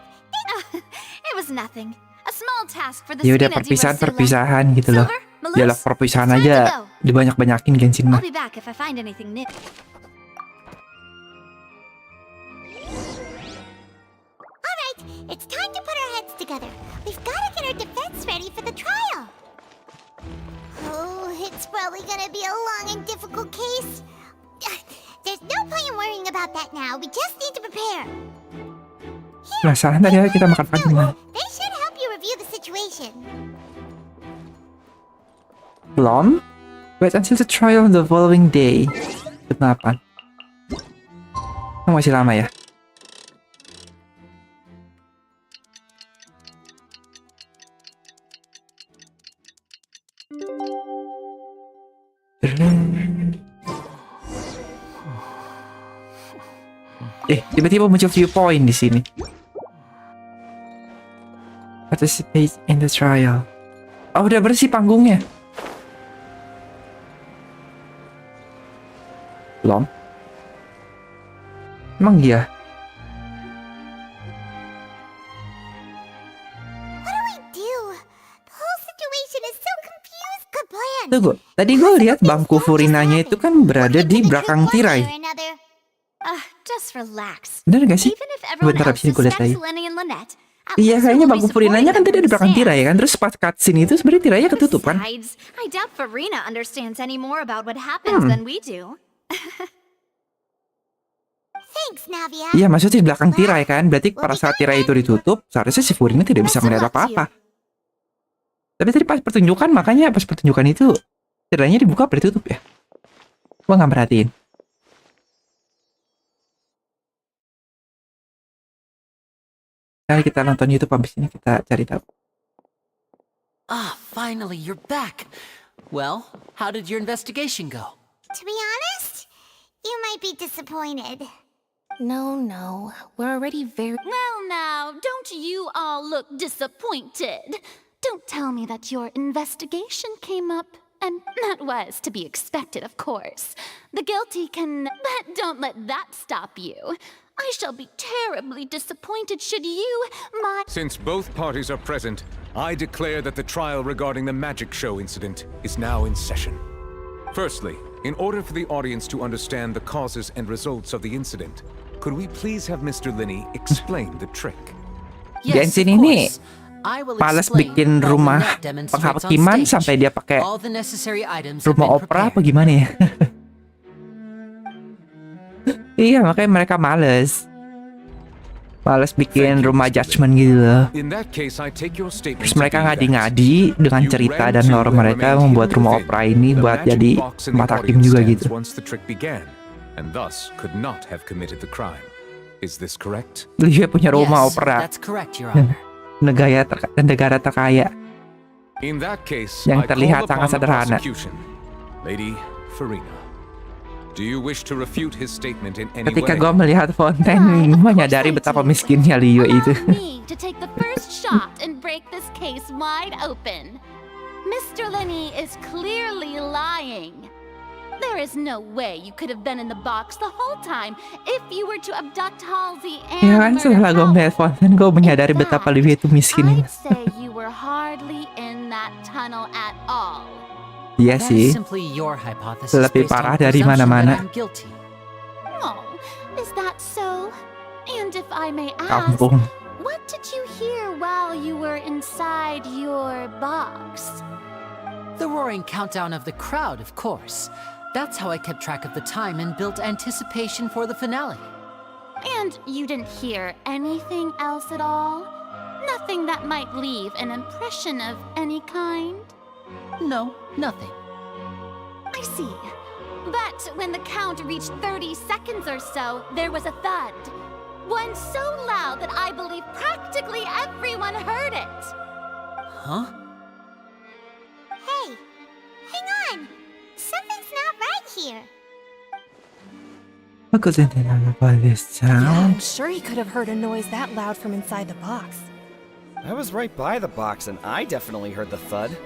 it was nothing. A small task for the Ya udah Spina di perpisahan gitu loh. Silver, Yalah perpisahan aja dibanyak-banyakin Genshin mah. I'll be back if I find anything new. alright, it's time to put our heads together. We've got to get our defense ready for the trial. Oh, it's probably gonna be a long and difficult case. There's no point in worrying about that now. We just need to prepare. Penasaran tadi kita makan pagi mana? They should help you review the situation. Belum? Wait until the trial on the following day. Kenapa? Masih lama ya? Tiba-tiba muncul viewpoint di sini. Participate in the trial. Oh, udah bersih panggungnya. Belum? Emang iya? What do we do? The whole situation is so confused. Good plan. Tunggu, tadi gue lihat bangku Furinanya itu kan berada di belakang tirai. Just relax. Bener gak sih? Even if everyone Bentar, else abis ini gue lihat lagi. suspects Lenny and Lynette, Iya, kayaknya bangku Furinanya kan tadi di belakang tirai kan. Terus pas cutscene itu sebenarnya tirainya ketutup kan? Besides, I doubt Farina understands any more about what happens than we do. Thanks, Navia. Iya, maksudnya di belakang tirai kan. Berarti pada saat tirai itu ditutup, seharusnya si Furina tidak bisa melihat apa-apa. Tapi tadi pas pertunjukan, makanya pas pertunjukan itu tirainya dibuka apa ditutup ya? Gua nggak merhatiin. Kali kita nonton YouTube habis ini kita cari tahu. Finally, you're back. Well, how did your investigation go? To be honest, you might be disappointed. No. We're already very... Well now, don't you all look disappointed? Don't tell me that your investigation came up. And that was to be expected, of course. The guilty can... But don't let that stop you. I shall be terribly disappointed should you, Since both parties are present, I declare that the trial regarding the magic show incident is now in session. Firstly, in order for the audience to understand the causes and results of the incident, could we please have Mr. Linney explain the trick? Genshin ini malas bikin rumah penghakiman sampai dia pakai rumah opera apa gimana ya? Iya, makanya mereka males bikin rumah judgment gitu loh. Terus mereka ngadi-ngadi dengan cerita dan lore mereka membuat rumah opera ini buat jadi tempat hakim juga gitu. Dia punya rumah opera. Negara terkaya yang terlihat sangat sederhana. Lady Farina, do you wish to refute his statement in any Ketika way? gue melihat Fontaine, menyadari betapa miskinnya Liu itu. me to take the first shot and break this case wide open. Mr. Linney is clearly lying. There is no way you could have been in the box the whole time if you were to abduct Halsey and Ya kan, setelah gue melihat Fontaine, gue menyadari betapa Liu itu miskin. I'd say you were hardly in that tunnel at all. Iya sih, lebih parah dari mana-mana. Oh, is that so? And if I may ask, Kampung. what did you hear while you were inside your box? The roaring countdown of the crowd, of course. That's how I kept track of the time and built anticipation for the finale. And you didn't hear anything else at all? Nothing that might leave an impression of any kind? No, nothing. I see. But when the count reached 30 seconds or so, there was a thud. One so loud that I believe practically everyone heard it. Huh? Hey, hang on. Something's not right here. I couldn't remember by this I'm sound. sure he could have heard a noise that loud from inside the box. I was right by the box and I definitely heard the thud.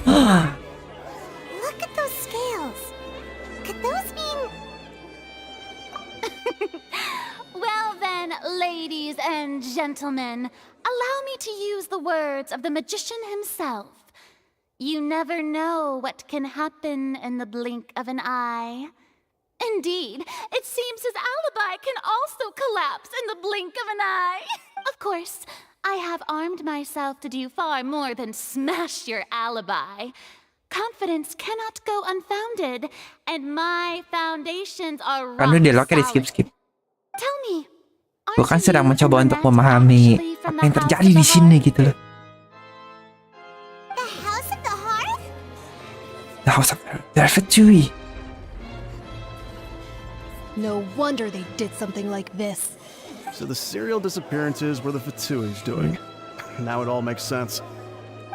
Look at those scales. Could those mean... ladies and gentlemen, allow me to use the words of the magician himself. You never know what can happen in the blink of an eye. Indeed, it seems his alibi can also collapse in the blink of an eye. Of course, I have armed myself to do far more than smash your alibi. Confidence cannot go unfounded, and my foundations are rock Kan udah dialognya di solid. skip. Tell me, Gue kan sedang mencoba untuk memahami apa yang terjadi di sini gitu loh. The House of the Hearth? The House of the Fatui. No wonder they did something like this. So the serial disappearances were the Fatui's doing. Now it all makes sense.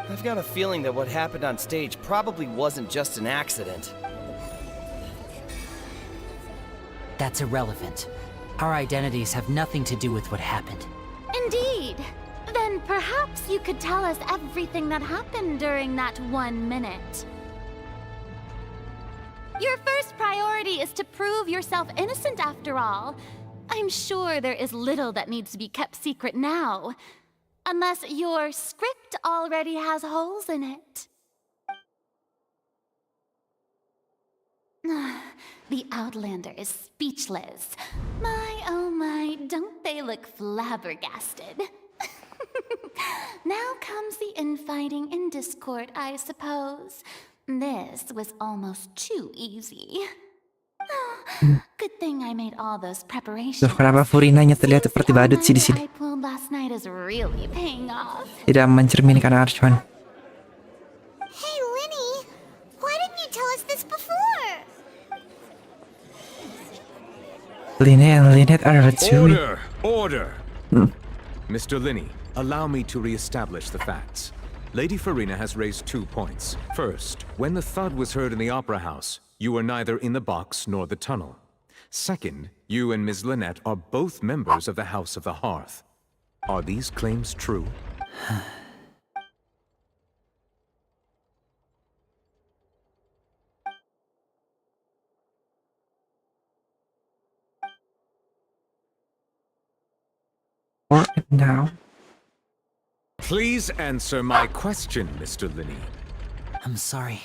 I've got a feeling that what happened on stage probably wasn't just an accident. That's irrelevant. Our identities have nothing to do with what happened. Indeed. Then perhaps you could tell us everything that happened during that 1 minute. Your first priority is to prove yourself innocent after all. I'm sure there is little that needs to be kept secret now. Unless your script already has holes in it. The Outlander is speechless. My, oh my, don't they look flabbergasted? Now comes the infighting and discord, I suppose. This was almost too easy. Good thing I made all those preparations. Duh, kenapa Furinanya terlihat seperti badut sih di sini? I pulled last night is really paying off. Tidak mencerminkan Archon. Hey, Linny, why didn't you tell us this before? Linny and Lynette are Fatui. Order! Mr. Linney, allow me to re-establish the facts. Lady Farina has raised 2 points. First, when the thud was heard in the Opera House, you were neither in the box nor the tunnel. Second, you and Ms. Lynette are both members of the House of the Hearth. Are these claims true? Or now? Please answer my question, Mr. Linney. I'm sorry.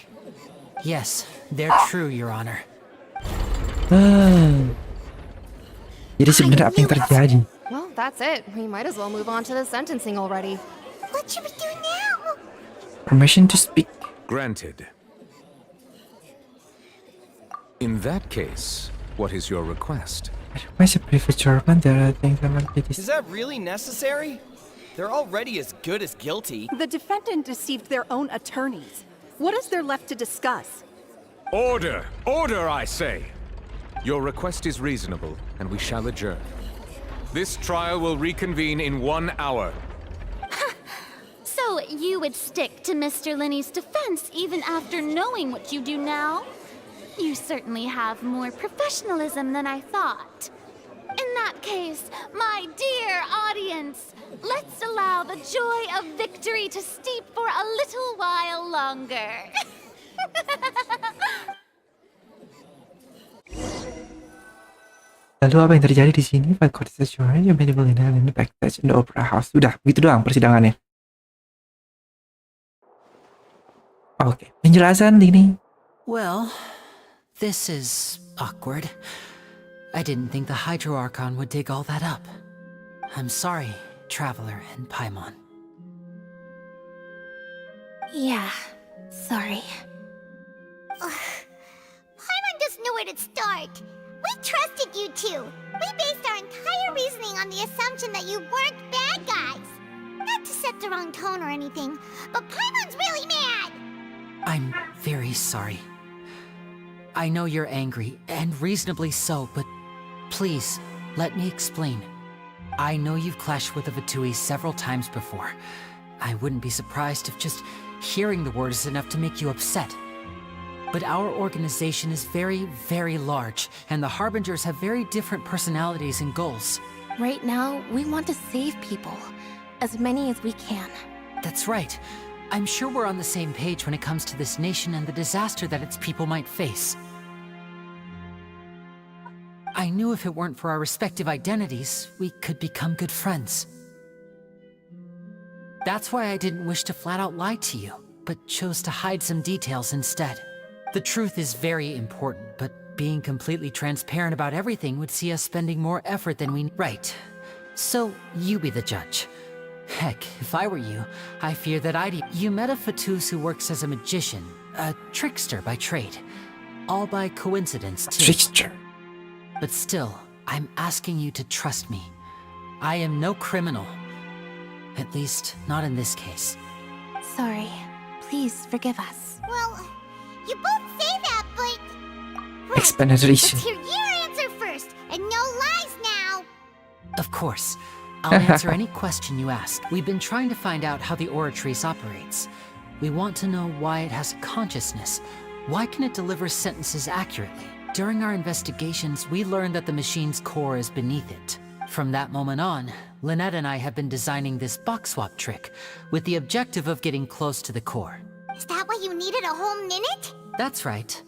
Yes, they're true, Your Honor. Jadi sebenarnya apa yang terjadi? Well, that's it. We might as well move on to the sentencing already. What should we do now? Permission to speak. Granted. In that case, what is your request? As a brief German, there are things that might be Is that really necessary? They're already as good as guilty. The defendant deceived their own attorneys. What is there left to discuss? Order! Order, I say! Your request is reasonable, and we shall adjourn. This trial will reconvene in 1 hour. So you would stick to Mr. Linney's defense even after knowing what you do now? You certainly have more professionalism than I thought. In that case, my dear audience, let's allow the joy of victory to steep for a little while longer. Lalu apa yang terjadi di sini? Fight court is adjourned. You may be in the backstage in the Opera House. Udah, begitu doang persidangannya. Oke, penjelasan ini. Well, this is awkward. I didn't think the Hydro Archon would dig all that up. I'm sorry, Traveler and Paimon. Yeah, sorry. Paimon doesn't know where to start. We trusted you two. We based our entire reasoning on the assumption that you weren't bad guys. Not to set the wrong tone or anything, but Paimon's really mad. I'm very sorry. I know you're angry, and reasonably so, but please, let me explain. I know you've clashed with the Fatui several times before. I wouldn't be surprised if just hearing the word is enough to make you upset. But our organization is very, very large, and the Harbingers have very different personalities and goals. Right now, we want to save people. As many as we can. That's right. I'm sure we're on the same page when it comes to this nation and the disaster that its people might face. I knew if it weren't for our respective identities, we could become good friends. That's why I didn't wish to flat out lie to you, but chose to hide some details instead. The truth is very important, but being completely transparent about everything would see us spending more effort than we need. Right. So, you be the judge. Heck, if I were you, I fear that You met a Fatus who works as a magician, a trickster by trade. All by coincidence, too. Trickster. But still, I'm asking you to trust me. I am no criminal. At least, not in this case. Sorry. Please forgive us. Well, you both say that, but... Explanation. Let's hear your answer first, and no lies now! Of course. I'll answer any question you ask. We've been trying to find out how the Oratrice operates. We want to know why it has consciousness. Why can it deliver sentences accurately? During our investigations, we learned that the machine's core is beneath it. From that moment on, Lynette and I have been designing this box swap trick, with the objective of getting close to the core. Is that why you needed a whole minute? That's right.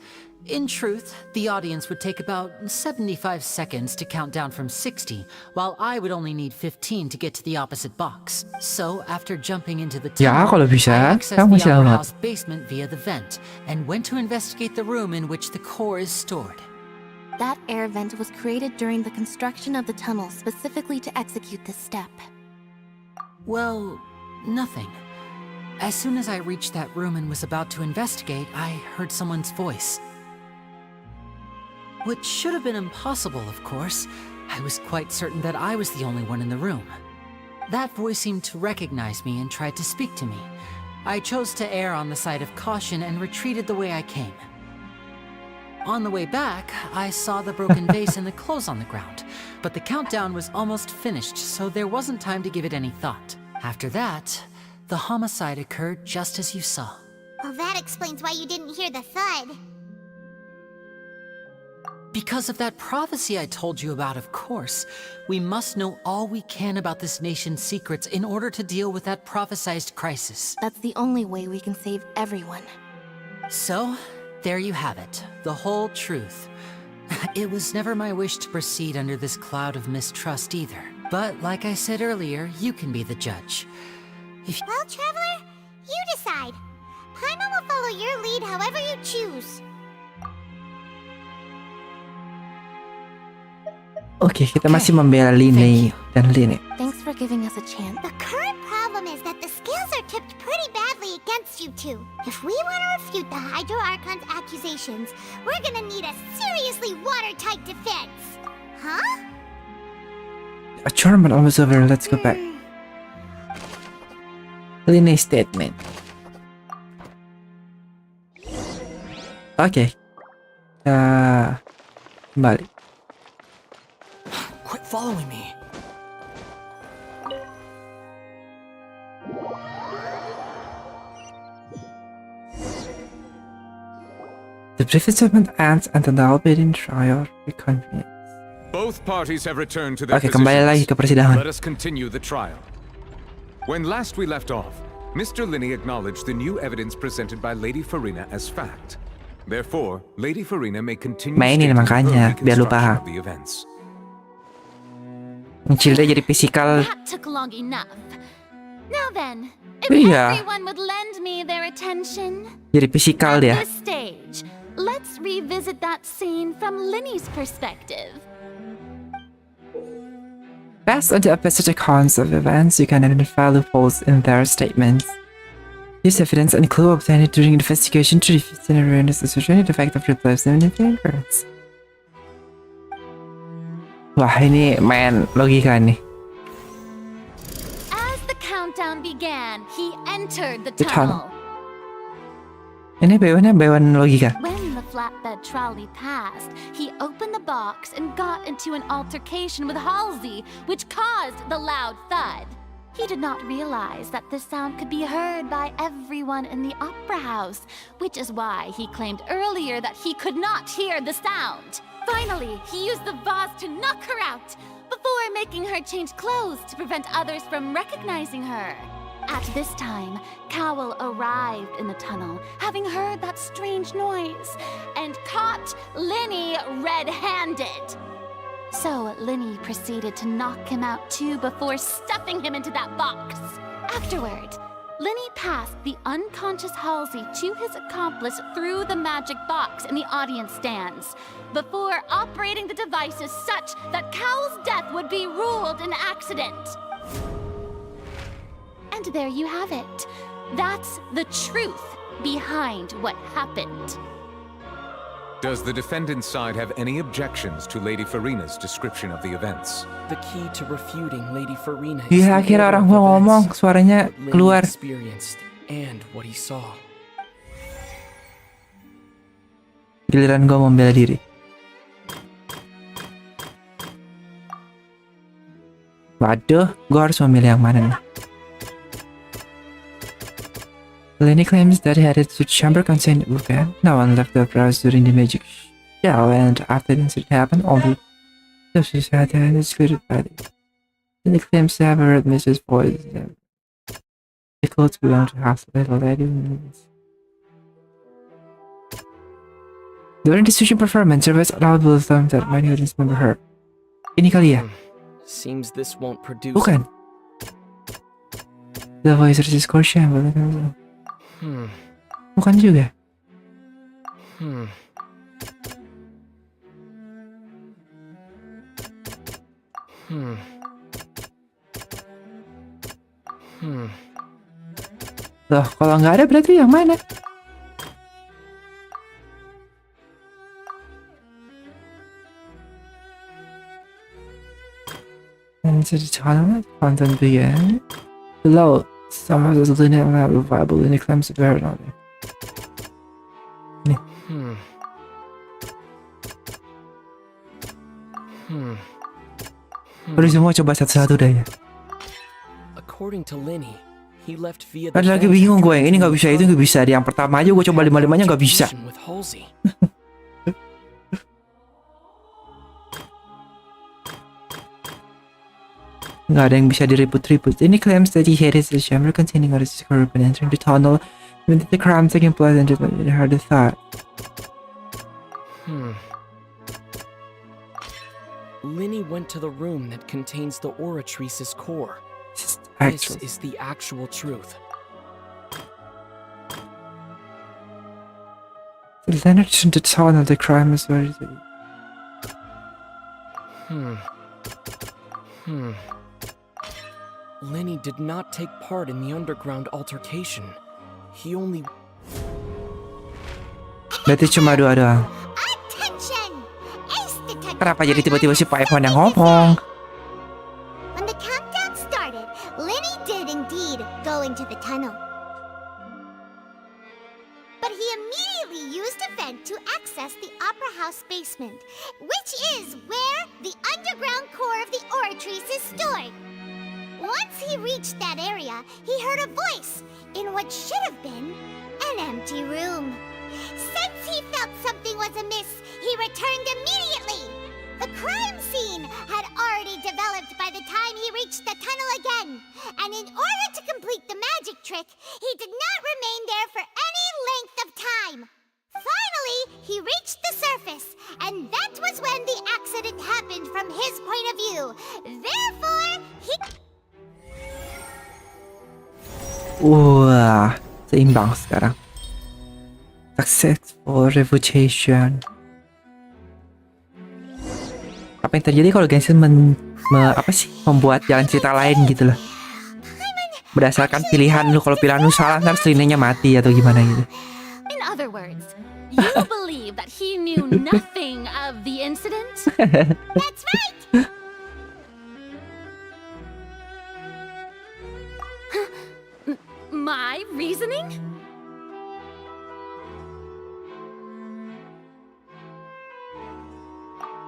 In truth, the audience would take about 75 seconds to count down from 60, while I would only need 15 to get to the opposite box. So, after jumping into the tunnel, kalau bisa, I accessed kamu the selamat. house basement via the vent, and went to investigate the room in which the core is stored. That air vent was created during the construction of the tunnel specifically to execute this step. Well, nothing. As soon as I reached that room and was about to investigate, I heard someone's voice. Which should have been impossible, of course. I was quite certain that I was the only one in the room. That voice seemed to recognize me and tried to speak to me. I chose to err on the side of caution and retreated the way I came. On the way back, I saw the broken vase and the clothes on the ground, but the countdown was almost finished, so there wasn't time to give it any thought. After that, the homicide occurred just as you saw. Well, that explains why you didn't hear the thud. Because of that prophecy I told you about, of course. We must know all we can about this nation's secrets in order to deal with that prophesized crisis. That's the only way we can save everyone. So, there you have it. The whole truth. It was never my wish to proceed under this cloud of mistrust either. But like I said earlier, you can be the judge. Well, Traveler, you decide. Paimon will follow your lead however you choose. Oke, kita masih membela Lyney dan Lynette. Thanks for giving us a chance. The current problem is that the scales are tipped pretty badly against you two. If we want to refute the Hydro Archon's accusations, we're gonna need a seriously watertight defense. Huh? A tournament almost over. Let's go back. Lyney statement. Oke. Kembali. Quit following me. The brief settlement ends and the now bidding trial reconvenes. Both parties have returned to their Oke, kembali lagi ke persidangan. Let us continue the trial. When last we left off, Mr. Linney acknowledged the new evidence presented by Lady Farina as fact. Therefore, Lady Farina may continue Mainin makanya, biar lu paham. of the events. Mencilnya jadi fisikal. That took long enough. Now then, if Iya. everyone would lend me their attention. Jadi fisikal At dia. this stage, let's revisit that scene from Linny's perspective. Based on the opposite accounts of events, you can identify loopholes in their statements. Use evidence and clue obtained during the investigation to refute any awareness associated with the fact of replacement in the occurrence. Wah, ini main logika nih. As the countdown began, he entered the The tunnel. tunnel. Ini bewan logika. When the flatbed trolley passed, he opened the box and got into an altercation with Halsey, which caused the loud thud. He did not realize that this sound could be heard by everyone in the opera house, which is why he claimed earlier that he could not hear the sound. Finally, he used the vase to knock her out, before making her change clothes to prevent others from recognizing her. At this time, Cowell arrived in the tunnel, having heard that strange noise, and caught Linny red-handed. So Linny proceeded to knock him out too before stuffing him into that box. Afterward, Linny passed the unconscious Halsey to his accomplice through the magic box in the audience stands, before operating the devices such that Cowl's death would be ruled an accident. And there you have it. That's the truth behind what happened. Does the defendant's side have any objections to Lady Farina's description of the events? The key to refuting Lady Farina is Iya, akhirnya orang mau ngomong, suaranya what Lenny keluar. experienced and what he saw. Giliran gue membela diri. Waduh, gue harus memilih yang mana nih? Lenny claims that he headed to chamber containing Uka. No one left the house during the magic show, and after the incident happened, only the society had excluded by the. Lenny claims to have heard Mrs. voice. The clothes belong to house little lady. During the sushi performance, there was a loud thump that many audience member heard. Ini kali ya? Seems this won't produce. Bukan. The voice is caution. Bukan juga. Loh, kalau nggak ada berarti yang mana? Into the tunnel, Fontaine began. Below, some of the linear level viable in the claims of very long. Udah semua coba satu-satu deh ya. According to Lenny, he left via Kan lagi bingung gue, ini nggak bisa, itu nggak bisa. Di yang pertama aja gue coba 5-5-nya nggak bisa. Nggak ada yang bisa diribut-ribut. Any claims that he hated the chamber containing a secret and entering the tunnel when the crime taking place and heard the thought. Lenny went to the room that contains the Oratrice's core. This is the actual truth. The Leonard in the tunnel, the crime is very. Lenny did not take part in the underground altercation. He only... Berarti cuma dua doang. Kenapa jadi tiba-tiba si Pak Ivan yang ngomong? When the countdown started, Lenny did indeed go into the tunnel. But he immediately used a vent to access the Opera House basement, which is where the underground core of the Oratrice is stored. Once he reached that area, he heard a voice in what should have been an empty room. Since he felt something was amiss, he returned immediately. The crime scene had already developed by the time he reached the tunnel again, and in order to complete the magic trick, he did not remain there for any length of time. Finally, he reached the surface, and that was when the accident happened from his point of view. Therefore, he... Wah, seimbang sekarang. Successful refutation. Apa yang terjadi kalau Genshin membuat jalan cerita lain gitu loh? Berdasarkan pilihan lu, kalau pilihan lu salah ntar Selinanya mati atau gimana gitu. In other words, you believe that he knew nothing of the incident? That's right! My reasoning?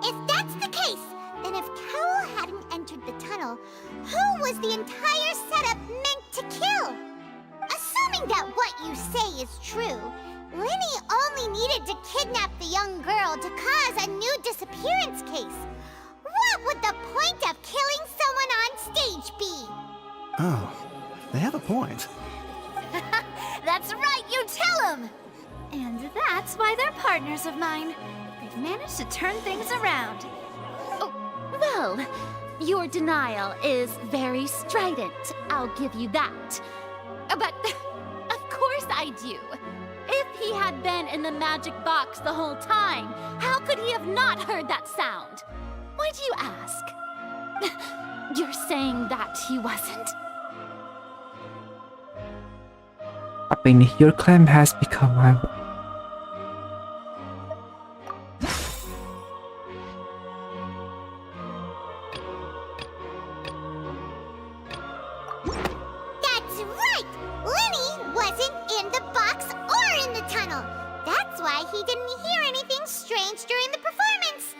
If that's the case, then if Cowell hadn't entered the tunnel, who was the entire setup meant to kill? Assuming that what you say is true, Lenny only needed to kidnap the young girl to cause a new disappearance case. What would the point of killing someone on stage be? Oh, they have a point. That's right, you tell him! And that's why they're partners of mine. They've managed to turn things around. Oh, Well, your denial is very strident, I'll give you that. But of course I do. If he had been in the magic box the whole time, how could he have not heard that sound? Why do you ask? You're saying that he wasn't? Apa ini? Your claim has become my... That's right! Lenny wasn't in the box or in the tunnel. That's why he didn't hear anything strange during the performance.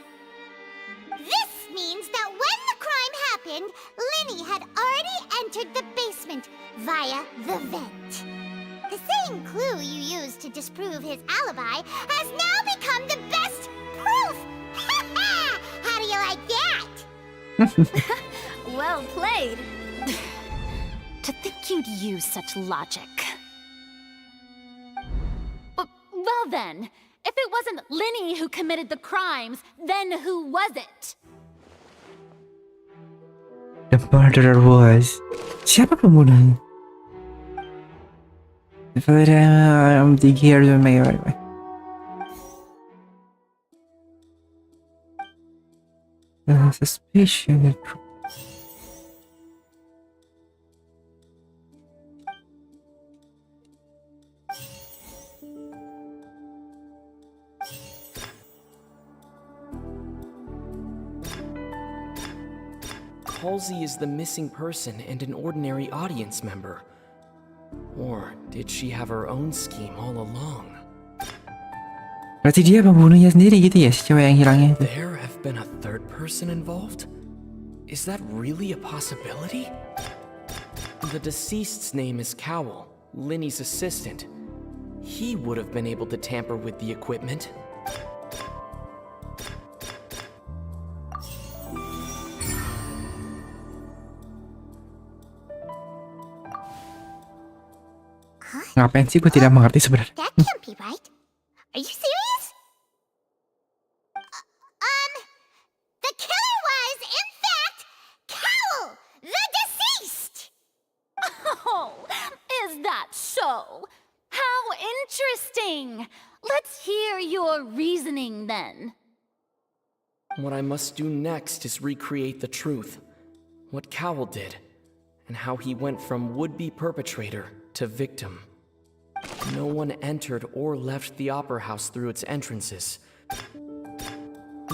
This means that when the crime happened, Lenny had already entered the basement via the vent. The same clue you used to disprove his alibi has now become the best proof! How do you like that? Well played. To think you'd use such logic. Well then, if it wasn't Lenny who committed the crimes, then who was it? The murderer was... Siapa pembunuhnya? I'm the gear to me anyway. Suspicion. Halsey is the missing person and an ordinary audience member. Or did she have her own scheme all along? Berarti dia pembunuhnya sendiri gitu ya, si cewek yang hilangnya itu. There have been a third person involved? Is that really a possibility? The deceased's name is Cowell, Linny's assistant. He would have been able to tamper with the equipment. Ngapain sih? Gue tidak mengerti sebenarnya. That can't be right. Are you serious? The killer was, in fact, Cowell, the deceased! Oh, is that so? How interesting! Let's hear your reasoning then. What I must do next is recreate the truth. What Cowell did, and how he went from would-be perpetrator to victim. No one entered or left the Opera House through its entrances.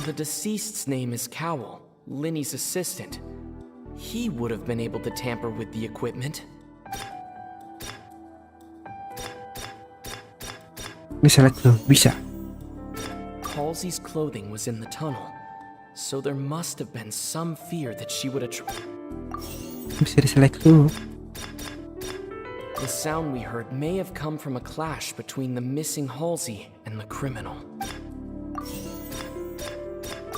The deceased's name is Cowell, Linny's assistant. He would have been able to tamper with the equipment. Bisa lihat tuh, bisa. Halsey's clothing was in the tunnel, so there must have been some fear that she would Bisa diselect tuh. The sound we heard may have come from a clash between the missing Halsey and the criminal.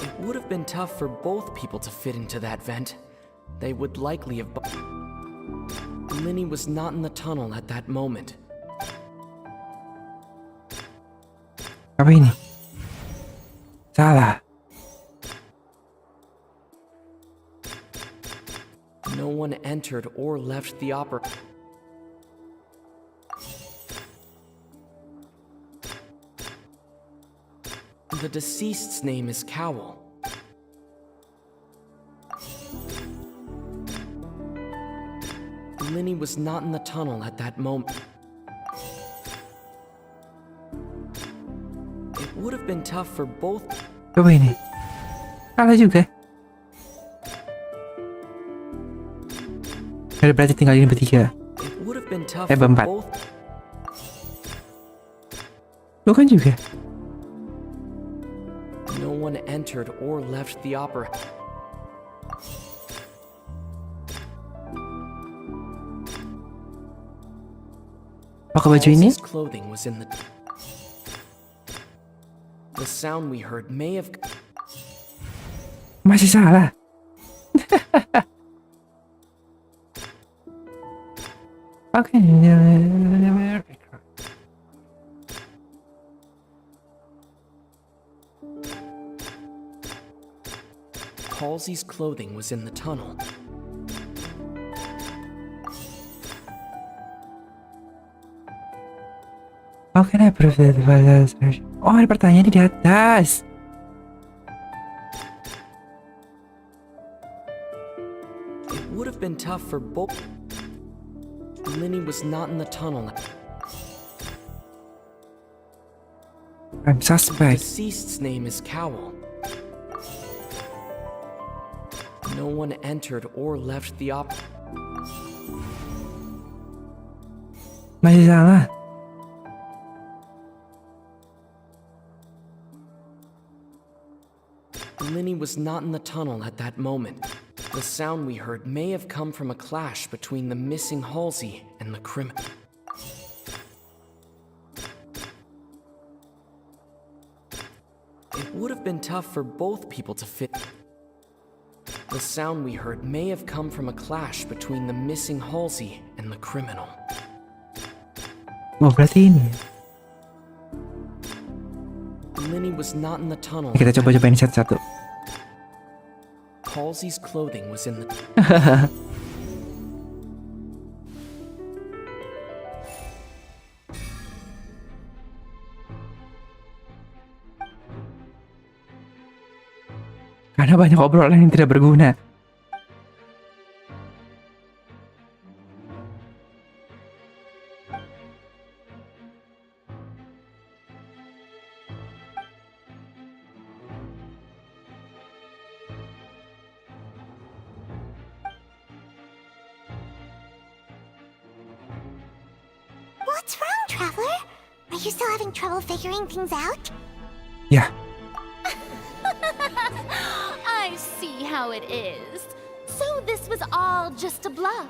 It would have been tough for both people to fit into that vent. They would likely have... Lenny was not in the tunnel at that moment. Apa ini? Salah. No one entered or left the opera. The deceased's name is Cowell. Lenny was not in the tunnel at that moment. It would have been tough for both. Coba ini. Salah juga. Berarti tinggal ini bertiga. It would have been tough for berempat. both. Lo kan juga. No one entered or left the opera. Pakai baju ini? Halsey's clothing was in the. The sound we heard may have. Masih salah. Oke. Halsey's clothing was in the tunnel. How can I prove that the files are... Oh, ada pertanyaan di atas. It would have been tough for both. Linny was not in the tunnel. I'm The suspect. deceased's name is Cowell. No one entered or left the Masih salah. Linny was not in the tunnel at that moment. The sound we heard may have come from a clash between the missing Halsey and the criminal. It would have been tough for both people to fit. The sound we heard may have come from a clash between the missing Halsey and the criminal. Oh, berarti ini. Linny was not in the tunnel. Kita coba-cobain satu-satu. Halsey's clothing was in the... Karena banyak obrolan yang tidak berguna. What's wrong, Traveler? Are you still having trouble figuring things out? Yeah. I see how it is. So this was all just a bluff.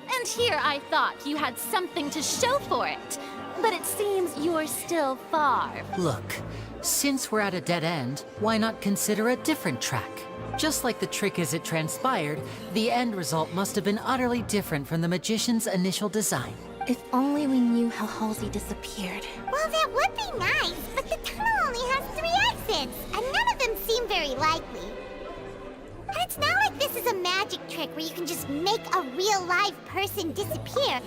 And here I thought you had something to show for it. But it seems you're still far. Look, since we're at a dead end, why not consider a different track? Just like the trick as it transpired, the end result must have been utterly different from the magician's initial design. If only we knew how Halsey disappeared. Well, that would be nice, but the tunnel only has 3 exits, and none of them seem very likely. And it's not like this is a magic trick where you can just make a real live person disappear.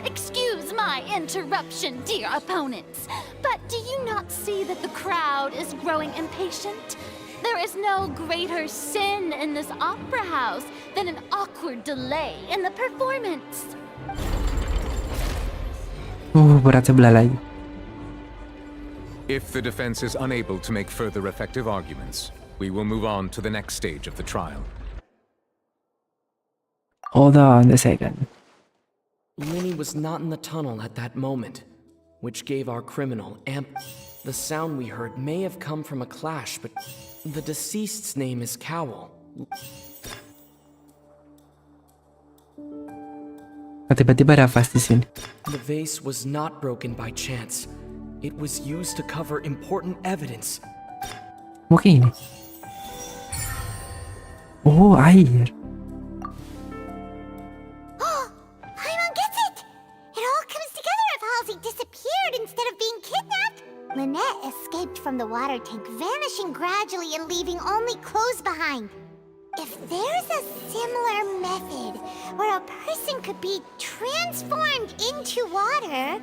Excuse my interruption, dear opponents, but do you not see that the crowd is growing impatient? There is no greater sin in this opera house than an awkward delay in the performance. Berat sebelah lagi. If the defense is unable to make further effective arguments, we will move on to the next stage of the trial. Hold on a second. Linny was not in the tunnel at that moment, which gave our criminal The sound we heard may have come from a clash, but the deceased's name is Cowell. Tiba-tiba ada vas di sini. The vase was not broken by chance. It was used to cover important evidence. Mungkin ini. Oh, air. Paimon gets it! It all comes together if Halsey disappeared instead of being kidnapped. Lynette escaped from the water tank, vanishing gradually and leaving only clothes behind. If there's a similar method where a person could be transformed into water...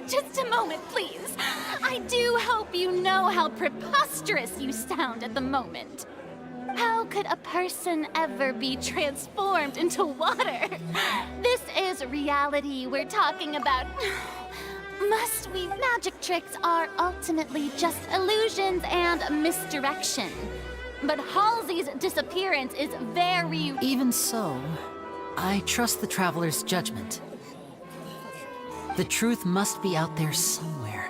Just a moment, please. I do hope you know how preposterous you sound at the moment. How could a person ever be transformed into water? This is reality we're talking about. Must we? Magic tricks are ultimately just illusions and misdirection. But Halsey's disappearance is very... Even so, I trust the Traveler's judgment. The truth must be out there somewhere.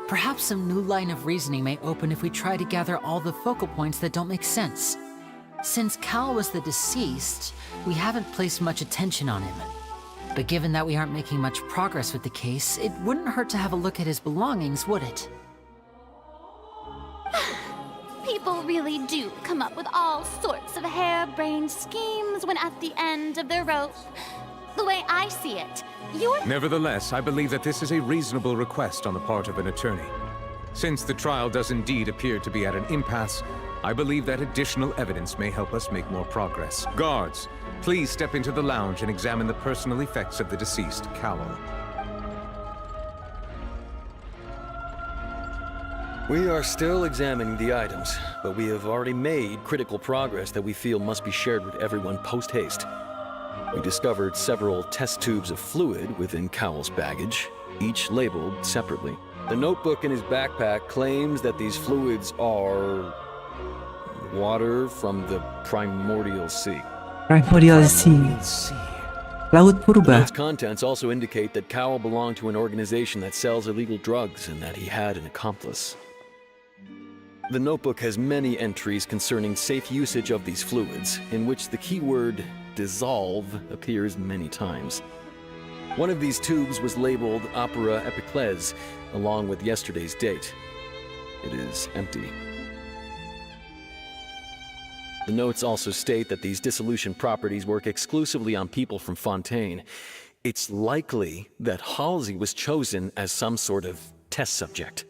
Perhaps some new line of reasoning may open if we try to gather all the focal points that don't make sense. Since Cal was the deceased, we haven't placed much attention on him. But given that we aren't making much progress with the case, it wouldn't hurt to have a look at his belongings, would it? People really do come up with all sorts of harebrained schemes when at the end of their rope. The way I see it, you're... Nevertheless, I believe that this is a reasonable request on the part of an attorney. Since the trial does indeed appear to be at an impasse, I believe that additional evidence may help us make more progress. Guards, please step into the lounge and examine the personal effects of the deceased Cowell. We are still examining the items, but we have already made critical progress that we feel must be shared with everyone post-haste. We discovered several test tubes of fluid within Cowell's baggage, each labeled separately. The notebook in his backpack claims that these fluids are water from the Primordial Sea. Primordial Sea. Laut The Purba. note's contents also indicate that Cowell belonged to an organization that sells illegal drugs and that he had an accomplice. The notebook has many entries concerning safe usage of these fluids, in which the keyword dissolve appears many times. One of these tubes was labeled Opera Epiclese, along with yesterday's date. It is empty. The notes also state that these dissolution properties work exclusively on people from Fontaine. It's likely that Halsey was chosen as some sort of test subject.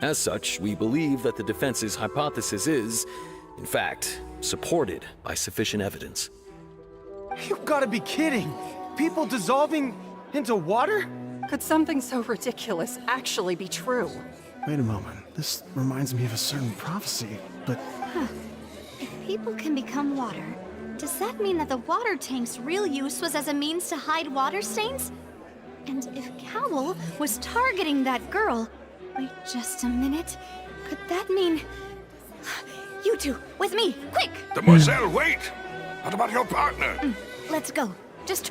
As such, we believe that the defense's hypothesis is, in fact, supported by sufficient evidence. You've got to be kidding! People dissolving into water? Could something so ridiculous actually be true? Wait a moment. This reminds me of a certain prophecy, but... If people can become water, does that mean that the water tank's real use was as a means to hide water stains? And if Cowell was targeting that girl... Wait just a minute. Could that mean... You two, with me, quick! Demoiselle, wait! What about your partner? Let's go. Just...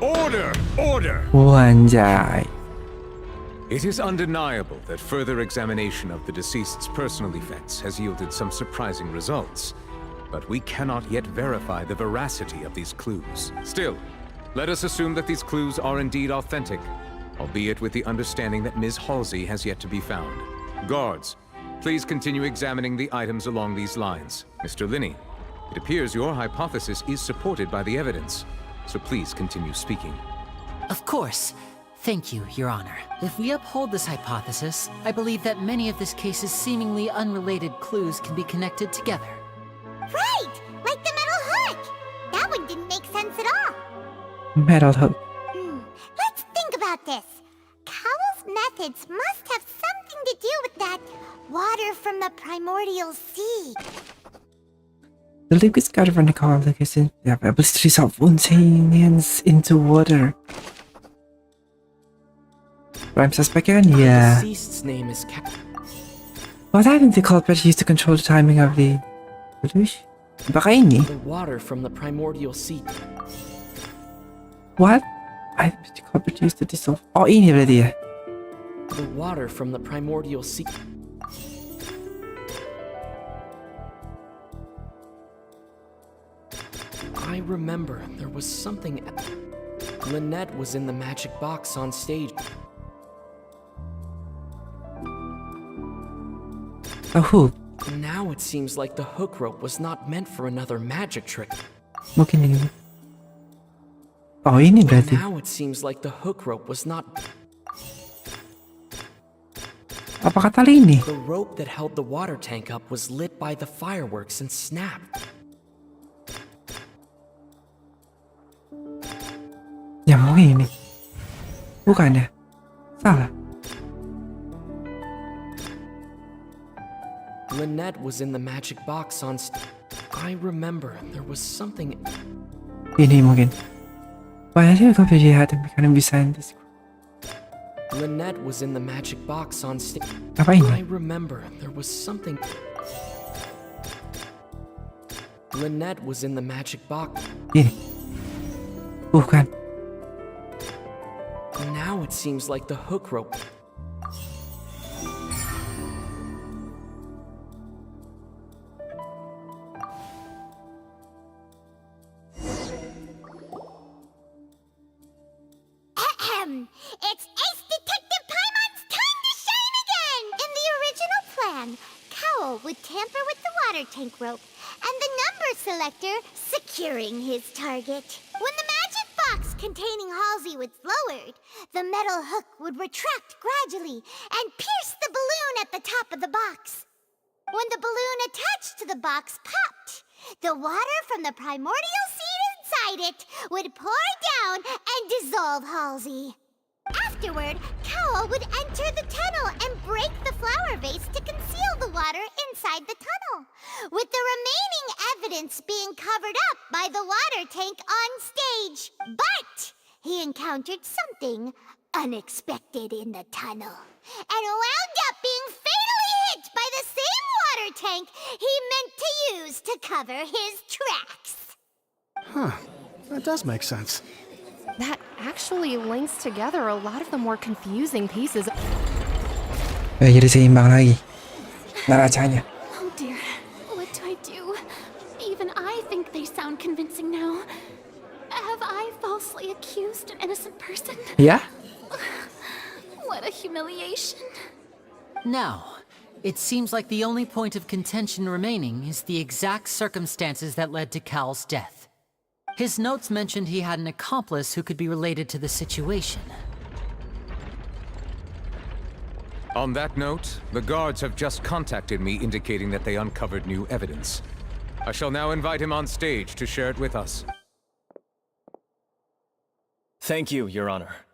Order! Order! Wanjai. It is undeniable that further examination of the deceased's personal effects has yielded some surprising results, but we cannot yet verify the veracity of these clues. Still, let us assume that these clues are indeed authentic, albeit with the understanding that Ms. Halsey has yet to be found. Guards, please continue examining the items along these lines. Mr. Linney, it appears your hypothesis is supported by the evidence, so please continue speaking. Of course. Thank you, Your Honor. If we uphold this hypothesis, I believe that many of this case's seemingly unrelated clues can be connected together. Right! Like the metal hook! That one didn't make sense at all. Metal hook. Let's think about this. Cowell's methods must have something to do with that water from the Primordial Sea. The liquid scattered from the complication of abilities of Fontaineans into water. Prime suspect again? The Yeah. deceased's name is What I think the culprit used to control the timing of the pollution? Baka ini. The water from the Primordial Sea. What? I think the culprit used to dissolve. Oh, ini berarti ya. The water from the Primordial Sea. I remember there was something... Lynette was in the magic box on stage. A hook. Now it seems like the hook rope was not meant for another magic trick. Mungkin ini. Oh, ini berarti. Now it seems like the hook rope was not... Apa kata ini? The rope that held the water tank up was lit by the fireworks and snapped. Ya mungkin ini. Bukan ya? Salah. Lynette was in the magic box on I remember there was something... Ini mungkin. Why do you copy had to become beside this? Lynette was in the magic box on stage. Apa ini? I remember there was something... Lynette was in the magic box. Ini. Bukan. Now it seems like the hook rope... It's Ace Detective Paimon's time to shine again! In the original plan, Cowell would tamper with the water tank rope and the number selector securing his target. When the magic box containing Halsey was lowered, the metal hook would retract gradually and pierce the balloon at the top of the box. When the balloon attached to the box popped, the water from the primordial seed inside it would pour down and dissolve Halsey. Afterward, Cowell would enter the tunnel and break the flower vase to conceal the water inside the tunnel, with the remaining evidence being covered up by the water tank on stage. But he encountered something unexpected in the tunnel, and wound up being fatally hit by the same water tank he meant to use to cover his tracks. Huh. That does make sense. That actually links together a lot of the more confusing pieces. Jadi seimbang lagi narasinya. Oh dear, what do I do? Even I think they sound convincing now. Have I falsely accused an innocent person? Yeah? What a humiliation. Now, it seems like the only point of contention remaining is the exact circumstances that led to Cal's death. His notes mentioned he had an accomplice who could be related to the situation. On that note, the guards have just contacted me indicating that they uncovered new evidence. I shall now invite him on stage to share it with us. Thank you, Your Honor.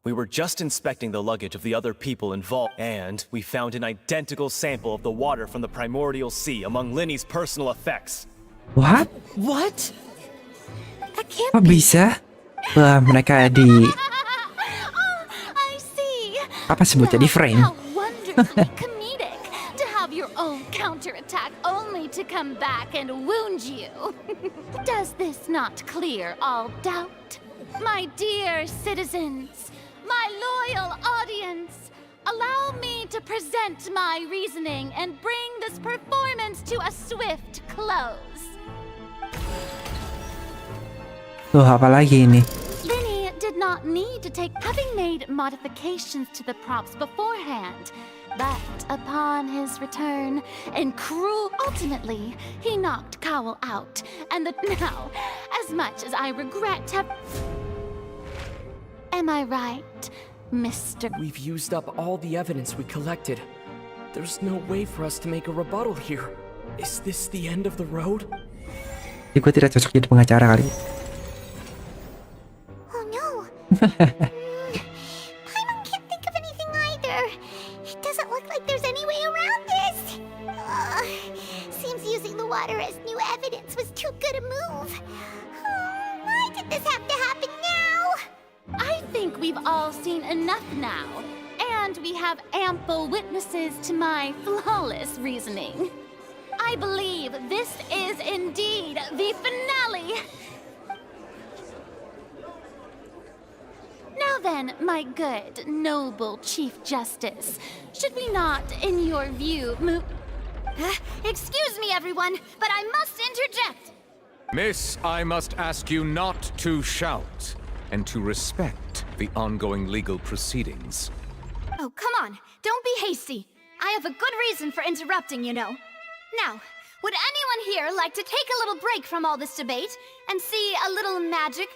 We were just inspecting the luggage of the other people involved, and we found an identical sample of the water from the primordial sea among Linny's personal effects. What? What? That can't Kok bisa? Wah, mereka di I see. apa sebutnya di frame? How wonderfully comedic to have your own counterattack only to come back and wound you. Does this not clear all doubt? My dear citizens, my loyal audience, allow me to present my reasoning and bring this performance to a swift close. Tuh, apa lagi ini? Linny did not need to take, having made modifications to the props beforehand. But upon his return, and ultimately, he knocked Cowell out. And now, as much as I regret to... Am I right, Mr. We've used up all the evidence we collected. There's no way for us to make a rebuttal here. Is this the end of the road? Gue tidak cocok jadi pengacara kali. Oh no! Paimon can't think of anything either. It doesn't look like there's any way around this. Seems using the water as new evidence was too good a move. Why did this have to happen now? I think we've all seen enough now, and we have ample witnesses to my flawless reasoning. I believe this is indeed the finale. Now then, my good, noble Chief Justice, should we not, in your view, move... Excuse me, everyone, but I must interject. Miss, I must ask you not to shout and to respect the ongoing legal proceedings. Oh, come on. Don't be hasty. I have a good reason for interrupting, you know. Now, would anyone here like to take a little break from all this debate and see a little magic?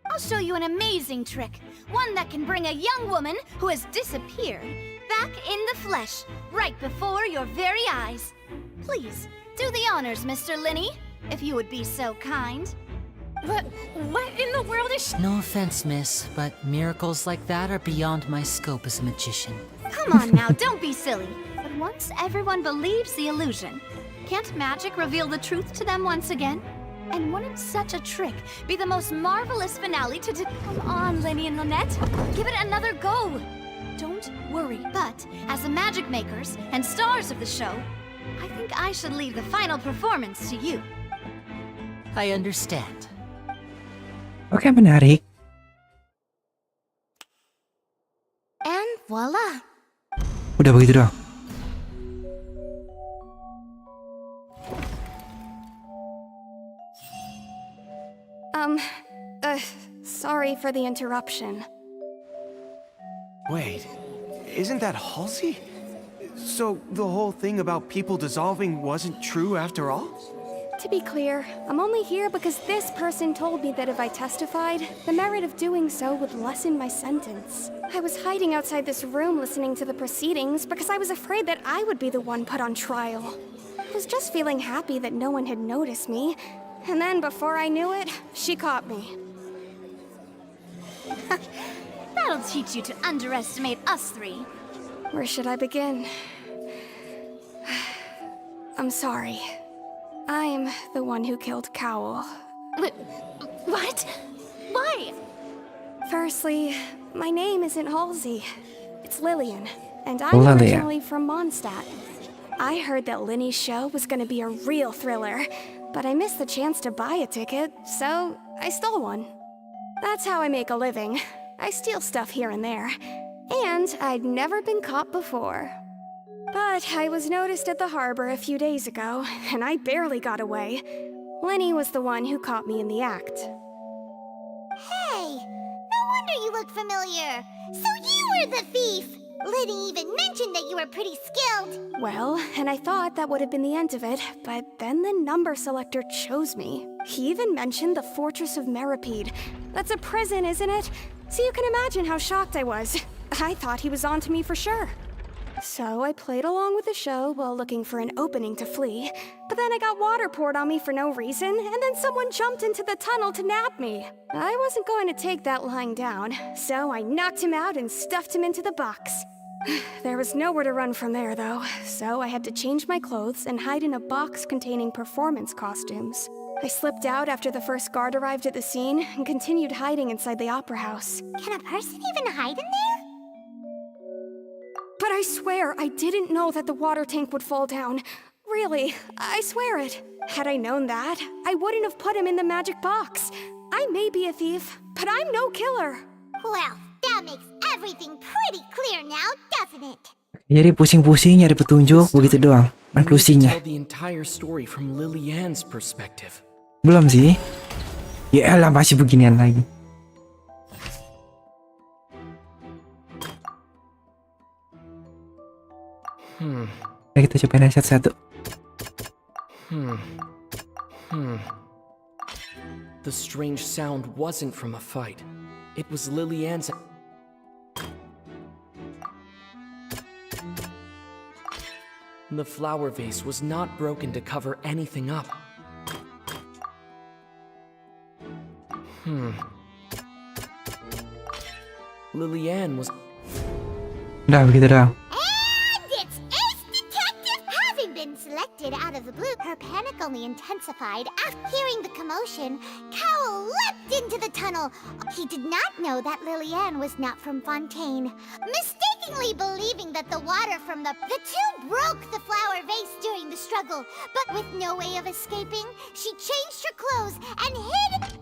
I'll show you an amazing trick. One that can bring a young woman who has disappeared back in the flesh, right before your very eyes. Please, do the honors, Mr. Linny, if you would be so kind. What in the world is No offense, miss, but miracles like that are beyond my scope as a magician. Come on now, don't be silly. But once everyone believes the illusion, can't magic reveal the truth to them once again? And wouldn't such a trick be the most marvelous finale to Come on, Linny and Lynette, give it another go. Don't worry, but as the magic makers and stars of the show, I think I should leave the final performance to you. I understand. Oke, menarik. And voila. Udah begitu doang. Sorry for the interruption. Wait, isn't that Halsey? So the whole thing about people dissolving wasn't true after all? To be clear, I'm only here because this person told me that if I testified, the merit of doing so would lessen my sentence. I was hiding outside this room listening to the proceedings because I was afraid that I would be the one put on trial. I was just feeling happy that no one had noticed me, and then before I knew it, she caught me. That'll teach you to underestimate us three. Where should I begin? I'm sorry. I'm the one who killed Cowl. What? Why? Firstly, my name isn't Halsey. It's Lillian, and I'm originally from Mondstadt. I heard that Linny's show was gonna be a real thriller, but I missed the chance to buy a ticket, so I stole one. That's how I make a living. I steal stuff here and there. And I'd never been caught before. But I was noticed at the harbor a few days ago, and I barely got away. Linny was the one who caught me in the act. Hey, no wonder you look familiar. So you were the thief! Liddy even mentioned that you were pretty skilled. Well, and I thought that would have been the end of it, but then the number selector chose me. He even mentioned the Fortress of Meripede. That's a prison, isn't it? So you can imagine how shocked I was. I thought he was onto me for sure. So I played along with the show while looking for an opening to flee, but then I got water poured on me for no reason, and then someone jumped into the tunnel to nab me. I wasn't going to take that lying down, so I knocked him out and stuffed him into the box. There was nowhere to run from there, though, so I had to change my clothes and hide in a box containing performance costumes. I slipped out after the first guard arrived at the scene and continued hiding inside the opera house. Can a person even hide in there? But I swear I didn't know that the water tank would fall down. Really, I swear it. Had I known that, I wouldn't have put him in the magic box. I may be a thief, but I'm no killer. Well, that makes everything pretty clear now, doesn't it? Jadi pusing-pusing nyari petunjuk begitu doang. Konklusinya. Tell the entire story from Lillian's perspective. Belum sih. Ya elah masih beginian lagi. Ayo kita cobain satu-satu. The strange sound wasn't from a fight. It was Lillian's. The flower vase was not broken to cover anything up. Lillian was. Udah begitu doang. Selected out of the blue, her panic only intensified. After hearing the commotion, Cowl leapt into the tunnel. He did not know that Lillian was not from Fontaine. Mistakenly believing that the water from the two broke the flower vase during the struggle. But with no way of escaping, she changed her clothes and hid.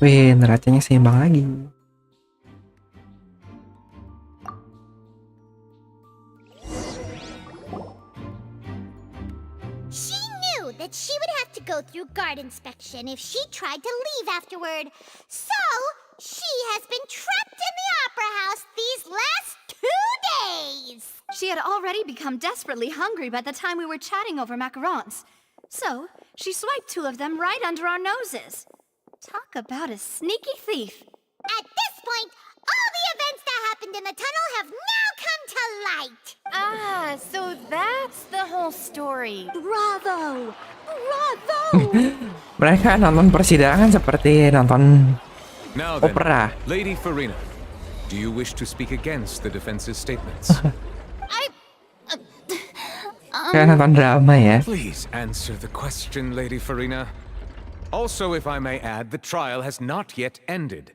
Wih, neracanya seimbang lagi. That she would have to go through guard inspection if she tried to leave afterward. So, she has been trapped in the opera house these last 2 days. She had already become desperately hungry by the time we were chatting over macarons. So, she swiped 2 of them right under our noses. Talk about a sneaky thief. At this point, all the events that happened in the tunnel have now come to light. Ah, so that's the whole story. Bravo! Bravo! Mereka nonton persidangan seperti nonton opera. Lady Farina, do you wish to speak against the defense's statements? Kayak nonton drama ya. Please answer the question, Lady Farina. Also, if I may add, the trial has not yet ended.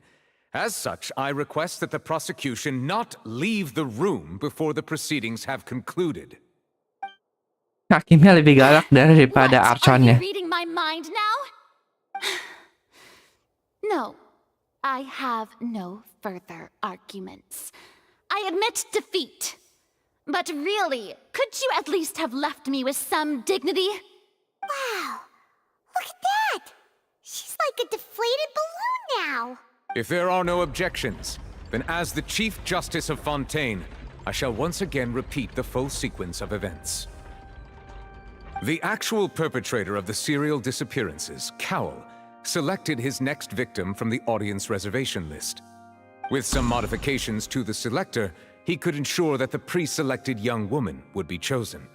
As such, I request that the prosecution not leave the room before the proceedings have concluded. Hakimnya lebih galak daripada Archonnya. Are you reading my mind now? No, I have no further arguments. I admit defeat. But really, could you at least have left me with some dignity? Wow, look at that! She's like a deflated balloon now. If there are no objections, then as the Chief Justice of Fontaine, I shall once again repeat the full sequence of events. The actual perpetrator of the serial disappearances, Cowell, selected his next victim from the audience reservation list. With some modifications to the selector, he could ensure that the pre-selected young woman would be chosen.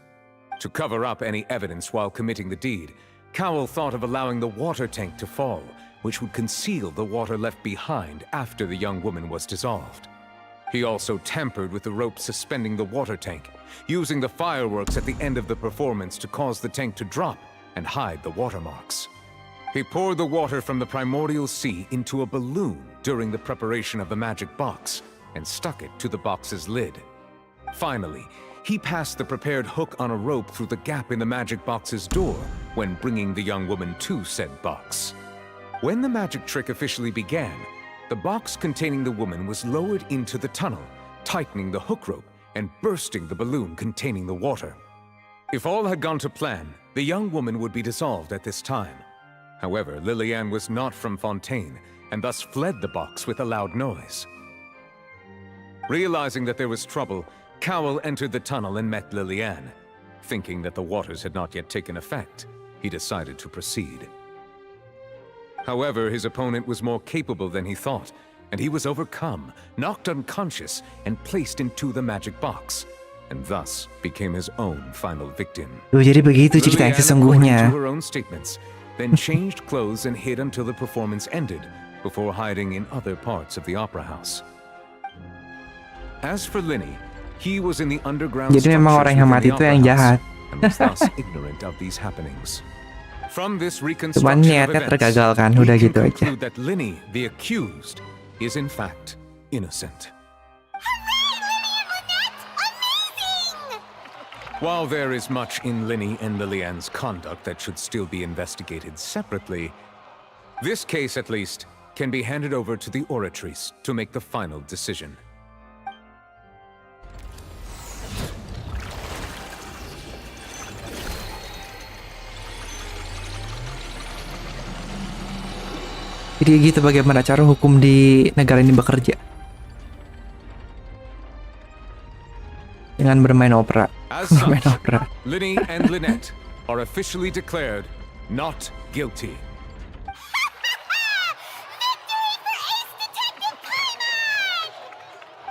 To cover up any evidence while committing the deed, Cowell thought of allowing the water tank to fall, which would conceal the water left behind after the young woman was dissolved. He also tampered with the rope suspending the water tank, using the fireworks at the end of the performance to cause the tank to drop and hide the watermarks. He poured the water from the primordial sea into a balloon during the preparation of the magic box and stuck it to the box's lid. Finally, he passed the prepared hook on a rope through the gap in the magic box's door when bringing the young woman to said box. When the magic trick officially began, the box containing the woman was lowered into the tunnel, tightening the hook rope and bursting the balloon containing the water. If all had gone to plan, the young woman would be dissolved at this time. However, Lillian was not from Fontaine and thus fled the box with a loud noise. Realizing that there was trouble, Cowell entered the tunnel and met Lillian. Thinking that the waters had not yet taken effect, he decided to proceed. However, his opponent was more capable than he thought, and he was overcome, knocked unconscious, and placed into the magic box, and thus became his own final victim. Jadi begitu cerita yang sesungguhnya. To her own statements, then changed clothes and hid until the performance ended, before hiding in other parts of the opera house. As for Linny, he was in the underground Jadi memang orang yang mati itu yang jahat. and was thus ignorant of these happenings. From this Cuman reconstruction of niatnya events, tergagalkan, we udah can gitu aja. conclude that Linny, the accused, is in fact innocent. While there is much in Linny and Lillian's conduct that should still be investigated separately, this case at least can be handed over to the Oratrice to make the final decision. Jadi gitu bagaimana cara hukum di negara ini bekerja. Dengan bermain opera. As Bermain such, opera. Linny and Lynette are officially declared not guilty.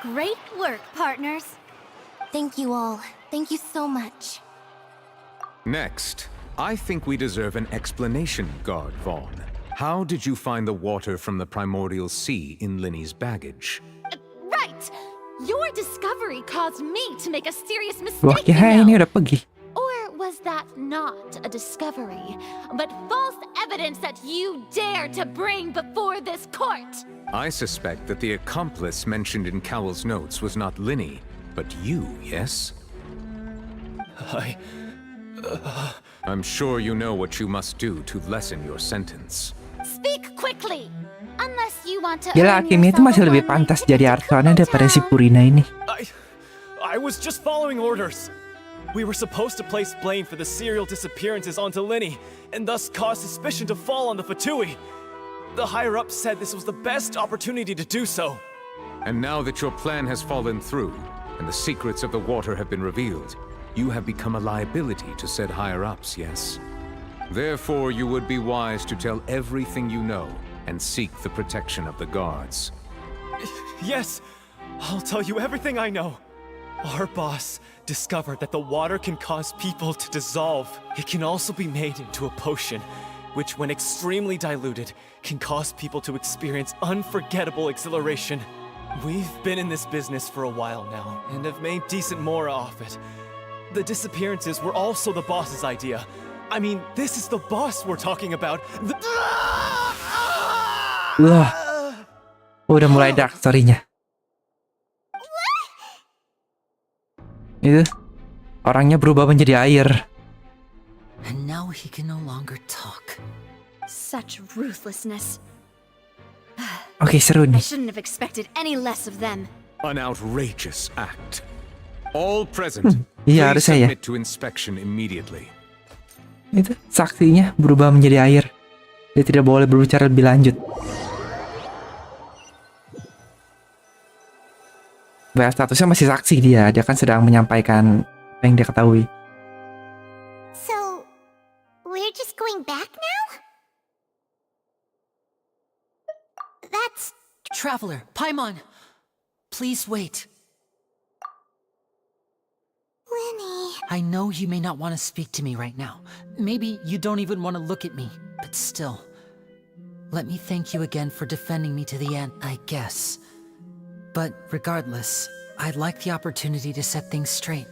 Great work, partners. Thank you all. Thank you so much. Next, I think we deserve an explanation, Guard Vaughn. How did you find the water from the primordial sea in Linny's baggage? Right! Your discovery caused me to make a serious Wah, mistake, ya you ini know. udah pergi. Or was that not a discovery, but false evidence that you dare to bring before this court? I suspect that the accomplice mentioned in Cowell's notes was not Linny, but you, yes? I'm sure you know what you must do to lessen your sentence. Speak quickly! Unless you want to Gila, earn Kimia itu yourself masih a lebih one-way pantas ticket jadi to Arcana daripada si Fontaine. Purina ini. I was just following orders. We were supposed to place blame for the serial disappearances onto Linny, and thus cause suspicion to fall on the Fatui. The higher-ups said this was the best opportunity to do so. And now that your plan has fallen through, and the secrets of the water have been revealed, you have become a liability to said higher-ups, yes? Therefore, you would be wise to tell everything you know and seek the protection of the guards. Yes, I'll tell you everything I know. Our boss discovered that the water can cause people to dissolve. It can also be made into a potion, which when extremely diluted, can cause people to experience unforgettable exhilaration. We've been in this business for a while now, and have made decent mora off it. The disappearances were also the boss's idea. I mean, this is the boss we're talking about. Wah, udah mulai dark story-nya. Itu orangnya berubah menjadi air. And now he can no longer talk. Such ruthlessness. Oke, seru I nih. shouldn't have expected any less of them. An outrageous act. All present, Iya, please harusnya ya. submit to inspection immediately. Itu saksinya berubah menjadi air. Dia tidak boleh berbicara lebih lanjut. Well, statusnya masih saksi dia. Dia kan sedang menyampaikan apa yang dia ketahui. So, we're just going back now? That's... Traveler, Paimon! Please wait. Lenny... I know you may not want to speak to me right now. Maybe you don't even want to look at me, but still. Let me thank you again for defending me to the end, I guess. But regardless, I'd like the opportunity to set things straight.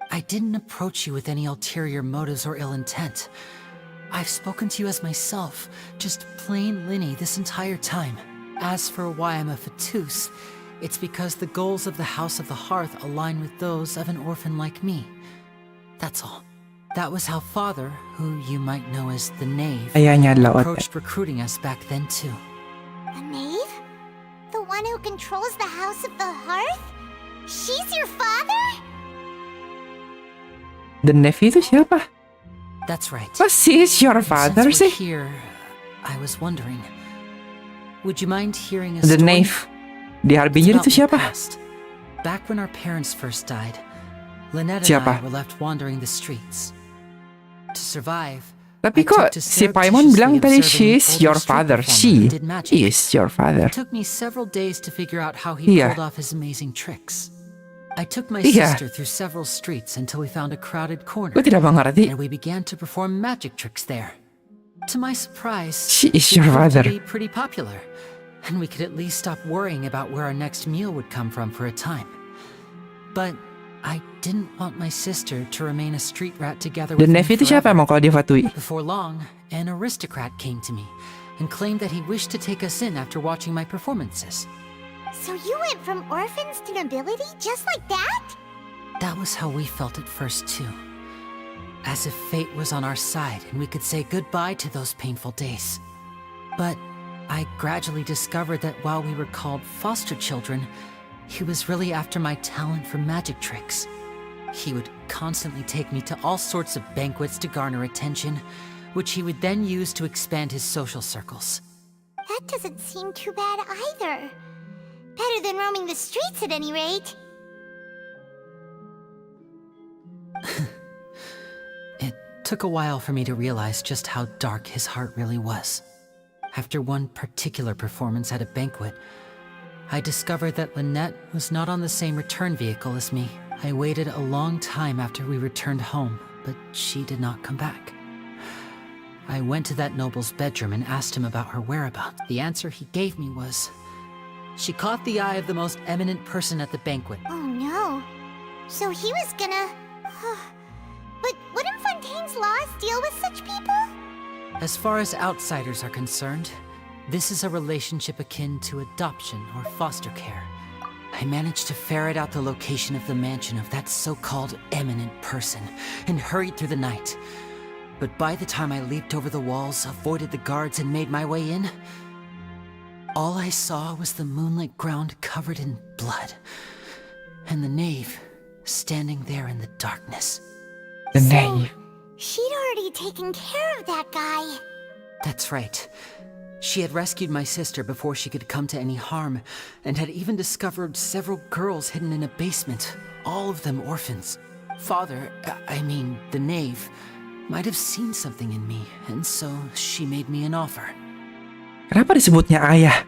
I didn't approach you with any ulterior motives or ill intent. I've spoken to you as myself, just plain Linny this entire time. As for why I'm a Fatus, it's because the goals of the House of the Hearth align with those of an orphan like me. That's all. That was how Father, who you might know as the Knave, approached recruiting us back then too. The Knave? The one who controls the House of the Hearth? She's your father? The Knave itu siapa? That's right. But she's your father Since we're sih? here, I was wondering, would you mind hearing a The story? Knave. Di Harbinger itu siapa? Back when our parents first died, Lynette and Siapa? I were left wandering the streets. To survive, Tapi I took kok to si Paimon bilang tadi surreptitiously she's observing your older street father. performer She who did magic. is your father. It took me several days to figure out how he Iya. pulled off his amazing tricks. I took my Iya. sister through several streets until we found a crowded corner. Gue tidak mengerti. And we began to perform magic tricks there. To my surprise, She is they your proved to father. be pretty popular, and we could at least stop worrying about where our next meal would come from for a time. But I didn't want my sister to remain a street rat together The with me Knave itu siapa forever. emang kalau di Fatui? Before long, an aristocrat came to me and claimed that he wished to take us in after watching my performances. So you went from orphans to nobility just like that? That was how we felt at first, too. As if fate was on our side and we could say goodbye to those painful days. But I gradually discovered that while we were called foster children, he was really after my talent for magic tricks. He would constantly take me to all sorts of banquets to garner attention, which he would then use to expand his social circles. That doesn't seem too bad either. Better than roaming the streets at any rate. It took a while for me to realize just how dark his heart really was. After one particular performance at a banquet, I discovered that Lynette was not on the same return vehicle as me. I waited a long time after we returned home, but she did not come back. I went to that noble's bedroom and asked him about her whereabouts. The answer he gave me was, she caught the eye of the most eminent person at the banquet. Oh no. So he was gonna... But wouldn't Fontaine's laws deal with such people? As far as outsiders are concerned, this is a relationship akin to adoption or foster care. I managed to ferret out the location of the mansion of that so-called eminent person and hurried through the night. But by the time I leaped over the walls, avoided the guards, and made my way in, all I saw was the moonlit ground covered in blood, and the Knave standing there in the darkness. The Knave. She'd already taken care of that guy. That's right. She had rescued my sister before she could come to any harm, and had even discovered several girls hidden in a basement, all of them orphans. Father, the Knave, might have seen something in me, and so she made me an offer. Kenapa disebutnya ayah?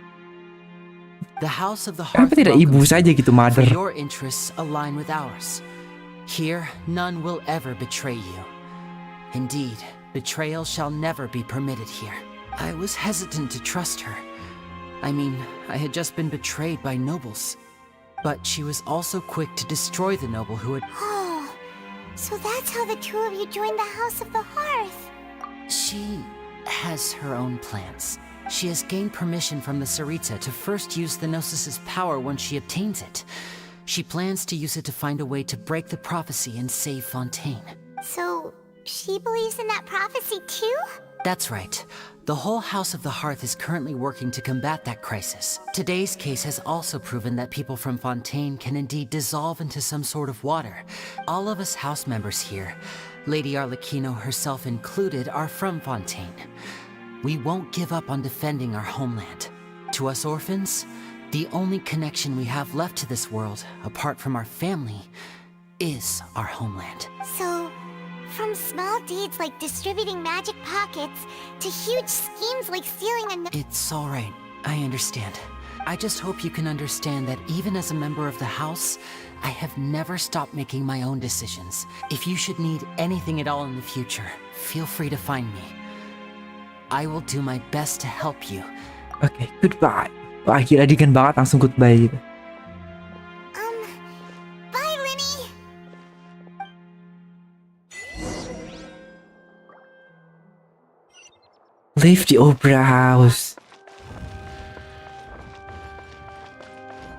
The House of the Hearth Kenapa tidak ibu welcomes saja you, gitu, mother? for your interests align with ours. Here, none will ever betray you. Indeed, betrayal shall never be permitted here. I was hesitant to trust her. I had just been betrayed by nobles. But she was also quick to destroy the noble who had... Oh, so that's how the two of you joined the House of the Hearth. She has her own plans. She has gained permission from the Sarita to first use the Gnosis' power when she obtains it. She plans to use it to find a way to break the prophecy and save Fontaine. So, she believes in that prophecy too? That's right. The whole House of the Hearth is currently working to combat that crisis. Today's case has also proven that people from Fontaine can indeed dissolve into some sort of water. All of us house members here, Lady Arlecchino herself included, are from Fontaine. We won't give up on defending our homeland. To us orphans, The only connection we have left to this world, apart from our family, is our homeland. So, from small deeds like distributing magic pockets to huge schemes like stealing a... It's alright, I understand. I just hope you can understand that even as a member of the house, I have never stopped making my own decisions. If you should need anything at all in the future, feel free to find me. I will do my best to help you. Okay, goodbye. Wah, akhirnya dingin banget, langsung goodbye gitu. Bye, Linny. Leave the opera house.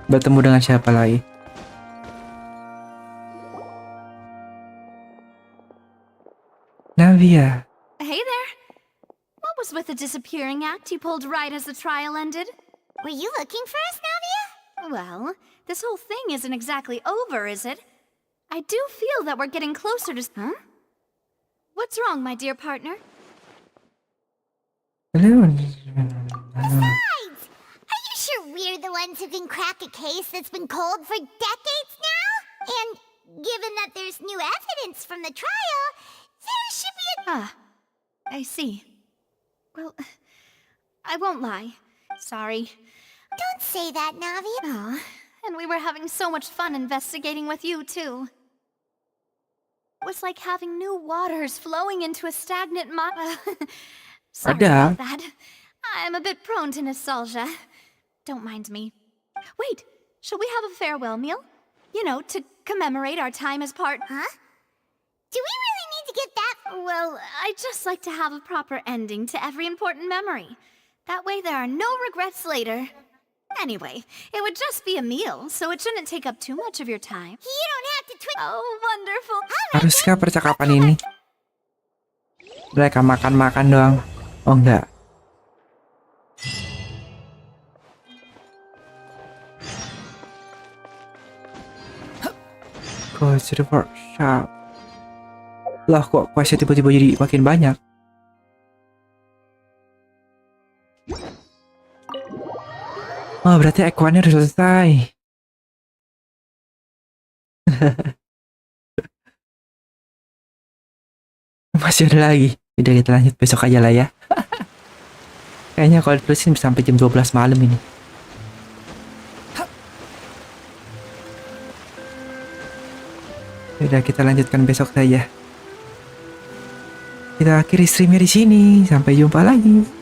Bertemu dengan siapa lagi? Navia. Hey there. What was with the disappearing act you pulled right as the trial ended? Were you looking for us, Navia? Well, this whole thing isn't exactly over, is it? I do feel that we're getting closer to... Huh? What's wrong, my dear partner? Hello. Besides, are you sure we're the ones who can crack a case that's been cold for decades now? And given that there's new evidence from the trial, there should be a... Ah, I see. Well, I won't lie. Sorry. Don't say that, Navi. Aw, and we were having so much fun investigating with you, too. It was like having new waters flowing into a stagnant Sorry Ada. about that. I'm a bit prone to nostalgia. Don't mind me. Wait, shall we have a farewell meal? You know, to commemorate our time as part... Huh? Do we really need to get that? Well, I'd just like to have a proper ending to every important memory. That way there are no regrets later. Anyway, it would just be a meal, so it shouldn't take up too much of your time. You don't have to Oh, wonderful. Haruskah percakapan ini? Mereka makan-makan doang. Oh enggak. Go to the workshop. Lah kok questnya tiba-tiba jadi makin banyak? Oh berarti Equannya udah selesai. Masih ada lagi. Udah kita lanjut besok aja lah ya. Kayaknya kalau terusin bisa sampai jam 12 malam ini. Udah kita lanjutkan besok saja. Kita akhiri streamnya di sini. Sampai jumpa lagi.